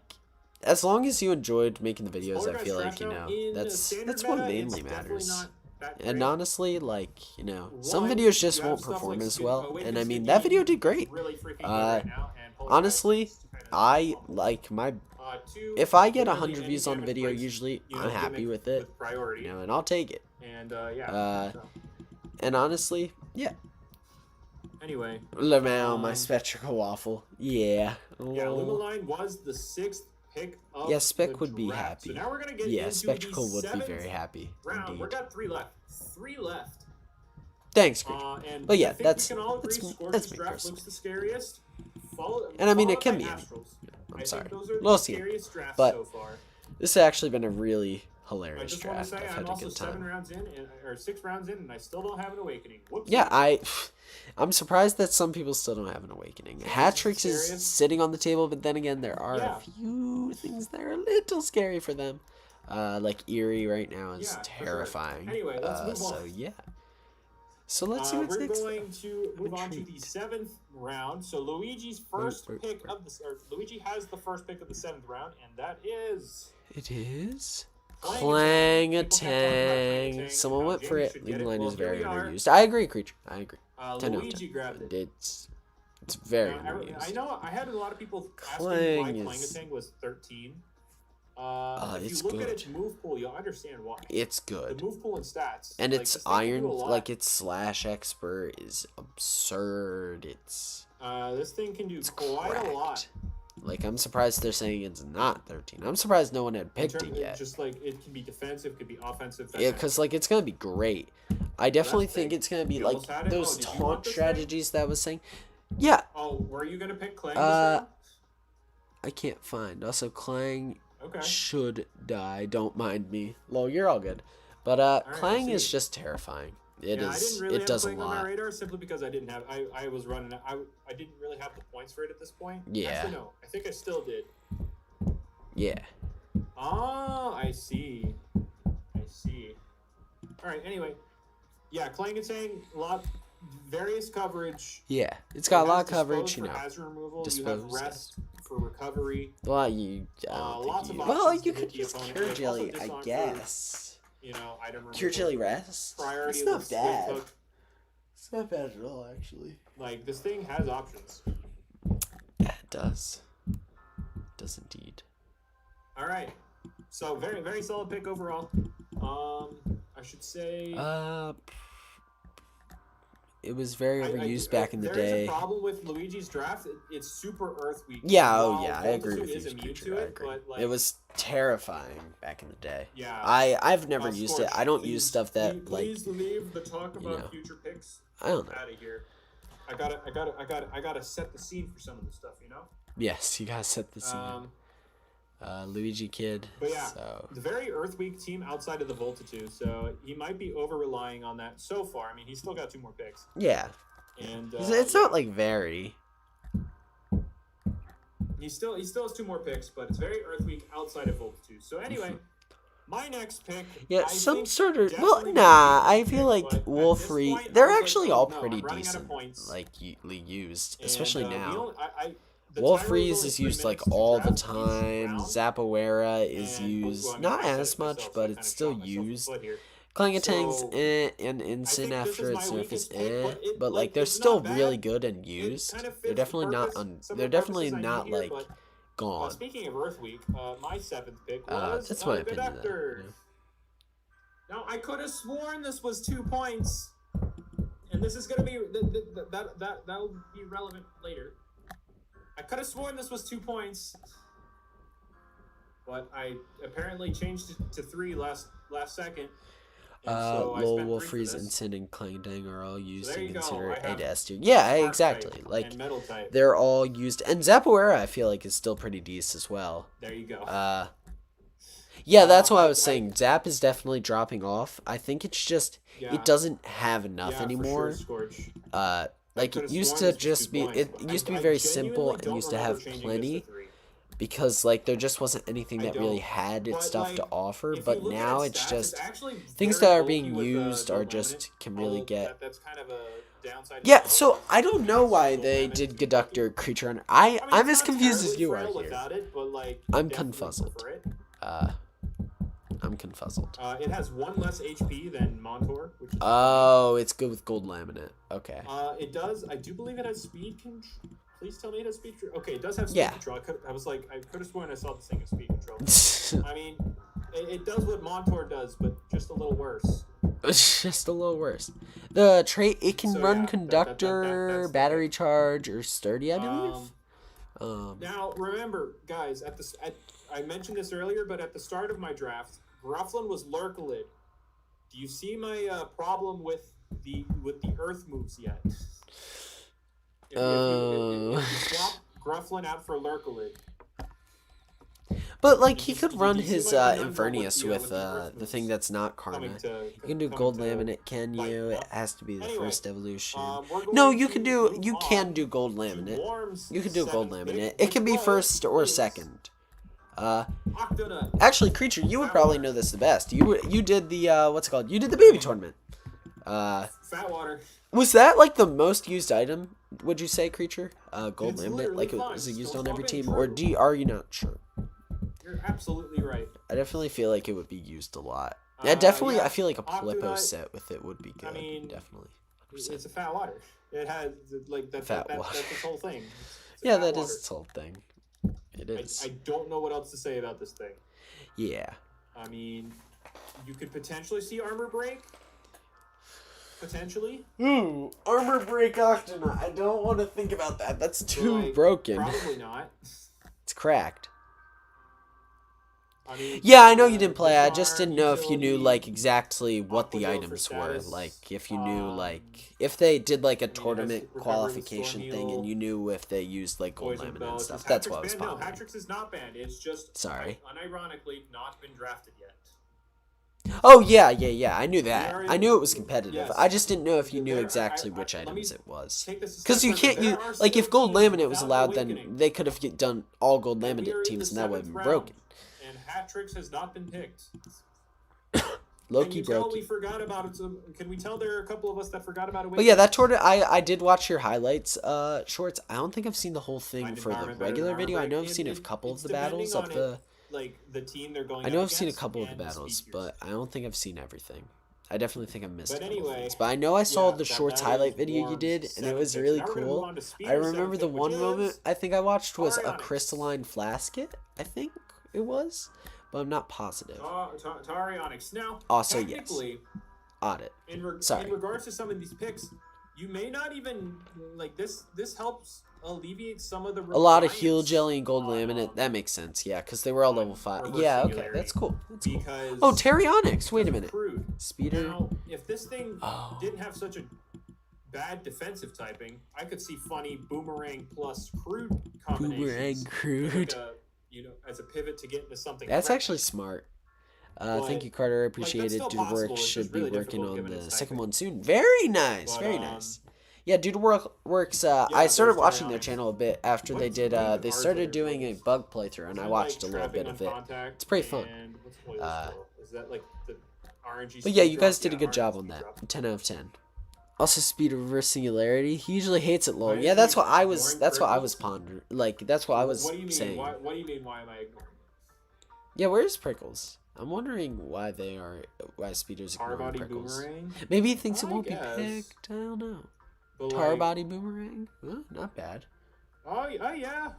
As long as you enjoyed making the videos, I feel like, you know, that's what mainly matters. And honestly, like, you know, some videos just won't perform as well. And I mean, that video did great. Honestly, I like my... If I get 100 views on a video, usually I'm happy with it. You know, and I'll take it. And honestly, yeah. Anyway. Lamau, my Spectral Waffle. Yeah. Yeah, Lumaline was the 6th pick of yeah, Spec would be happy. So now we're gonna get into Spectral the would be very happy. Round. We got 3 left. 3 left. Thanks, Creature. But yeah, that's me draft looks the scariest. And I mean, it can be. I'm sorry. We'll see. But this has actually been a really hilarious draft. I've had a good time. 6 rounds in, and I still don't have an Awakening. Whoops. Yeah, I'm surprised that some people still don't have an Awakening. Hatrix is sitting on the table, but then again, there are a few things that are a little scary for them. Like Eerie right now is terrifying. Sure. Anyway, let's move on. So yeah. So let's see what's next. We're going to move on to the 7th round. So Luigi's first pick of the Luigi has the first pick of the 7th round, and that is. It is. Clang-a-tang. Someone went for it. Leaving line is very underused. I agree, Creature. I agree. 10 Luigi grabbed it. It's very underused. I know I had a lot of people asking why Clang-a-tang was 13. If you look at its move pool, you'll understand why. It's good. The move pool and stats. And its iron, like its slash expert is absurd. It's this thing can do quite a lot. Like, I'm surprised they're saying it's not 13. I'm surprised no one had picked it yet. Just like it can be defensive, could be offensive. Yeah, because like it's gonna be great. I definitely think it's gonna be like those taunt strategies that I was saying. Yeah. Oh, were you gonna pick Clang? I can't find. Also, Clang should die. Don't mind me. Lol, you're all good. But Clang is just terrifying. It is. It does a lot. On my radar simply because I didn't have. I was running. I didn't really have the points for it at this point. Yeah. Actually, no. I think I still did. Yeah. Oh, I see. I see. All right. Anyway, yeah, Clang-a-tang, various coverage. Yeah, it's got a lot of coverage. You know. Hazard removal. You have rest for recovery. Well, you. Well, you could use Cure Jelly, I guess. You know, item removal. Cure Jelly rest? It's not bad. It's not bad at all, actually. Like, this thing has options. Yeah, it does. It does indeed. Alright. So, very, very solid pick overall. I should say... It was very overused back in the day. There is a problem with Luigi's draft. It's super Earth Week. Yeah, I agree with you, Creature. I agree. But, like, it was terrifying back in the day. Yeah. I've never used it. I don't use stuff that please leave the talk about future picks. I don't know. Out of here. I gotta set the scene for some of the stuff, you know. Yes, you gotta set the scene. Luigi Kid. But yeah, the very Earth Week team outside of the Voltitude, so he might be over relying on that so far. I mean, he's still got 2 more picks. Yeah. And it's not like very. He still has 2 more picks, but it's very Earth Week outside of Voltitude. So anyway, my next pick. Yeah, some sort of. Well, nah, I feel like Wolfrey. They're actually all pretty decent, like used, especially now. Wolfreeze is used like all the time. Zapoera is used not as much, but it's still used. Clangatang's and Ensign after its nerf is but like they're still really good and used. They're definitely not like gone. Speaking of Earth Week, my 7th pick was that's my opinion. Now I could have sworn this was 2 points, and this is gonna be that'll be relevant later. I could have sworn this was 2 points, but I apparently changed it to 3 last second. Wolfrey's, Ensign, and Clangatang are all used and considered A to S tier. Yeah, exactly. Like they're all used, and Zapoera I feel like is still pretty decent as well. There you go. Yeah, that's why I was saying Zap is definitely dropping off. I think it's just it doesn't have enough anymore. For sure, like it used to just be, it used to be very simple and used to have plenty, because like there just wasn't anything that really had its stuff to offer. But now it's just things that are being used are just can really get. That's kind of a downside. Yeah, so I don't know why they did Gaductor Creature Hunter. I'm as confused as you are here. I'm confuzzled. I'm confuzzled. It has 1 less HP than Montour. Which is it's good with gold laminate. Okay. It does. I do believe it has speed control. Please tell me it has speed control. Okay, it does have speed control. I could have sworn I saw this thing as speed control. I mean, it does what Montour does, but just a little worse. It's just a little worse. The trait, it can run Conductor, Battery Charge, or Sturdy, I believe. Now, remember, guys, I mentioned this earlier, but at the start of my draft, Grufflin was Lurkalid. Do you see my problem with the Earth moves yet? If you swap Grufflin out for Lurkalid. But like he could run his Invernius with the thing that's not Karma. You can do Gold Laminate, can you? It has to be the first evolution. No, you can do Gold Laminate. You can do Gold Laminate. It can be first or second. Actually, Creature, you would probably know this the best. You did the what's it called? You did the baby tournament. Fatwater. Was that like the most used item? Would you say, Creature? Gold Laminate, like was it used on every team, or are you not sure? You're absolutely right. I definitely feel like it would be used a lot. Yeah, definitely. I feel like a Plippo set with it would be good. I mean, definitely. 100%. It's a fat water. It has like that's its whole thing. Yeah, that is its whole thing. It is. I don't know what else to say about this thing. Yeah. I mean, you could potentially see armor break. Potentially. Ooh, armor break Octonaut. I don't want to think about that. That's too broken. Probably not. It's cracked. Yeah, I know you didn't play. I just didn't know if you knew like exactly what the items were. Like if you knew like if they did like a tournament qualification thing and you knew if they used like gold laminate and stuff. That's what I was following. No, Hatrix is not banned. It's just unironically not been drafted yet. Oh yeah. I knew that. I knew it was competitive. I just didn't know if you knew exactly which items it was. Because you can't use like if gold laminate was allowed, then they could have done all gold laminate teams and that would have been broken. Hatrix has not been picked. Loki broke. We forgot about it. So can we tell there are a couple of us that forgot about it? But yeah, that tournament. I did watch your highlights, shorts. I don't think I've seen the whole thing for the regular video. I know I've seen a couple of the battles of the. Like the team they're going. I know I've seen a couple of the battles, but I don't think I've seen everything. I definitely think I missed a couple things. But I know I saw the shorts highlight video you did, and it was really cool. I remember the one moment I think I watched was a crystalline flasket. I think it was, but I'm not positive. Tarionyx. Now, also yes. Audit. In regards to some of these picks, You may not even like this. This helps alleviate some of the a lot of heal jelly and gold laminate. That makes sense. Yeah, because they were all level 5. Yeah, okay, that's cool. That's cool. Oh, Terionics. Wait a minute. Speeder. Now, if this thing didn't have such a bad defensive typing, I could see funny boomerang plus crude combinations. Boomerang crude. Like as a pivot to get into something. That's actually smart. Thank you, Carter. I appreciate it. Doodle Works should be working on the second one soon. Very nice. Very nice. Yeah, Doodle Works. I started watching their channel a bit after they did. They started doing a bug playthrough, and I watched a little bit of it. It's pretty fun. But yeah, you guys did a good job on that. 10 out of 10. Also, speed of reverse singularity. He usually hates it low. Yeah, that's what I was. That's what I was pondering. Like, that's what I was saying. What do you mean? Why am I ignoring? Yeah, where's Prickles? I'm wondering why Speeder's ignoring Prickles. Maybe he thinks it won't be picked. I don't know. Tar body boomerang? Huh, not bad. Oh yeah.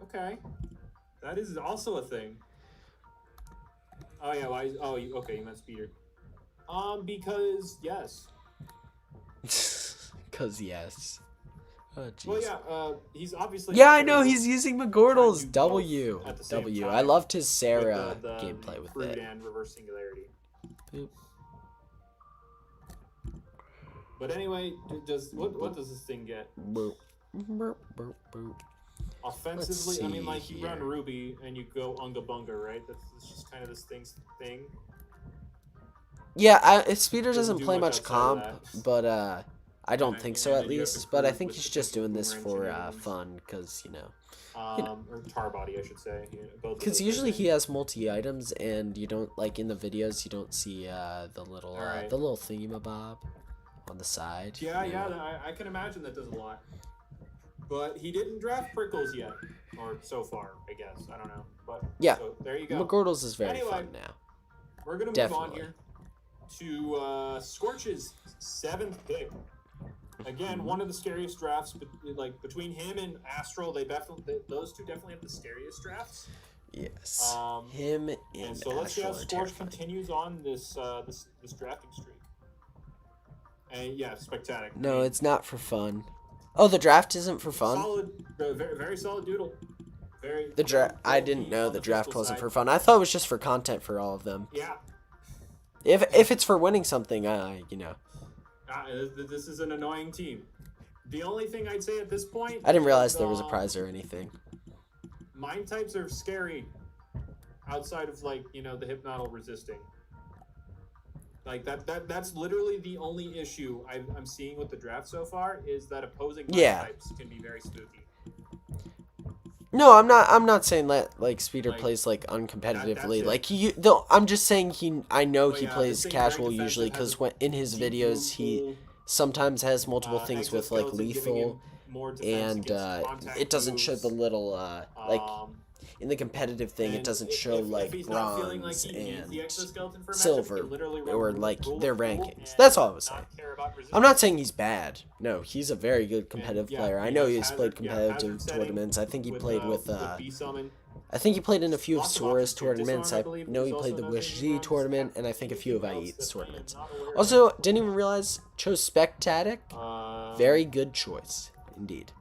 Okay, that is also a thing. Oh yeah. Why? Okay. You meant Speeder. Because yes. Cause yes. Oh, geez. Well, yeah. He's obviously. Yeah, I know. He's using McGordle's W. I loved his Sarah the gameplay with it. And reverse singularity. Boop. But anyway, what does this thing get? Boop. Boop, boop, boop. Offensively, I mean, like you run Ruby and you go Unga Bunga, right? That's just kind of this thing. Yeah, Speeder doesn't play much comp, but I don't think so at least. But I think he's just doing this for fun, because or tar body, I should say. Because usually he has multi-items, and you don't in the videos you don't see the little thingamabob on the side. Yeah, I can imagine that does a lot. But he didn't draft Prickles yet, or so far, I guess. I don't know, but yeah, so there you go. McGordle's is very fun now. We're gonna move on here to Scorch's 7th pick. Again, one of the scariest drafts, between him and Astral, those two definitely have the scariest drafts. Yes. Him and so let's see how Scorch continues on this drafting streak. And yeah, spectacular. No, it's not for fun. Oh, the draft isn't for fun? Solid, very, very solid Doodle. I didn't know the draft wasn't for fun. I thought it was just for content for all of them. Yeah. If it's for winning something, this is an annoying team. The only thing I'd say at this point... I didn't realize there was a prize or anything. Mind types are scary. Outside of, the Hypnotal resisting. That's literally the only issue I'm seeing with the draft so far, is that opposing mind types can be very spooky. No, I'm not saying that Speeder plays uncompetitively. I'm just saying I know he plays casual usually, because in his videos he sometimes has multiple things with lethal, and it doesn't show the little in the competitive thing, it doesn't show bronze and silver or their rankings. That's all I was saying. I'm not saying he's bad. No, he's a very good competitive player. I know he's played competitive tournaments. I think he played with I think he played in a few of Sora's tournaments. I know he played the Wish Z tournament, and I think a few of Ait's tournaments. Also, didn't even realize chose Spectatic. Very good choice, indeed.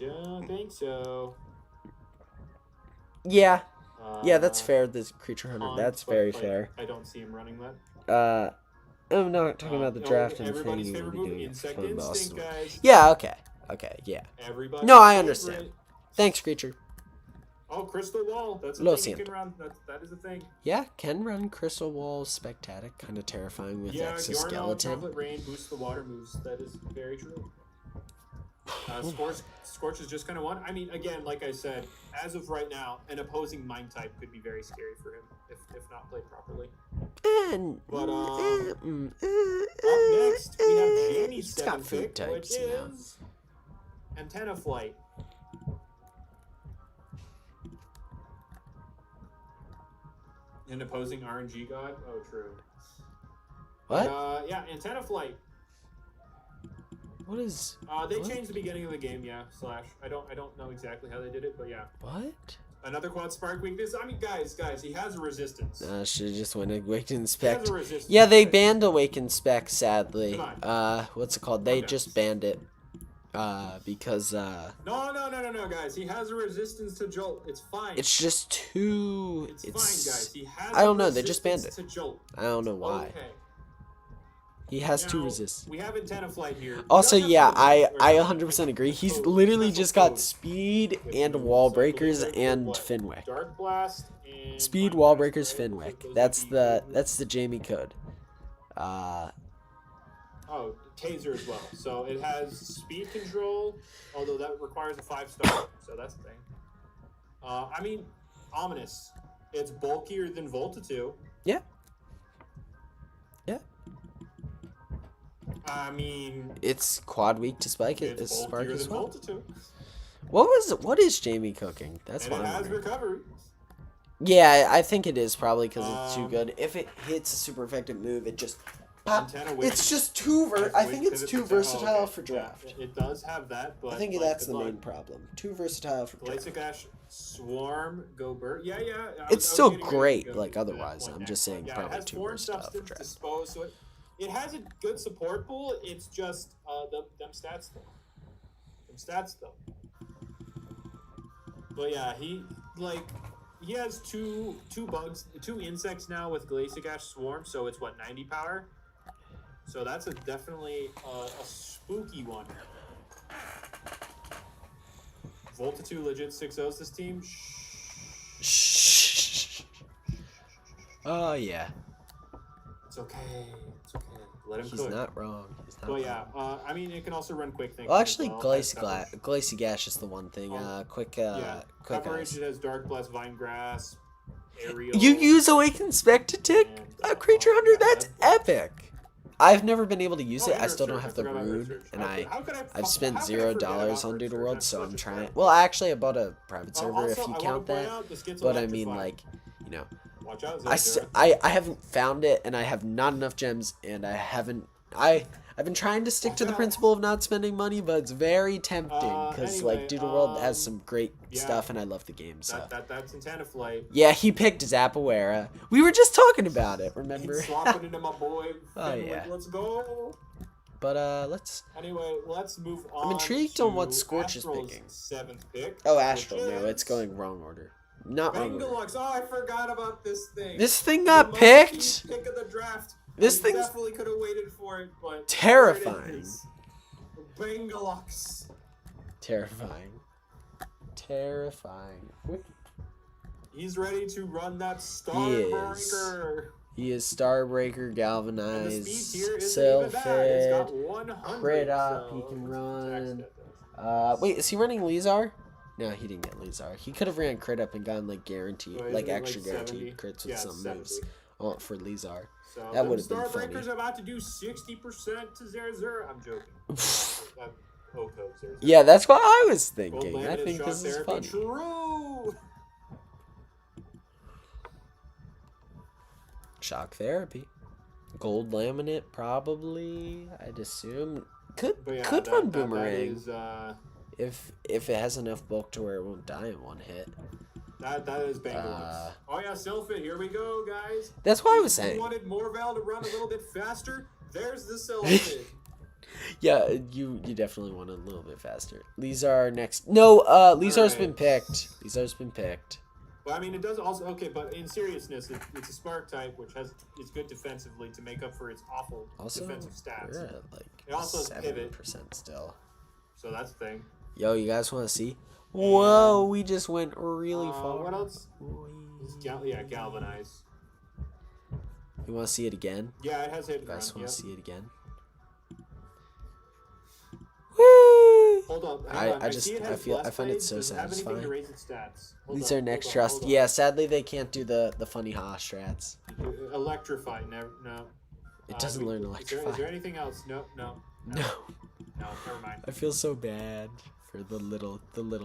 I don't think so. Yeah, that's fair. This Creature Hunter, that's very fair. I don't see him running that. I'm not talking about the draft and thing you would be doing. Yeah, okay, yeah. No, I understand. Thanks, Creature. Oh, Crystal Wall. That's a thing you can run. That is a thing. Yeah, can run Crystal Wall Spectatic. Kind of terrifying with Exoskeleton. Chocolate Rain boosts the water moves. That is very true. Scorch is just kind of one. I mean, again, like I said, as of right now, an opposing mind type could be very scary for him if not played properly. But up next we have Jamie's 7th pick, which is Antenna Flight. An opposing RNG god. Oh, true. What? Yeah, Antenna Flight. What is? They changed the beginning of the game, yeah. / I don't know exactly how they did it, but yeah. What? Another quad spark weakness. I mean, guys, he has a resistance. Should have just went Awakened Spec. He has a resistance. Yeah, they banned Awakened Spec, sadly. Come on. What's it called? They just banned it. Because, No, guys. He has a resistance to Jolt. It's fine. It's just too... It's fine, guys. He has I don't know, they just banned it. to Jolt. I don't know why. Okay. He has to resist. We have Antenna Flight here. Also, yeah, I 100% agree. He's literally just got speed and wall breakers and Finwick. Dark Blast and Speed, wall breakers, Finwick. That's the Jamie code. Oh, Taser as well. So it has speed control, although that requires a 5-star. So that's the thing. I mean, Ominous. It's bulkier than Volta 2. Yeah. Yeah. I mean, it's quad weak to spike. It's spark as well. Volta 2. What is Jamie cooking? That's and what it I'm has wondering. recovery. Yeah, I think it is probably because it's too good. If it hits a super effective move, it just pop. It's just too I think it's too versatile for draft. Yeah, it does have that, but I think that's the main problem. Too versatile for draft. Glacic Ash, Swarm, Go Bird. Yeah. It's still great, like otherwise. I'm just saying probably too versatile for draft. Dispose, so it has a good support pool. It's just them stats though. But yeah, he has two bugs, 2 insects now with Glacic Ash Swarm, so it's 90 power. So that's definitely a spooky one. Volta 2 legit 6-0s this team. Shh. Oh yeah. It's okay. Let him He's cook. not wrong. But yeah, I mean, it can also run quick things. Well, actually, Glacy Gash is the one thing. Quick coverage. It has Dark Blast, Vine Grass, Aerial. You use Awakened Spec to tick a creature hunter? That's epic. I've never been able to use it. I still don't have the rune, and I've spent $0 on Doodle World, so I'm trying. Well, actually, I bought a private server if you count that. But I mean, like, you know, I haven't found it, and I have not enough gems, and I've been trying to stick to the principle of not spending money, but it's very tempting because like Doodle World has some great stuff, and I love the game. So that's Antenna Flight. Yeah, he picked Zapawera. We were just talking about it. Remember? Swapping into my boy. Oh yeah. Let's go. But let's move on. I'm intrigued on what Scorch is Astral's picking. 7th pick. Oh, Astral. No, it's going wrong order. Not wrong order. Bengalux. Oh, I forgot about this thing. This thing got picked. Pick of the draft. This thing definitely could have waited for it, but terrifying. Bengalux. Terrifying. He's ready to run that Starbreaker. He is Starbreaker, Galvanized, Self-Hit, Crit Up, he can run. Wait, is he running Lizar? No, he didn't get Lizar. He could have ran Crit Up and gotten like guaranteed, like extra guaranteed crits with some moves for Lizar. So that would have been funny. Starbreaker's about to do 60% to 0-0. I'm joking. Yeah, that's what I was thinking. I think this is funny. True. Shock Therapy. Gold Laminate, probably. I'd assume. Could run Boomerang. If it has enough bulk to where it won't die in one hit. That is Bengalux. Oh yeah, Self-Hit. Here we go, guys. That's what I was saying. You wanted Morval to run a little bit faster? There's the Self-Hit. Yeah, you definitely want a little bit faster. Lizar next. No, Lizar's been picked. Lizar's been picked. Well, I mean, it does also but in seriousness, it's a Spark type, which is good defensively to make up for its awful defensive stats. We're at like it also has pivot 7% still. So that's the thing. Yo, you guys want to see? Whoa, we just went really far. What else? Galvanize. You want to see it again? Yeah, it has hit. You guys want to see it again? Woo! Hold on. I find it so satisfying. These are next trust. Yeah, sadly they can't do the funny ha strats. Electrify. No. It doesn't learn electrify. Is there anything else? No. No. No, never mind. I feel so bad for the little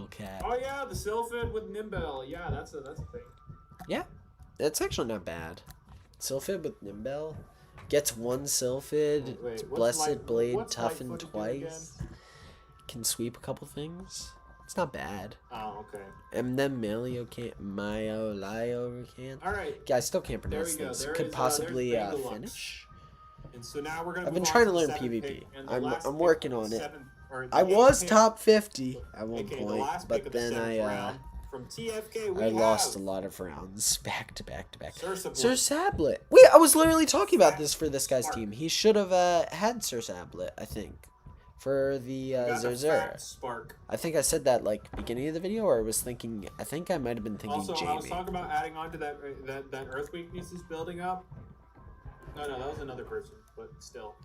cat. Oh yeah, the Sylphid with Nimbel. Yeah, that's a thing. Yeah, that's actually not bad. Sylphid with Nimbel gets one Sylphid. Blessed Blade toughened twice. Can sweep a couple things. It's not bad. Oh, okay. And then Mayo can't. All right. Yeah, I still can't pronounce this. Could possibly finish. And so now we're gonna. I've been trying to learn PvP. I'm working on it. I was top 50 at one point, but then I lost a lot of rounds back to back. Sir Sablet. Wait, I was literally talking about this for this guy's team. He should have had Sir Sablet, I think, for the Zerzer. I think I said that like beginning of the video, or I was thinking. I think I might have been thinking Jamie. I was talking about adding on to that Earth weakness is building up. No, that was another person, but still.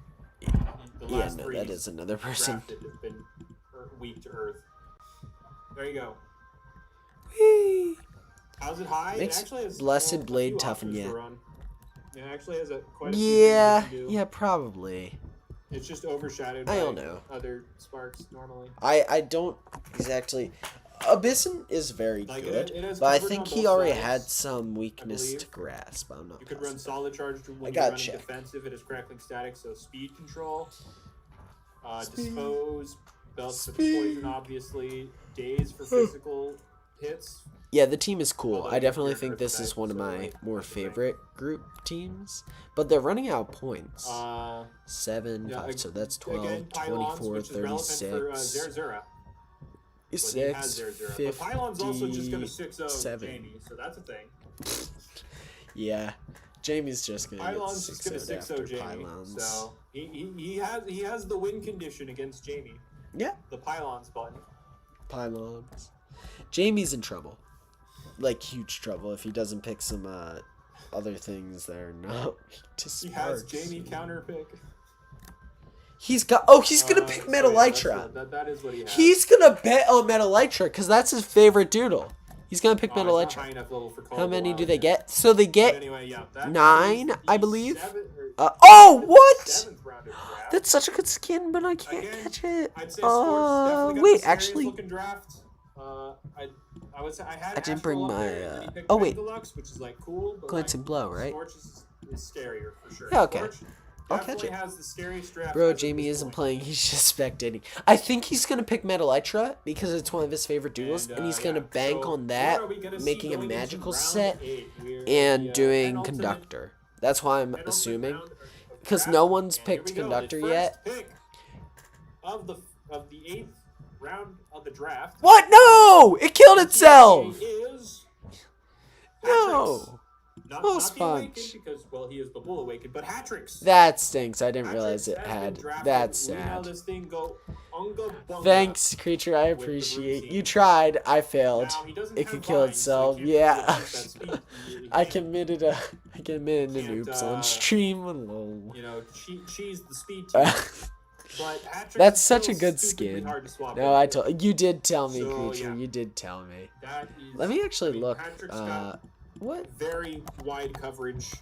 That is another person. Have been weak to Earth. There you go. Whee! How's it high? Makes it actually has Blessed Blade toughen It actually has quite a few things you can do. Yeah, probably. It's just overshadowed I don't by know. other sparks normally. I don't exactly. Abyssin is very good, but I think he already had some weakness to grasp. I'm not. You could run solid charge when you're running defensive. It is crackling static, so speed control, dispose, belts for poison, obviously, daze for physical hits. Yeah, the team is cool. I definitely think this is one of my more favorite group teams, but they're running out of points. 7, 5, so that's 12, 24, 36. 6, 50, Pylon's also just gonna 6-0 Jamie, so that's a thing. Yeah, Jamie's just gonna Pylon's just gonna 6-0 Jamie. Pylons. So he has the win condition against Jamie. Yeah. The Pylons button. Pylons. Jamie's in trouble, like huge trouble, if he doesn't pick some other things that are not just. He has Jamie counter pick. He's got. Oh, he's gonna pick Metelytra. That is what he has. He's gonna bet on Metelytra because that's his favorite Doodle. He's gonna pick Metelytra. How many do they get? So they get 9, I believe. Oh, what? That's such a good skin, but I can't catch it. Wait, actually. I didn't bring my. Oh wait. Glancing Blow, right? Is scarier for sure. Yeah, okay. I'll catch it. Bro, Jamie isn't playing. He's just spectating. I think he's going to pick Metelytra because it's one of his favorite duels. And he's going to bank on that, making a magical set, and doing Conductor. That's why I'm assuming. Because no one's picked Conductor yet. Of the 8th round of the draft. What? No! It killed itself! No! Not Sponge. Because, well, he is the Bull Awakened, but Hatrix. That stinks. I didn't realize it had. That's sad. Thanks, creature. I appreciate. You tried. I failed. It could kill itself. Yeah. I committed an oops on stream. Lol. You know, she's the speed team. That's such a good skin. No, I told you. Did tell me, creature. You did tell me. Let me actually look. What? Very wide coverage.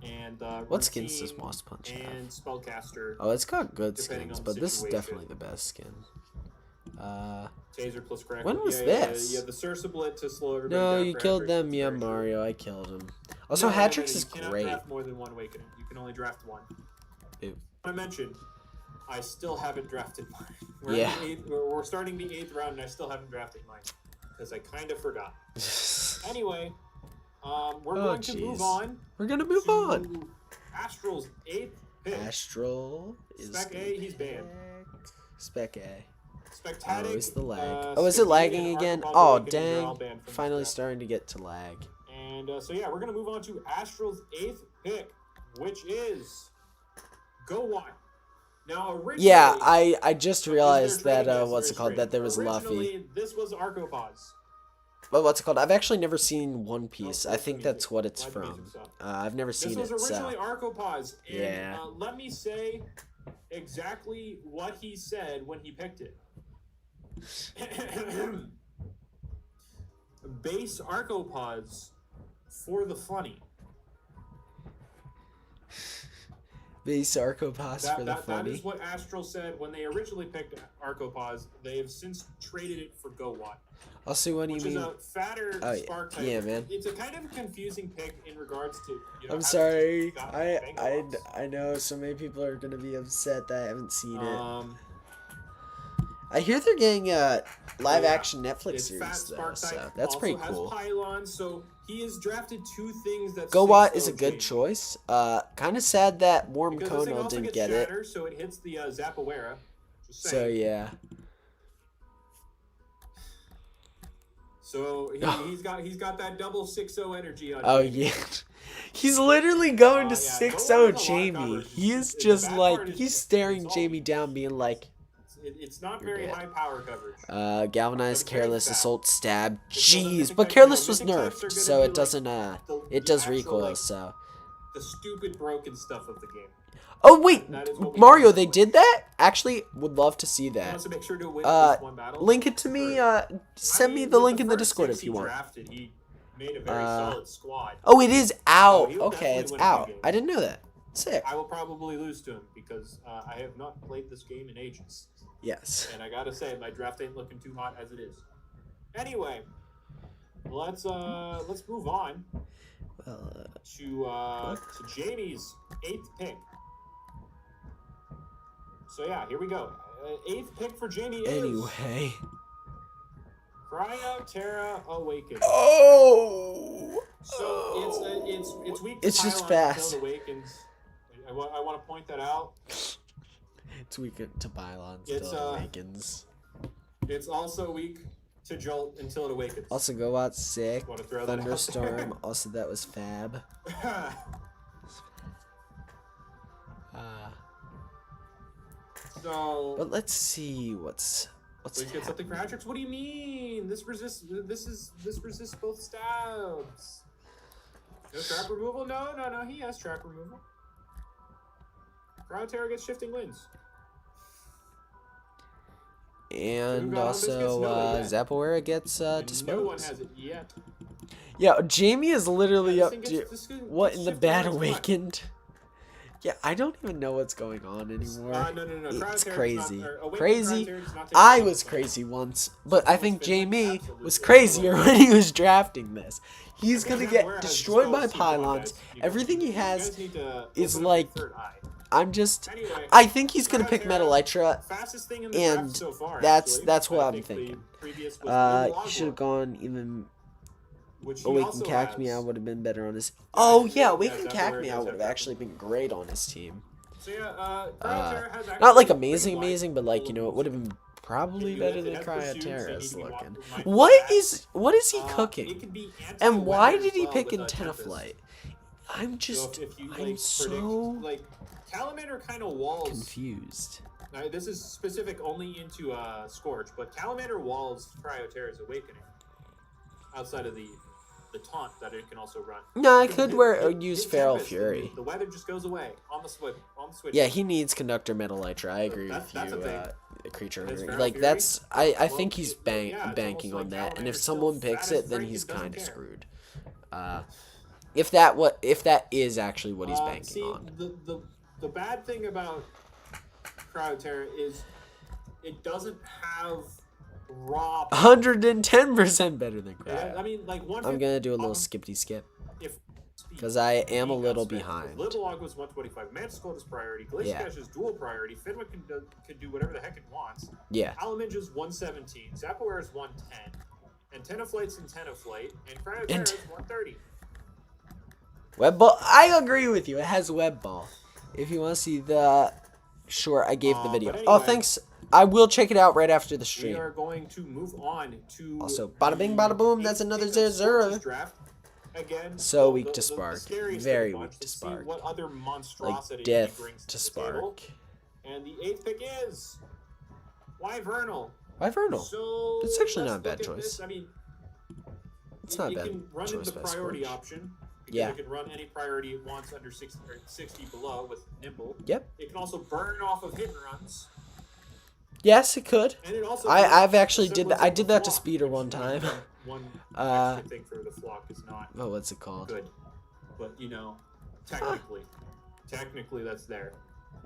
And what skins does Moss Punch have? And Spellcaster. Oh, it's got good skins, but this is definitely the best skin. Taser plus crack. When was this? Yeah, the Cersiblet to slow everybody down. No, you killed them. Yeah, Mario. I killed him. Also, Hatrix is great. You cannot draft more than one Awakening. You can only draft one. Ew. I mentioned, I still haven't drafted mine. We're starting the 8th round, and I still haven't drafted mine. Because I kind of forgot. Anyway, we're going to move on. We're going to move on. Astral's 8th pick. Astral is Spec A, he's banned. Spec A. Spectatic. Oh, it's the lag. Oh, is it lagging again? Oh, dang. Finally starting to get to lag. And so, yeah, we're going to move on to Astral's 8th pick, which is Go On. Now, originally, yeah, I just realized that, what's it called, that there was Luffy. This was Arcopause. Well, what's it called? I've actually never seen One Piece. I think that's what it's from. I've never seen it, so. This was originally Arcopause. And, yeah. Let me say exactly what he said when he picked it. Base Arcopause for the funny. Base Arcopause for the funny. That is what Astral said when they originally picked Arcopause. They have since traded it for Go On. I'll see what you mean. Which is a fatter spark type. Yeah, man. It's a kind of confusing pick in regards to. You know, I'm sorry. I know so many people are gonna be upset that I haven't seen it. I hear they're getting a live action Netflix series though, so that's pretty cool. Has pylons, so he has drafted 2 things that Gowat is a good choice. Kind of sad that Warm Kono didn't get shatter, it. So it hits the Zapawera. So yeah. So he's got that double 6-0 energy on. Oh yeah. He's literally going to 6-0 Jamie. He is just like he's staring Jamie down, being like, it's not very high power coverage. Galvanized, Careless, Assault, Stab. Jeez, but Careless was nerfed, so it doesn't it does recoil, so. The stupid broken stuff of the game. Oh wait, Mario, they did that? Actually, would love to see that. Link it to me. Send me the link in the Discord if you want. He made a very solid squad. Oh, it is out. Okay, it's out. I didn't know that. Sick. I will probably lose to him because I have not played this game in ages. Yes. And I gotta say, my draft ain't looking too hot as it is. Anyway, let's move on to Jamie's 8th pick. So yeah, here we go. 8th pick for Jamie is... Anyway. Cryoterra Awakens. Oh! So it's weak to It's just fast. Until it awakens. I want to point that out. It's weak to Pylons until it awakens. It's also weak to Jolt until it awakens. Also, go out sick. Thunderstorm. Also, that was fab. But let's see what's Please get something for Hatrix. What do you mean? This resists both stabs. No trap removal? No, he has trap removal. Cryoterra gets shifting winds. And also Zapawera gets disposed. No one has it yet. Yeah, Jamie is literally up to what in the Bad Awakened? Yeah, I don't even know what's going on anymore. No. It's crazy. Crazy. I was crazy once, but I think Jamie was crazier when he was drafting this. He's gonna get destroyed by pylons. Everything he has is like... I think he's gonna pick Metal Elytra, and that's what I'm thinking. He should have gone even... Awaken Cacmeow would have been better on his... Oh, yeah, Awaken Cacmeow would have actually been great on his team. Not like amazing, but like, you know, it would have been probably better than Cryoterra's looking. What is he cooking? And why did he pick Antenna Flight? I'm so Calamander kind of walls... confused. Now, this is specific only into Scorch, but Calamander walls Cryoterra's Awakening. Outside of the taunt that it can also run. No, I could use Feral Fury. The weather just goes away on the switch. Yeah, he needs Conductor Metal Elytra. I agree with you, Creature. Like, that's... I think he's banking on that, and if someone picks it, then he's kind of screwed. If that is actually what he's banking on. The bad thing about Cryoterra is it doesn't have raw 110% better than Cryo. I mean, like I'm gonna do a little skip because I am a little behind. Libalog was 125. Mantiscold is priority. Glaciash is dual priority. Fenwick can do whatever the heck it wants. Yeah. Alaminja is 117. Zapawera is 110. Antenna Flight's Antenna Flight, and Cryoterra is 130. Web Ball. I agree with you. It has Web Ball. If you want to see the... Sure, I gave the video. Anyway, thanks. I will check it out right after the stream. We are going to move on to... Also, bada bing, bada boom. That's another 0-0. Again, so weak to Spark. Very weak to Spark. What other monstrosity like death brings to Spark. And the 8th pick is... Wyvernal. So it's actually not a bad choice. I mean, it's not a bad choice. It can run in the priority option. Yeah. It can run any priority it wants under 60 below with Nimble. Yep. It can also burn off of hit and runs. Yes, it could. And it also I've actually did that. I did that to Speeder one time. One extra thing for the flock is not. Oh, what's it called? Good, but you know, technically that's there.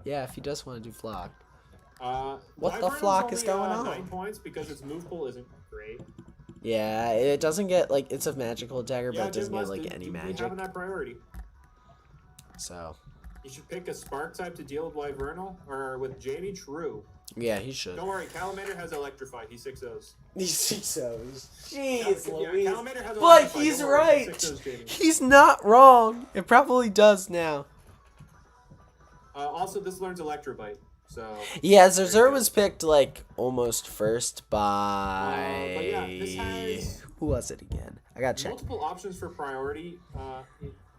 Yeah, if he does want to do flock. What the flock is going on? 9 points because its move pool isn't great. Yeah, it doesn't get like it's a magical dagger, but it doesn't get like any magic. Having that priority. So. You should pick a Spark type to deal with Wyvernal or with Jamie. True. Yeah, he should. Don't worry, Calamander has Electrified. He's 6-0s. He's 6-0s. Jeez, Louise. Calamander has But he's right. He's not wrong. It probably does now. Also, this learns Electrobite. So yeah, Zerzur was picked like almost first by. But yeah, this has who was it again? I gotta check. Multiple options for priority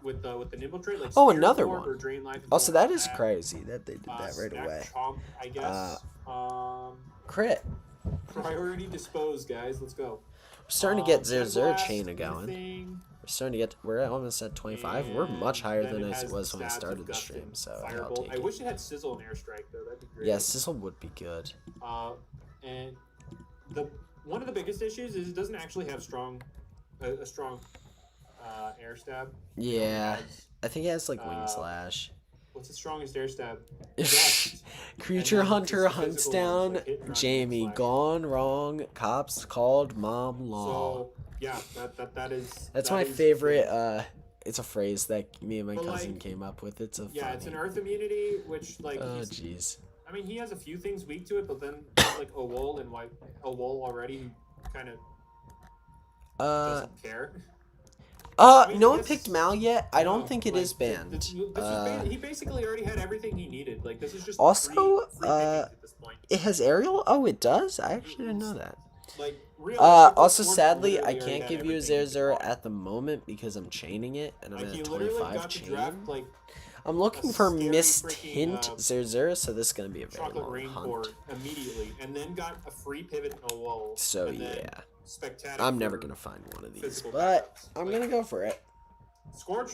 with the nimble trait. Like another one. Or Drain Life. Also, that is crazy that they did that right away. Chomp, I guess. Crit. Priority dispose, guys. Let's go. We're starting to get Zerzur chain going. We're starting to get. We're almost at 25. We're much higher than it was when we started the stream. So I'll take it. I wish it had Sizzle and Airstrike though. That'd be great. Yeah, Sizzle would be good. And one of the biggest issues is it doesn't actually have a strong air stab. Yeah, I think it has like wing slash. What's the strongest air stab? Creature Hunter hunts down Jamie. Gone wrong. Cops called mom law. So yeah, that is. That's my favorite. It's a phrase that me and my cousin came up with. It's a. Yeah, it's an earth immunity, which like. Oh jeez. I mean, he has a few things weak to it, but then like a wall and like a wall already, who kind of doesn't care. I mean, no one picked Mal yet. I don't think it is banned. He basically already had everything he needed. Like this is just also free at this point. It has aerial. Oh, it does. I actually didn't know that. Like also, sadly, I can't give you a Zerzur at the moment because I'm chaining it and I'm at 25 chain. I'm looking for Mist Hint Zerzur, so this is gonna be a very long hunt. Immediately, and then got a free pivot and a wall. So yeah. I'm never gonna find one of these, but I'm gonna go for it. Scorch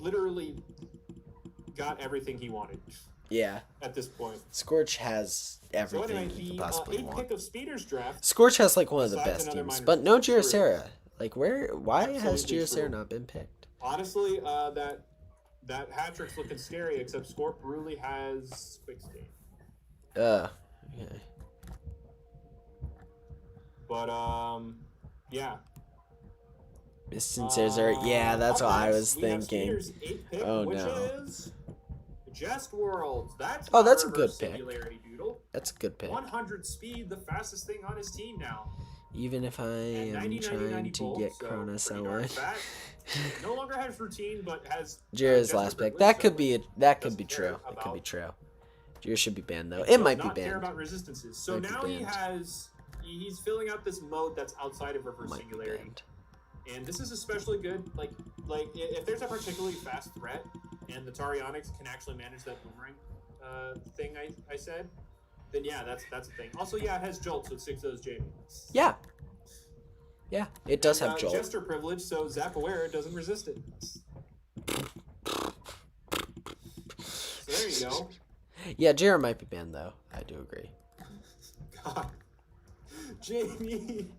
literally got everything he wanted. Yeah. At this point, Scorch has everything you could possibly want. Pick of Speeders draft. Scorch has like one of the best teams, but no Girocera. Like why has Girocera not been picked? Honestly, that hat trick's looking scary. Except Scorp really has quick stain. Okay. But yeah. Mist Zerzur. Yeah, that's what I was thinking. Oh no. Jest Worlds. That's a good pick. Doodle. That's a good pick. 100 speed, the fastest thing on his team now. Even if I am trying to get Cronus away. No longer has routine, but has Jira's last pick. That could be true. It could be true. Jira should be banned though. It might be banned. Care about resistances. So now he's filling out this mode that's outside of reverse singularity. And this is especially good, like if there's a particularly fast threat, and the Tarionics can actually manage that boomerang thing I said, then yeah, that's a thing. Also, yeah, it has Jolt, so it 6-0's Jamie. Yeah. Yeah, it does have Jolt. Jester privilege, so Zap Aware doesn't resist it. So there you go. Yeah, Jira might be banned though. I do agree. God.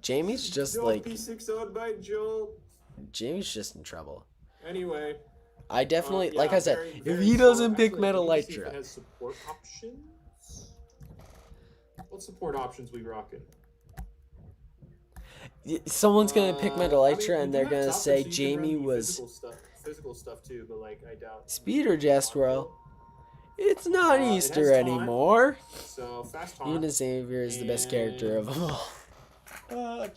Jamie's just Jolt like. Be 6-0'd by Jolt. Jamie's just in trouble. Anyway. I definitely, like I said, if he doesn't pick Metal Elytra. It has support options. What support options we rocking? Someone's gonna pick Metal Elytra and they're gonna say Jamie was physical stuff too, but like I doubt. Speed or Jestwell? It's not Easter anymore. So fast taunt. Even Xavier is the best character of them all.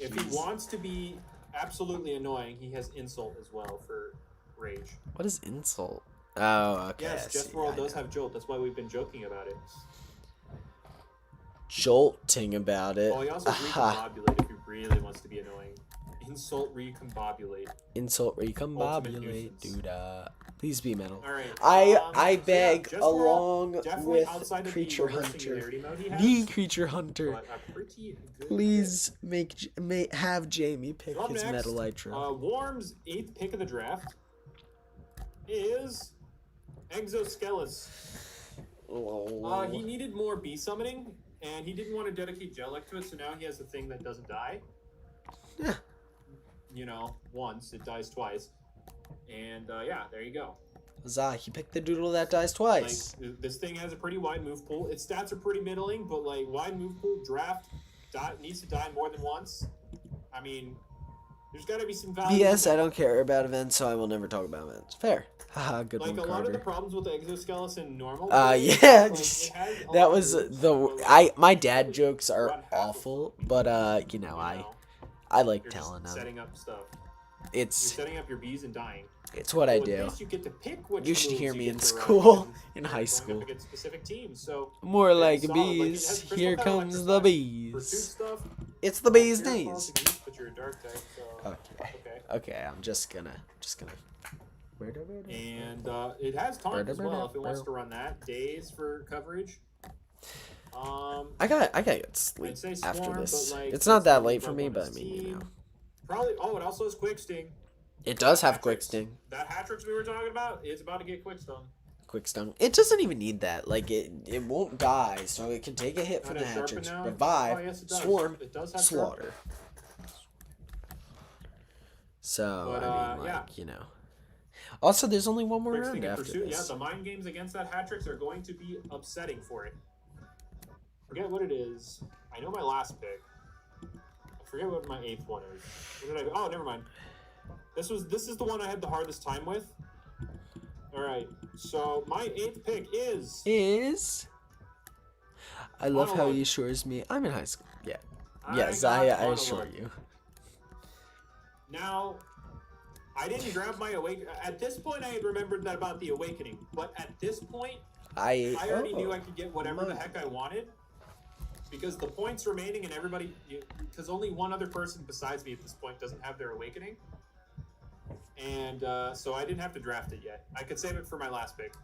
If he wants to be absolutely annoying, he has insult as well for rage. What is insult? Oh, okay. Yes, Just World does have Jolt. That's why we've been joking about it. Jolting about it. Oh, he also recombobulate if he really wants to be annoying. Insult recombobulate. Insult recombobulate, dude. Please be metal. All right. I beg along with Creature Hunter. The Creature Hunter. Please have Jamie pick his Metal Elytra. Warm's 8th pick of the draft is Exoskeles. He needed more bee summoning, and he didn't want to dedicate Jellic to it, so now he has a thing that doesn't die. Yeah. You know, once, it dies twice. And yeah, there you go. Huzzah, he picked the Doodle that dies twice. Like, this thing has a pretty wide move pool. Its stats are pretty middling, but like wide move pool, draft, needs to die more than once. I mean, There's got to be some value. Yes, I don't care about events, so I will never talk about events. Fair. Haha, good like one, a Carter. lot of the problems with the exoskeleton normal. Yeah, like, that was my dad jokes are awful, but you know, I like telling them. Setting up stuff. You're It's setting up your bees and dying. It's what I do. This, you get to pick which You should moves hear you me get in to run, school, in and high going school. up against specific teams. So More like solid. Like, bees. Here comes the Pursuit bees. stuff. It's the bees' Fear knees. falls against, but you're a dark type, so. Okay. I'm just gonna. And it has taunt as well if it wants to run that. Days for coverage. I got good sleep Swarm, after this. like, it's not that late for me, but I mean, you know. Probably. Oh, it also has quick sting. It does have quick sting. That Hatrix we were talking about is about to get quick stung. Quick stung. It doesn't even need that. Like it won't die, so it can take a hit from the Hatrix, revive, swarm, slaughter. So I mean, like, you know. Also, there's only one more round after this. Yeah, the mind games against that Hatrix are going to be upsetting for it. Forget what it is. I know my last pick. I forget what my 8th one is. What did I? Oh, never mind. This is the one I had the hardest time with. All right. So my 8th pick is. I love how he assures me. I'm in high school. Yeah. Yes, I assure you. Now, I didn't grab my awakening. At this point, I had remembered that about the awakening. But at this point, I already knew I could get whatever the heck I wanted. Because the points remaining and everybody... Because only one other person besides me at this point doesn't have their awakening. And so I didn't have to draft it yet. I could save it for my last pick.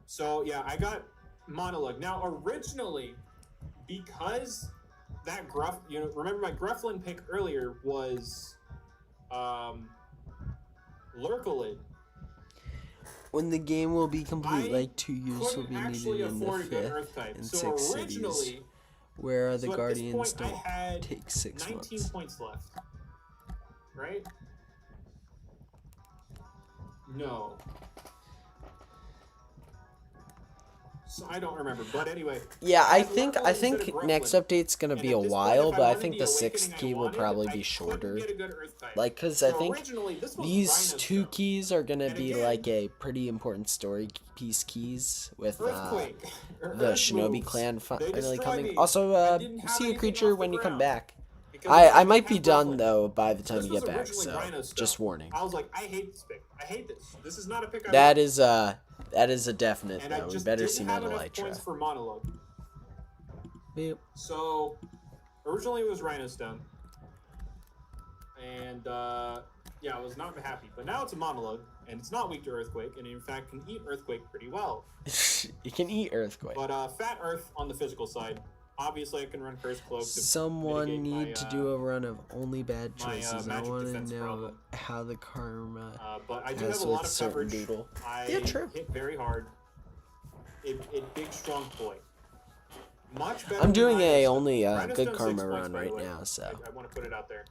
So, yeah, I got Monologue. Now, originally, because that Gruff... You know, remember my Grufflin pick earlier was... Lurkalid. When the game will be complete, like 2 years will be needed in the 5th and 6 cities. Where are the Guardians don't take 6 months. 19 points left. Right? No. So I don't remember, but anyway. Yeah, I think next update's gonna be a while, but I think the 6th key will probably be shorter. Like, cause I think these 2 keys are gonna be like a pretty important story piece keys with the Shinobi clan finally coming. Also, see a creature when you come back. I might be done though by the time you get back, so just warning. I was like, I hate this pick. I hate this. This is not a pick. That is a definite though. We better see Metal Elytra. Points for Monologue. Yep. So originally it was Rhino Stone, and yeah, I was not happy. But now it's a Monologue, and it's not weak to Earthquake, and in fact can eat Earthquake pretty well. It can eat Earthquake. But Fat Earth on the physical side. Obviously, I can run Curse Cloak. Someone need to do a run of only bad choices. I want to know how the karma but I do have a lot of coverage. Doodle. I hit very hard. It big strong boy. Much better. I'm doing a only good karma run right now, so I want to put it out there.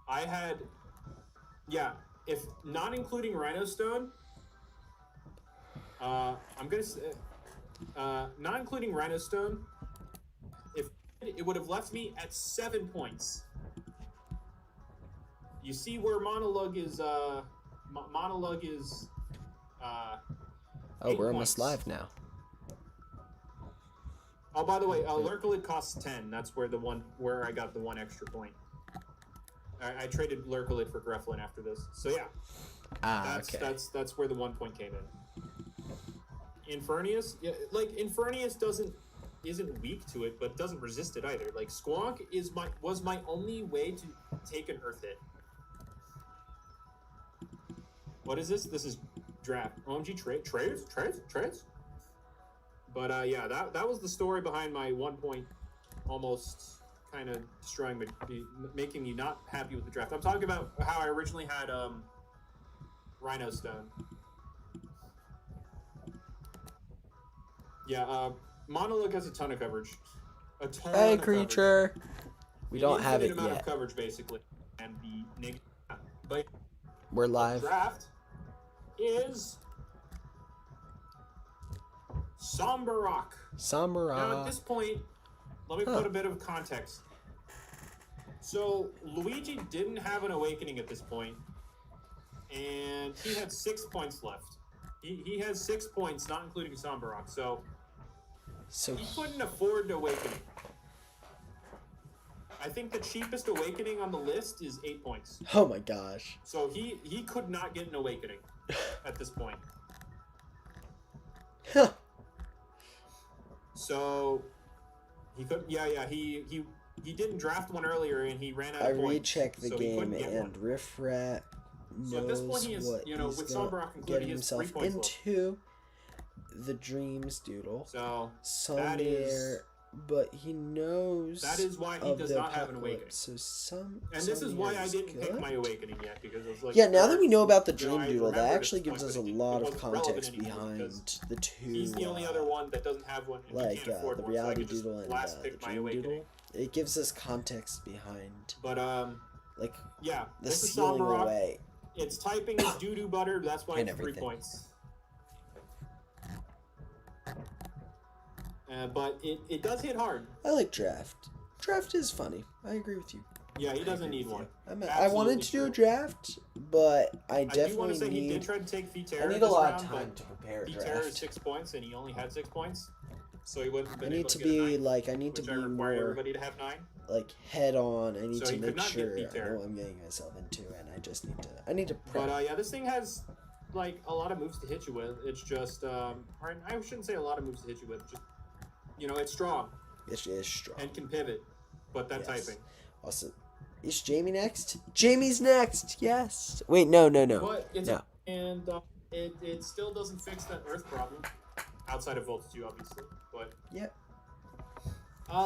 I had, yeah, if not including Rhino Stone, I'm gonna say. Not including Rhino Stone, if it would have left me at 7 points. You see where Monologue is, oh, we're almost live now. Oh, by the way, Lurkalid costs 10. That's where where I got the 1 extra point. I traded Lurkalid for Grufflin after this. So yeah. Okay. That's where the 1 point came in. Infernius, yeah, like Infernius isn't weak to it, but doesn't resist it either. Like Squonk was my only way to take an Earth hit. What is this? This is draft. OMG trades. But yeah, that was the story behind my 1 point, almost kind of destroying me, making me not happy with the draft. I'm talking about how I originally had Rhino Stone. Yeah, Monologue has a ton of coverage. A ton hey, of creature. Coverage. We don't have it amount yet. Of coverage, basically. And the but we're live. The draft is Somber Rock. Now, at this point, let me put a bit of context. So Luigi didn't have an awakening at this point, and he had 6 points left. He has 6 points, not including Sambarock, so he couldn't afford an awakening. I think the cheapest awakening on the list is 8 points. Oh my gosh. So he could not get an awakening at this point. Huh. So he could he didn't draft one earlier and he ran out of I points. rechecked the game and Riff Rat knows at this point he is, what with he's Sombrok get included, he has 3 himself points into. left. The Dreams Doodle. So Somewhere, but he knows that is why he does not have an awakening. So this is why I didn't pick my awakening yet, because I was like, yeah, now that we know about the Dream Doodle, that actually gives us a lot of context behind the two. He's the only other one that doesn't have one. And like can't afford the one, Reality so I can Doodle and just the Dream Doodle. It gives us context behind. But like yeah, the sealing away. Its typing is doo-doo butter. That's why it's 3 everything. Points. But it does hit hard. I like draft. Draft is funny. I agree with you. Yeah, he doesn't need one. I wanted to do a draft, but I definitely do want to say he did try to take Viterra. I need a lot of time to prepare a draft. Viterra is 6 points, and he only had 6 points, so he wouldn't have been able to get be a 9, like I need to be require more everybody to have 9. Like head on. I need So to he make could not sure get I know Viterra. what I'm getting myself into, and I just need to. I need to prep. But yeah, this thing has like a lot of moves to hit you with. It's just or I shouldn't say a lot of moves to hit you with. Just it's strong. It is strong and can pivot, but that typing. Also, is Jamie next? Jamie's next. Yes. Wait, no. But it's, no. And it still doesn't fix that Earth problem, outside of Voltage 2, obviously. But yeah.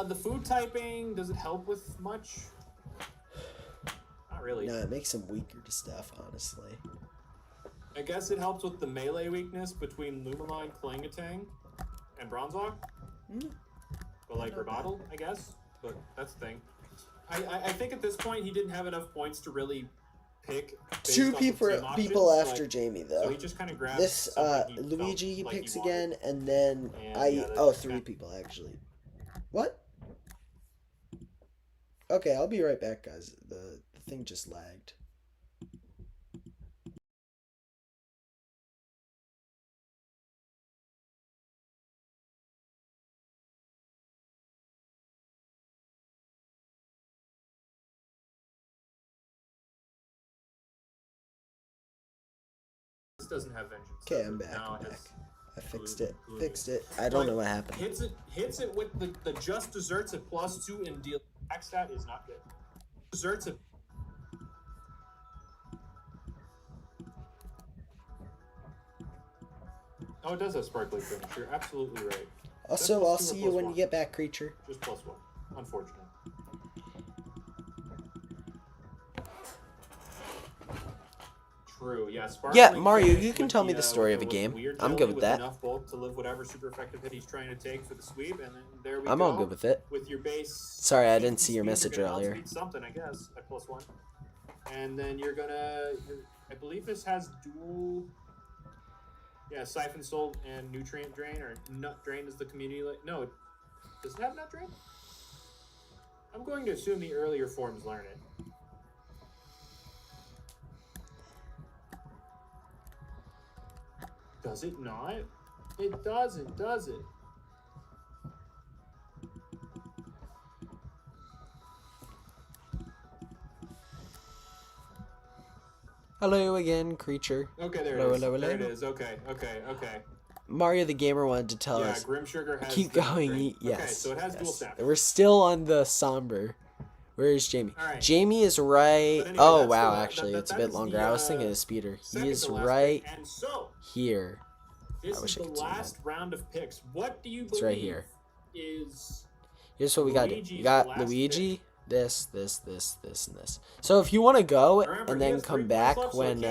The food typing, does it help with much? Not really. No, it makes him weaker to stuff, honestly. I guess it helps with the melee weakness between Lumaline, Klangatang, and Bronzok. But like Rebottle, I guess. But that's the thing. I think at this point he didn't have enough points to really pick. 2 people after Jamie though. So he just kind of grabbed this. Luigi he picks again, and then 3 people actually. What? Okay, I'll be right back, guys. The thing just lagged. Doesn't have vengeance. Okay, I'm back. I fixed it. I don't know what happened. Hits it with the just desserts at +2 and deal. Attack stat is not good. Desserts at. Oh, it does have sparkly finish. You're absolutely right. Also, I'll see you when you get back, creature. Just +1. Unfortunate. True, yeah. Yeah, Mario, you can tell me the story of a game. I'm good with that. Enough bulk to live whatever super effective hit he's trying to take for the sweep, and then there we go. I'm all good with it. With your base. Sorry, I didn't see your message earlier. Something, I guess, at +1, and then you're gonna. I believe this has dual. Yeah, Siphon Soul and Nutrient Drain, or Nut Drain is the community. No, does it have Nut Drain? I'm going to assume the earlier forms learn it. Does it not? It doesn't, does it? Hello again, creature. Okay, there hello, it is. Hello. There it is. Okay. Mario the Gamer wanted to tell us. Yeah, Grim Sugar has. Keep going. Yes. Okay, so it has dual staff. We're still on the somber. Where is Jamie? Right. Jamie is right. Anyway, oh wow, actually, it's a bit longer. I was thinking of speeder. He is right here. This is the last round of picks. What do you believe? It's right here. Here's what we got. You got Luigi. Pick. This, and this. So if you want to go and then come back when,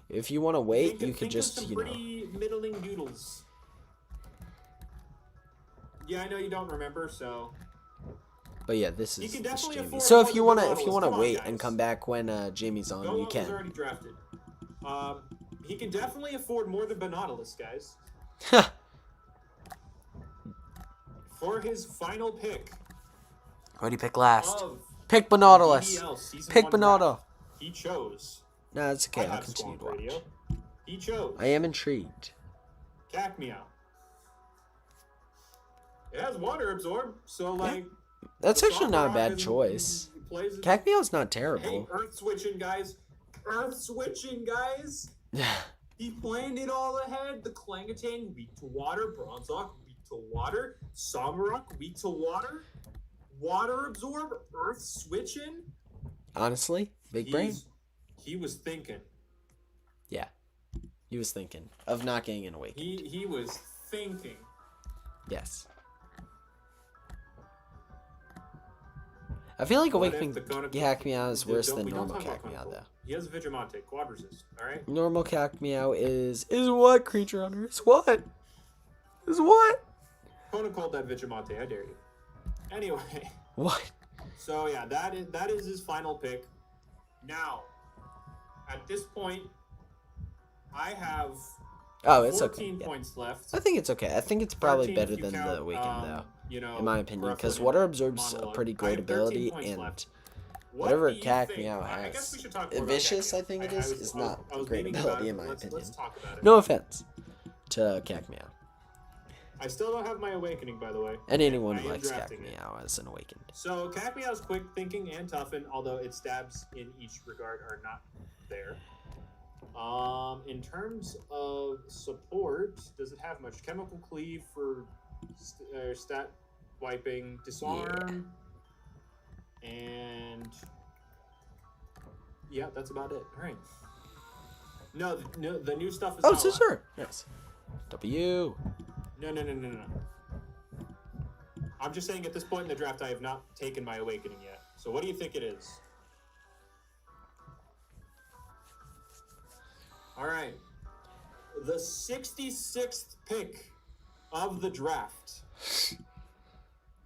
if you want to wait, you could just, middling doodles. Yeah, I know you don't remember, so. But yeah, this is Jamie. So if you wanna wait and come back when Jamie's on, you can. Already drafted. He can definitely afford more than Nautilus, guys. For his final pick. What do you pick last? Pick Nautilus. Pick Banauto. He chose. No, it's okay. I'll continue to watch. Radio. He chose. I am intrigued. Cacmeow. It has water absorb, so like. Yeah. That's actually not a bad choice. Cacmeow's not terrible. Hey, Earth switching guys. Earth switching guys. Yeah. He planned it all ahead. The Clangatang weak to water. Bronzok weak to water. Samurok weak to water. Water absorb. Earth switching. Honestly, big brain. He was thinking. Yeah. He was thinking of not getting an awakened. He was thinking. Yes. I feel like awakening Cacmeow is worse than normal Cacmeow, though. He has Vegemite, quad resist, alright? Normal Cacmeow is what, creature hunter? Is what? Is what? Kona called that Vegemite, I dare you. Anyway. What? So yeah, that is his final pick. Now, at this point, I have 14 points left. I think it's okay. I think it's probably better than the Awaken, though. In my opinion, because Water Absorbs a pretty great ability, and whatever Cacmeow has, Vicious, I think it is not a great ability in my opinion. No offense to Cacmeow. I still don't have my Awakening, by the way. And anyone who likes Cacmeow as an Awakened. So Cacmeow's quick thinking and toughen, although its stabs in each regard are not there. In terms of support, does it have much? Chemical Cleave for stat wiping, disarm, and yeah, that's about it. All right. No, the new stuff is. Oh, so sure. Yes. W. No. I'm just saying at this point in the draft, I have not taken my Awakening yet. So what do you think it is? All right. The 66th pick of the draft.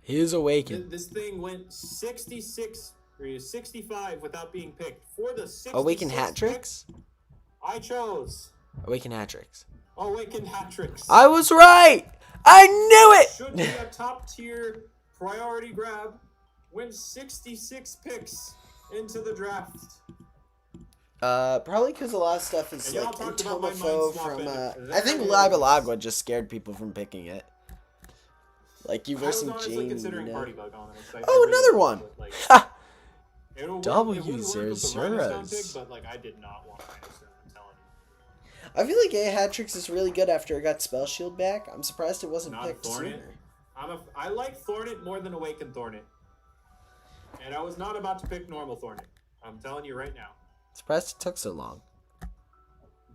He is Awakened. This thing went 65 without being picked. For the 66th Awakened hat tricks? I chose. Awakened hat tricks. Awakened hat tricks. I was right! I knew it! Should be a top tier priority grab. Went 66 picks into the draft. Probably because a lot of stuff is like Entomopho from, I think Labalagua just scared people from picking it. Like, you versus Jane, considering Party Bug on it. Oh, another one! Ha! W0 but like, I did not want Rhinostone, I'm telling you. I feel like A Hat Tricks is really good after it got Spell Shield back. I'm surprised it wasn't picked sooner. I like Thornet more than Awakened Thornet. And I was not about to pick normal Thornet. I'm telling you right now. Surprised it took so long.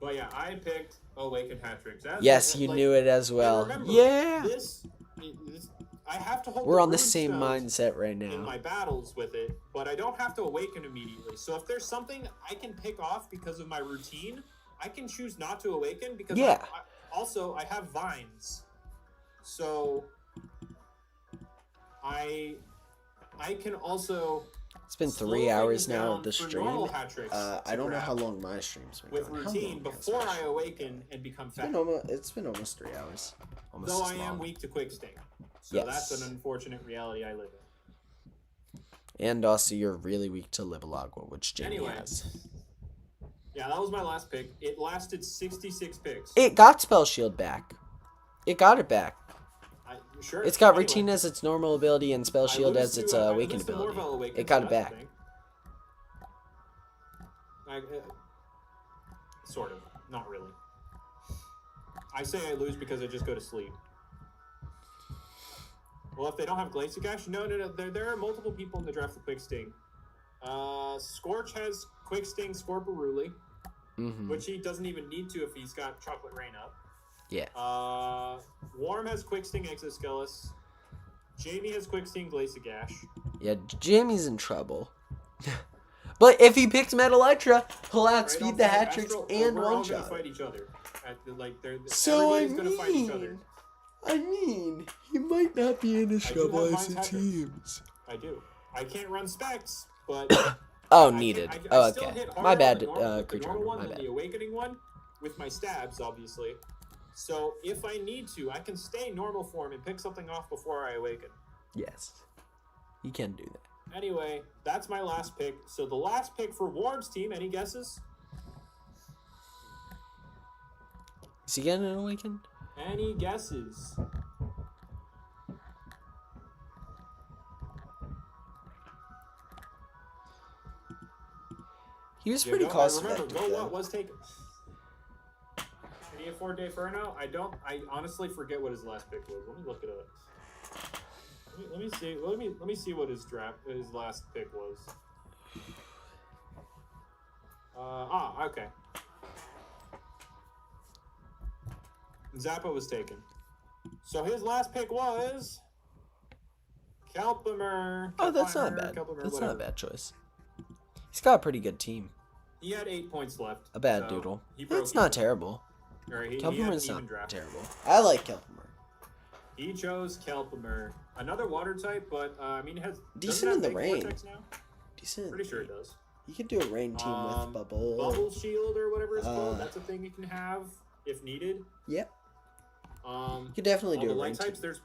But yeah, I picked Awakened Hat Tricks. Yes, you knew it as well. Remember, yeah. I have to hold. We're on the same mindset right now. In my battles with it, but I don't have to awaken immediately. So if there's something I can pick off because of my routine, I can choose not to awaken because I have vines. So I can also. It's been 3 hours now of the stream. I don't know how long my stream's been going. With routine before I awaken and become fat. It's been almost 3 hours. Almost Though I am weak to quick sting. So that's an unfortunate reality I live in. And also you're really weak to Labalagua, which Jamie has. Yeah, that was my last pick. It lasted 66 picks. It got Spell Shield back. It got it back. Sure. It's got Routine as its normal ability and Spell Shield as its Awakened ability. It got it back. Sort of. Not really. I say I lose because I just go to sleep. Well, if they don't have Glaciagash, no. There are multiple people in the draft with Quick Sting. Scorch has Quick Sting, Scorporuli, which he doesn't even need to if he's got Chocolate Rain up. Yeah. Warm has Quick Sting, Exoskeleton. Jamie has Quick Sting, Glaciagash. Yeah, Jamie's in trouble. But if he picks Metallectra, he'll outspeed the hat tricks and one shot. We're all gonna fight each other. So everybody's gonna fight each other. I mean, he might not be in as trouble as it seems. I do. I can't run specs, but oh, needed. I still hit my bad, creature. Normal one, the awakening one, with my stabs, obviously. So if I need to, I can stay normal form and pick something off before I awaken. Yes. You can do that. Anyway, that's my last pick. So the last pick for Warm's team, any guesses? Is he getting an awakened? Any guesses? He was pretty cost effective. Remember, what was taken? Any afford Inferno? I honestly forget what his last pick was. Let me look it up. Let me see. Let me see what his last pick was. Okay. Zappa was taken. So his last pick was Kelpimer. Oh, that's not bad. That's not a bad choice. He's got a pretty good team. He had 8 points left. A bad Doodle. It's not terrible. Kelpimer's not terrible. I like Kelpimer. He chose Kelpimer. Another water type, but I mean, it has decent in the rain. Now? Decent. Pretty sure it does. You could do a rain team with bubble. Bubble shield or whatever it's called. That's a thing you can have if needed. Yep. You could definitely do a rain types. team. There's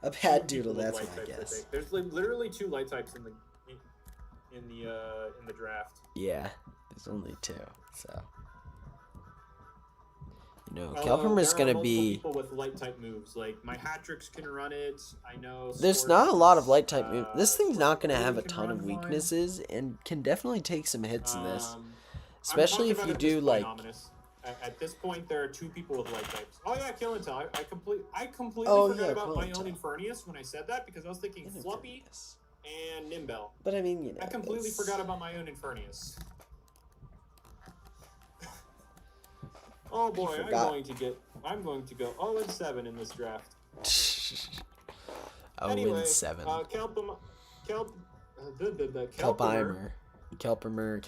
a bad Doodle. That's my guess. There's literally 2 light types in the draft. Yeah, there's only 2. So. You know, Kelpimer's gonna be people with light type moves. Like my Hatrix can run it. I know. There's not a lot of light type moves. This thing's not gonna have a ton of weaknesses and can definitely take some hits in this, especially if you do like. At this point, there are 2 people with light types. Oh yeah, Kill and Tell. I completely forgot about my own Infernius when I said that because I was thinking Fluppy and Nimbel. But I mean, you know, I completely forgot about my own Infernius. Oh boy, I'm going to go 0-7 in this draft. 0-7. Kelpimer,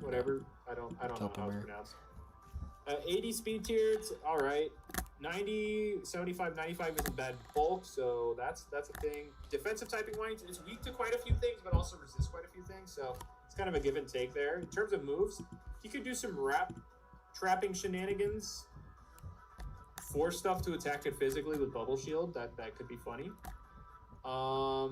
whatever. I don't know how it's pronounced. 80 speed tier, it's all right. 90, 75, 95 isn't bad bulk, so that's a thing. Defensive typing lines is weak to quite a few things, but also resists quite a few things, so it's kind of a give and take there. In terms of moves, you could do some trapping shenanigans, force stuff to attack it physically with bubble shield. That could be funny. I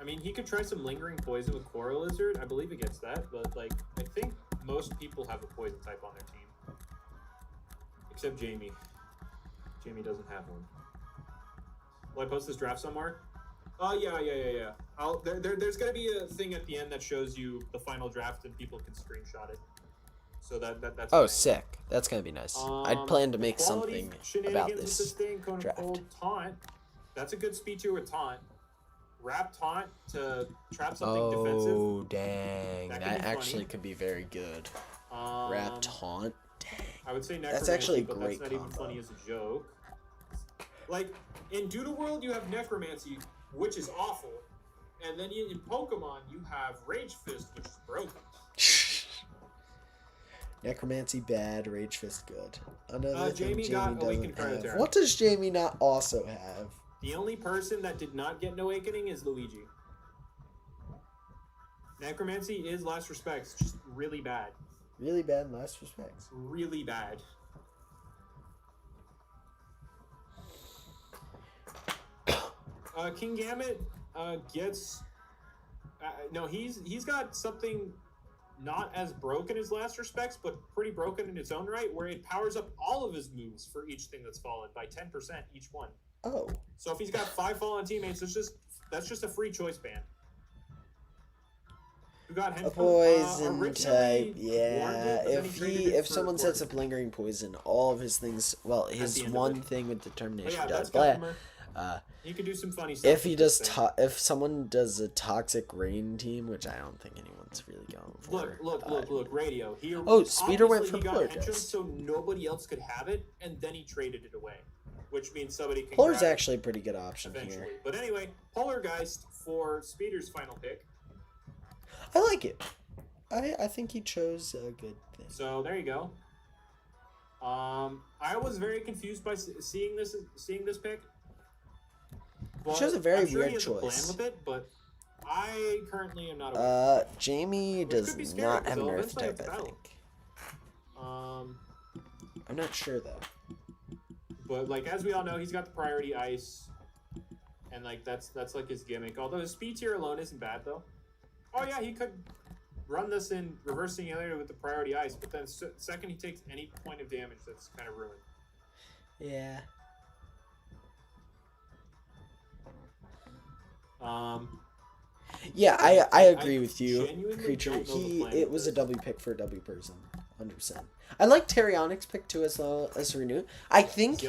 mean, he could try some lingering poison with Coral Lizard. I believe it gets that, but like I think most people have a poison type on their team, except Jamie. Jamie doesn't have one. Will I post this draft somewhere? Oh, yeah. There's going to be a thing at the end that shows you the final draft and people can screenshot it. So that's nice. Sick. That's going to be nice. I'd plan to make something about this draft. Taunt. That's a good speed tier with Taunt. Wrap Taunt to trap something defensive. Oh, dang. That actually could be very good. Wrap Taunt? Dang. I would say Necromancy, that's actually a but great that's not even funny as a joke. Like, in Doodle World, you have Necromancy, which is awful. And then in Pokemon, you have Rage Fist, which is broken. Necromancy bad, Rage Fist good. Another thing Jamie doesn't have. What does Jamie not also have? The only person that did not get an awakening is Luigi. Necromancy is Last Respects, just really bad. Really bad in Last Respects. Really bad. King Gambit gets... no, he's got something not as broken as Last Respects, but pretty broken in its own right, where it powers up all of his moves for each thing that's fallen by 10% each one. Oh. So if he's got 5 fallen teammates, that's just a free choice ban. Who got a poison type? Yeah. If someone sets up lingering poison, all of his things. Well, his one thing with determination does. But you could do some funny stuff. If someone does a toxic rain team, which I don't think anyone's really going for. Look, Radio. Speeder went for Polar. So nobody else could have it, and then he traded it away. Which means somebody can. Polar's actually a pretty good option eventually. Here. But anyway, Polargeist for Speeder's final pick. I like it. I think he chose a good thing. So there you go. I was very confused by seeing this pick. He chose a very weird he has choice. A plan with it, but I currently am not aware. Jamie does not have an Earth type, I think. I'm not sure though. But like as we all know, he's got the priority ice, and like that's like his gimmick. Although his speed tier alone isn't bad though. Oh yeah, he could run this in reverse singularity with the priority ice, but then second he takes any point of damage, that's kind of ruined. Yeah. Yeah, I agree with you, Creature. It was a W pick for a W person, 100%. I like Tarionics pick too as well as Renew. I think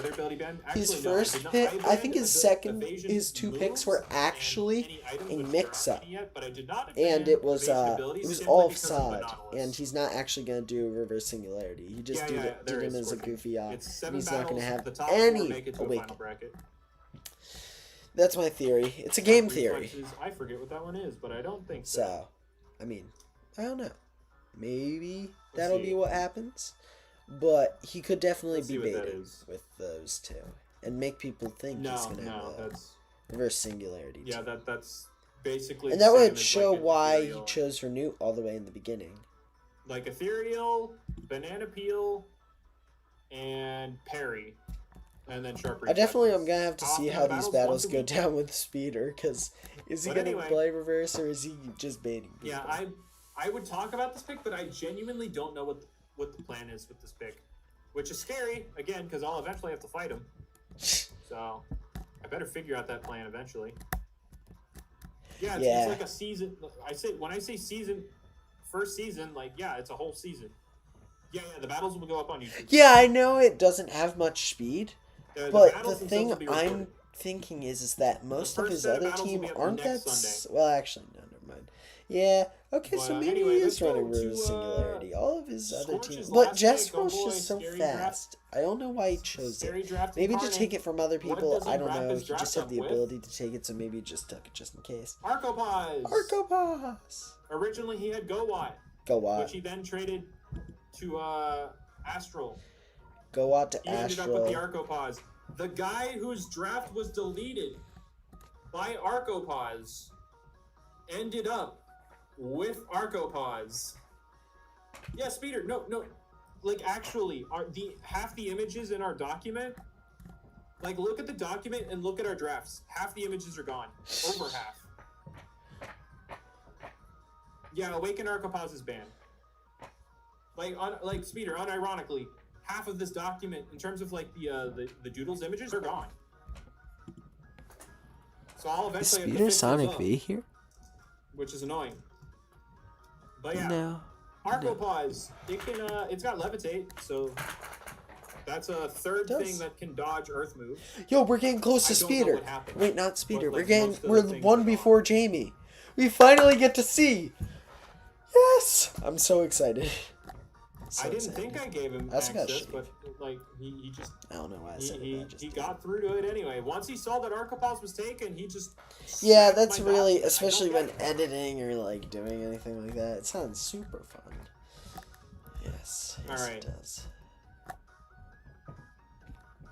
his first pick, I think his second, his two picks were actually a mix-up, and it was all facade, and he's not actually gonna do reverse singularity. He just did him as a goofy and he's not gonna have any awaken. That's my theory. It's a game theory. I forget what that one is, but I don't think so. So, I mean, I don't know. Maybe that'll be what happens. But he could definitely be baited with those two. And make people think he's going to have a reverse singularity. Yeah, that's basically... And that would show why he chose Renew all the way in the beginning. Like Ethereal, Banana Peel, and Parry. And then Sharp I definitely am going to have to see how these battles go down with Speeder, because is he going to play reverse, or is he just baiting people? Yeah, I would talk about this pick, but I genuinely don't know what the plan is with this pick. Which is scary, again, because I'll eventually have to fight him. So, I better figure out that plan eventually. Yeah, it's like a season. When I say season, first season, like, yeah, it's a whole season. Yeah, the battles will go up on YouTube. Yeah, I know it doesn't have much speed. But the thing I'm thinking is that most of his other team aren't that... Well, actually, no, never mind. Yeah, okay, so maybe he is running reverse singularity. All of his other teams... But Jessero's just so fast. I don't know why he chose it. Maybe to take it from other people, I don't know. He just had the ability to take it, so maybe he just took it just in case. Arcopause! Originally, he had Gowat. Which he then traded to Astral. Gowat to Astral. He ended up with the Arcopause. The guy whose draft was deleted by Arcopause ended up with Arcopause. Yeah, Speeder. No. Like, actually, half the images in our document, like, look at the document and look at our drafts. Half the images are gone. Over half. Yeah, Awaken Arcopause is banned. Like, Speeder, unironically, half of this document, in terms of like the Doodles images, are gone. So I'll eventually have to fix Sonic V here, which is annoying. But yeah, Arcopause, it's got Levitate, so that's a third thing that can dodge Earth move. Yo, we're getting close to Speeder. Wait, not Speeder. We're one before Jamie. We finally get to see. Yes, I'm so excited. I didn't think I gave him access, but like he just... I don't know why I said he got through to it anyway. Once he saw that Arcopause was taken, he just... Yeah, that's really... Especially when editing or like doing anything like that. It sounds super fun. Yes, it does.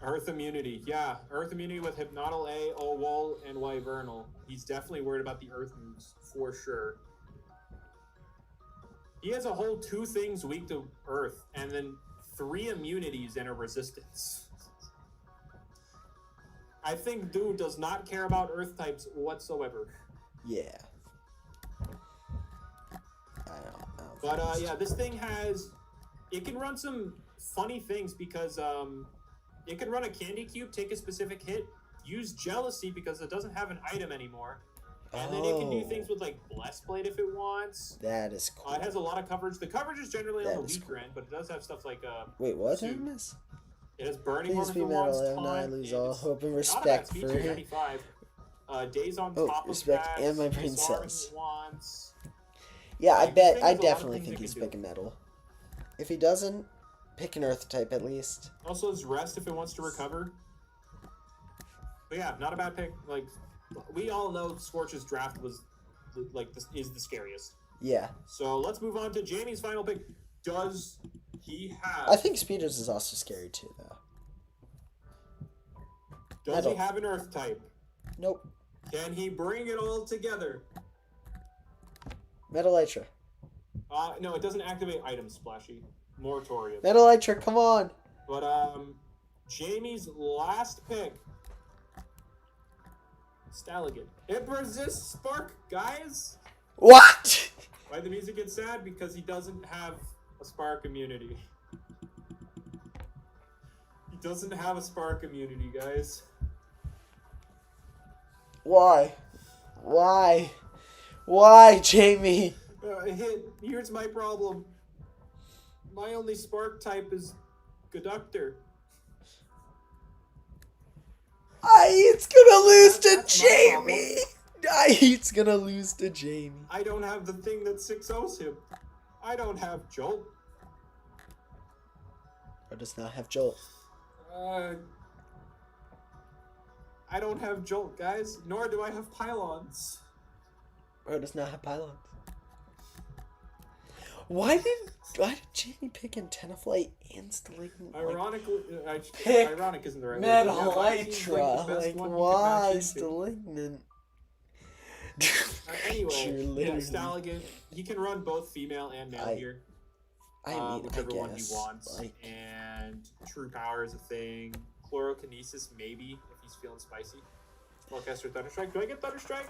Earth Immunity. Yeah, Earth Immunity with Hypnotal A, Owol, and Wyvernal. He's definitely worried about the Earth moves, for sure. He has a whole 2 things weak to Earth, and then 3 immunities and a resistance. I think dude does not care about Earth types whatsoever. Yeah. But yeah, this thing has... It can run some funny things because it can run a Candy Cube, take a specific hit, use Jealousy because it doesn't have an item anymore. And then it can do things with, like, Blessed Blade if it wants. That is cool. It has a lot of coverage. The coverage is generally on the weaker end, but it does have stuff like... Wait, what did I miss? It has Burning Worm if it wants, I lose all hope and respect for him. Days on top of respect that. And my brain cells. Yeah, I definitely think he's picking Metal. If he doesn't, pick an Earth type at least. Also, it's Rest if it wants to recover. But yeah, not a bad pick. Like... We all know Scorch's draft was is the scariest. Yeah. So let's move on to Jamie's final pick. Does he have... I think Speeders is also scary too, though. Does he have an Earth type? Nope. Can he bring it all together? Metal Elytra. No, it doesn't activate items, Splashy. Moratorium. Metal Elytra, come on. But Jamie's last pick. Staligan. It resists Spark, guys. What? Why the music gets sad? Because he doesn't have a Spark immunity. He doesn't have a Spark immunity, guys. Why? Why? Why, Jamie? Here's my problem. My only Spark type is Conductor. It's gonna lose to Jamie. It's gonna lose to Jamie. I don't have the thing that 6-0s him. I don't have Jolt. Or does not have Jolt. I don't have Jolt, guys. Nor do I have Pylons. Or does not have Pylons. Why did Jamie pick Antenna-Flight and Stalagmite? Ironically, ironic isn't the right word. Metal-Elytra. Like, why Stalagmite? Anyway, yeah, Staligan. He can run both female and male here. Whichever one he wants. Like... And True Power is a thing. Chlorokinesis, maybe, if he's feeling spicy. Spellcaster Thunderstrike. Do I get Thunderstrike?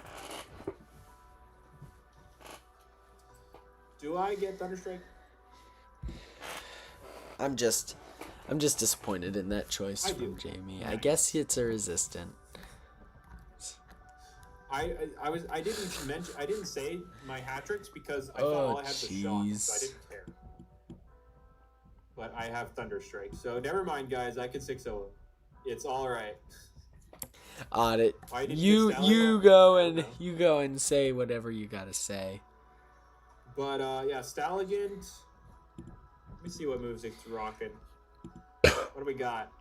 Do I get Thunderstrike? I'm just disappointed in that choice from Jamie. Nice. I guess it's a resistant. I didn't say my hat tricks because I thought all I had was Shock, so I didn't care. But I have Thunderstrike, so never mind, guys. I can 6-0. It's all right. On it. You go and say whatever you gotta say. But yeah, Staligan. Let me see what moves it's rocking. What do we got?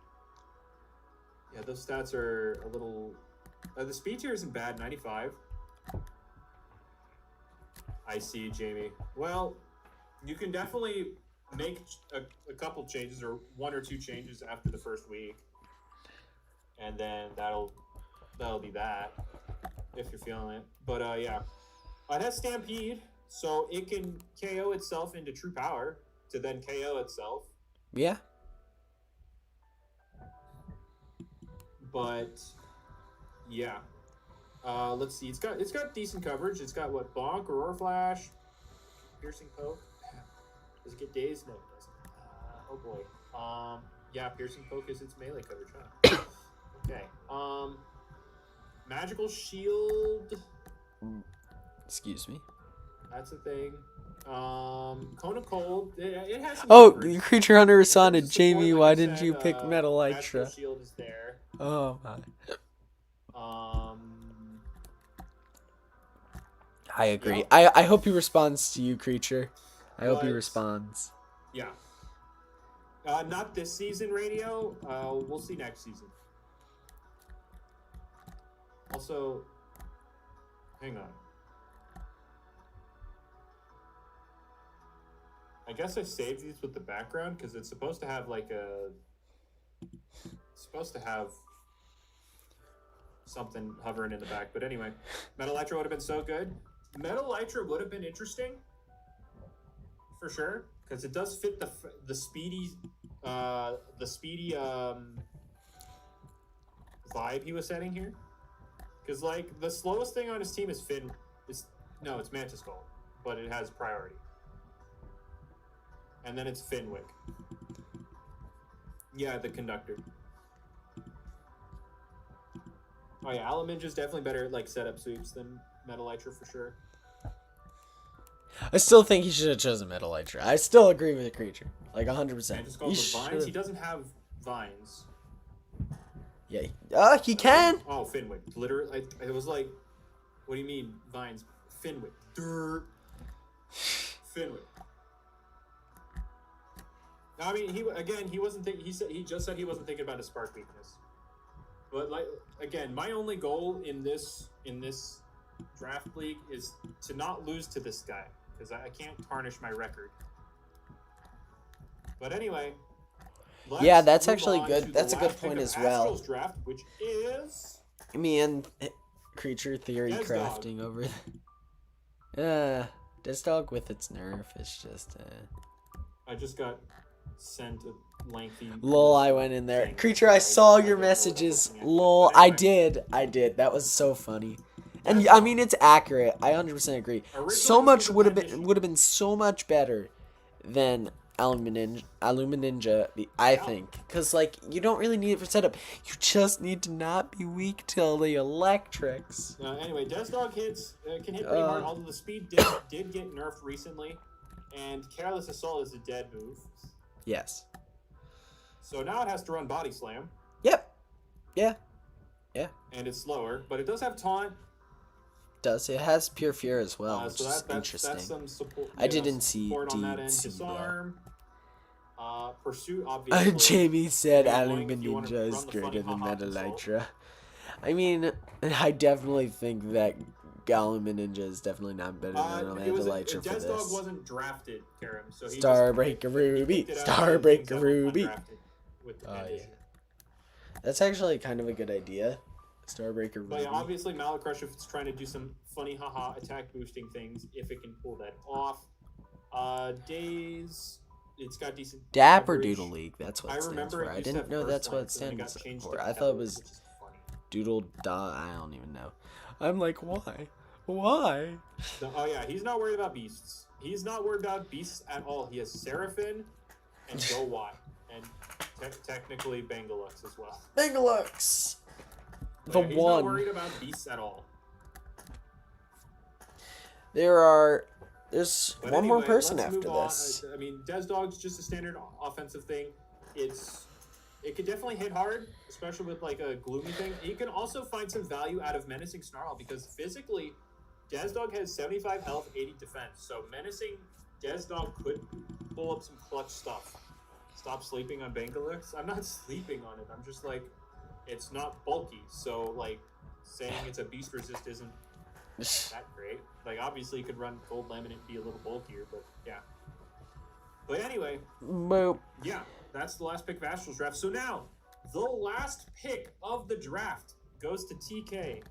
Yeah, those stats are a little. The speed tier isn't bad, 95. I see, Jamie. Well, you can definitely make a couple changes or 1 or 2 changes after the first week, and then that'll be that if you're feeling it. But yeah, it has Stampede, so it can KO itself into True Power to then KO itself. Yeah. But yeah, let's see. It's got decent coverage. It's got what, Bonk, Aurora Flash, Piercing Poke. Does it get dazed? No, it doesn't. Oh boy. Yeah, Piercing Poke is its melee coverage, huh? Okay. Magical Shield. Excuse me. That's a thing. Cone of Cold. It has some Oh, coverage. the Creature Hunter responded, Jamie, Like why I didn't said, you pick Metal-Elytra? Magical Shield is there. Oh my. I agree. Yep. I hope he responds to you, Creature. I hope he responds. Yeah. Not this season, Radio. We'll see next season. Also, hang on. I guess I saved these with the background because it's supposed to have like a. It's supposed to have something hovering in the back. But anyway, Metal-Elytra would have been so good. Metal-Elytra would have been interesting. For sure. Because it does fit the speedy vibe he was setting here. Because like the slowest thing on his team is it's Mantis Skull, but it has priority. And then it's Finwick. Yeah, the Conductor. Oh yeah, Alaminja's definitely better at like setup sweeps than Metal-Elytra for sure. I still think he should have chosen Metal-Elytra. I still agree with the Creature. Like 100%. Vines? He doesn't have vines. Yeah. He can. Oh, Finwick. Literally, it was like, what do you mean vines? Finwick. Finwick. I mean, he wasn't thinking. He just said he wasn't thinking about his spark weakness. But like again, my only goal in this draft league is to not lose to this guy because I can't tarnish my record. But anyway, yeah, that's actually good. That's a good point as well. Draft, which is me and Creature Theory crafting over. This dog with its nerf is just. I just got sent lengthy. Lol, I went in there. Creature, I saw your messages. Lol, I did. That was so funny. And I mean, it's accurate. I 100% agree. So much would have been so much better than Alumininja, I think, because like you don't really need it for setup. You just need to not be weak till the electrics. Anyway, Desdog hits can hit pretty hard. Although the speed did get nerfed recently, and Careless Assault is a dead move. Yes. So now it has to run Body Slam. Yep. Yeah. And it's slower, but it does have Taunt. It has Pure Fear as well, which so is interesting. That's some support. I didn't see Disarm. Pursuit, obviously. Jamie said Alumininja is greater than Metelytra. I mean, I definitely think that Alumininja is definitely not better than Metelytra for this. Desdog wasn't drafted, Karim, so he Starbreaker Ruby! Starbreaker Ruby! Yeah. That's actually kind of a good idea. Starbreaker Ruby. But yeah, obviously Malacrush, if it's trying to do some funny haha attack boosting things, if it can pull that off. Days, it's got decent Dapper coverage. Doodle League, that's what it stands for. I didn't know that's what it stands for. I thought it was Doodle I don't even know. I'm like, why? Why? Oh yeah, he's not worried about beasts. He's not worried about beasts at all. He has Seraphim and Go Y. And technically Bangalux as well. Bangalux! The he's one. Not worried about beasts at all. There's one more person after this. I mean, Desdog's just a standard offensive thing. It could definitely hit hard, especially with like a gloomy thing. You can also find some value out of Menacing Snarl because physically, Desdog has 75 health, 80 defense. So Menacing Desdog could pull up some clutch stuff. Stop sleeping on Bangalux. I'm not sleeping on it. I'm just like, it's not bulky. So like, saying it's a beast resist isn't that great. Like, obviously, you could run Gold Lemon and be a little bulkier, but yeah. But anyway, Boop. Yeah, that's the last pick of Astral's draft. So now, the last pick of the draft goes to TFK.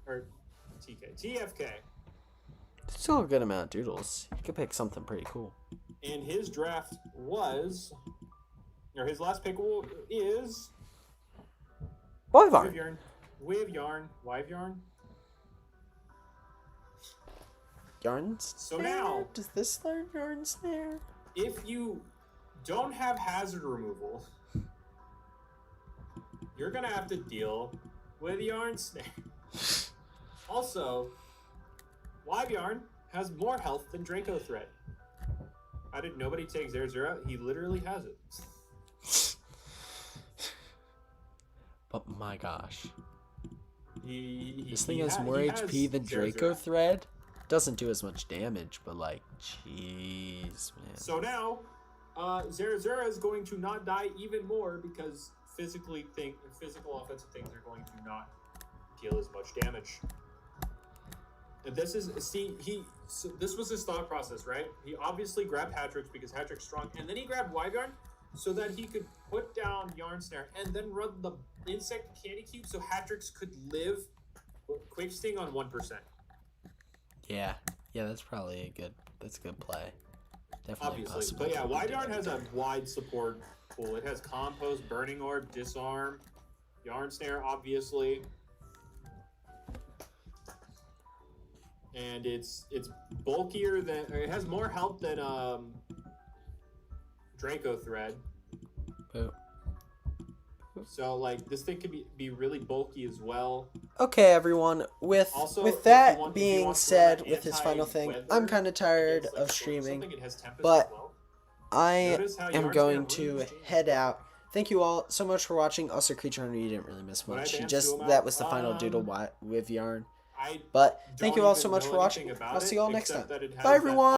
Still a good amount of doodles. You could pick something pretty cool. And his draft was, or his last pick is Wyvern. Wyvern. Yarns. So now, does this learn Yarn Snare? If you don't have hazard removal, you're gonna have to deal with Yarn Snare. Also, Wyvern has more health than Draco Threat. How did nobody take Zera? He literally has it. But my gosh. This thing has more HP than Draco Thread? Doesn't do as much damage, but like, jeez, man. So now, Zera is going to not die even more because physical offensive things are going to not deal as much damage. And this was his thought process, right? He obviously grabbed Hatrix because Hatrix strong, and then he grabbed Wyvern so that he could put down Yarn Snare and then run the Insect Candy Cube so Hatrix could live Quick Sting on 1%. Yeah, that's probably a good play. Definitely obviously, but yeah, Wyvern has a wide support pool. It has Compost, Burning Orb, Disarm, Yarn Snare, obviously. And it's bulkier than, or it has more health than Draco Thread. Oh. So like this thing could be really bulky as well. Okay, everyone. With that being said, with his final thing, I'm kind of tired of streaming, but I am going to head out. Thank you all so much for watching. Also, Creature Hunter, you didn't really miss much. That was the final doodle with Yarn. But thank you all so much for watching. I'll see you all next time. Bye, everyone.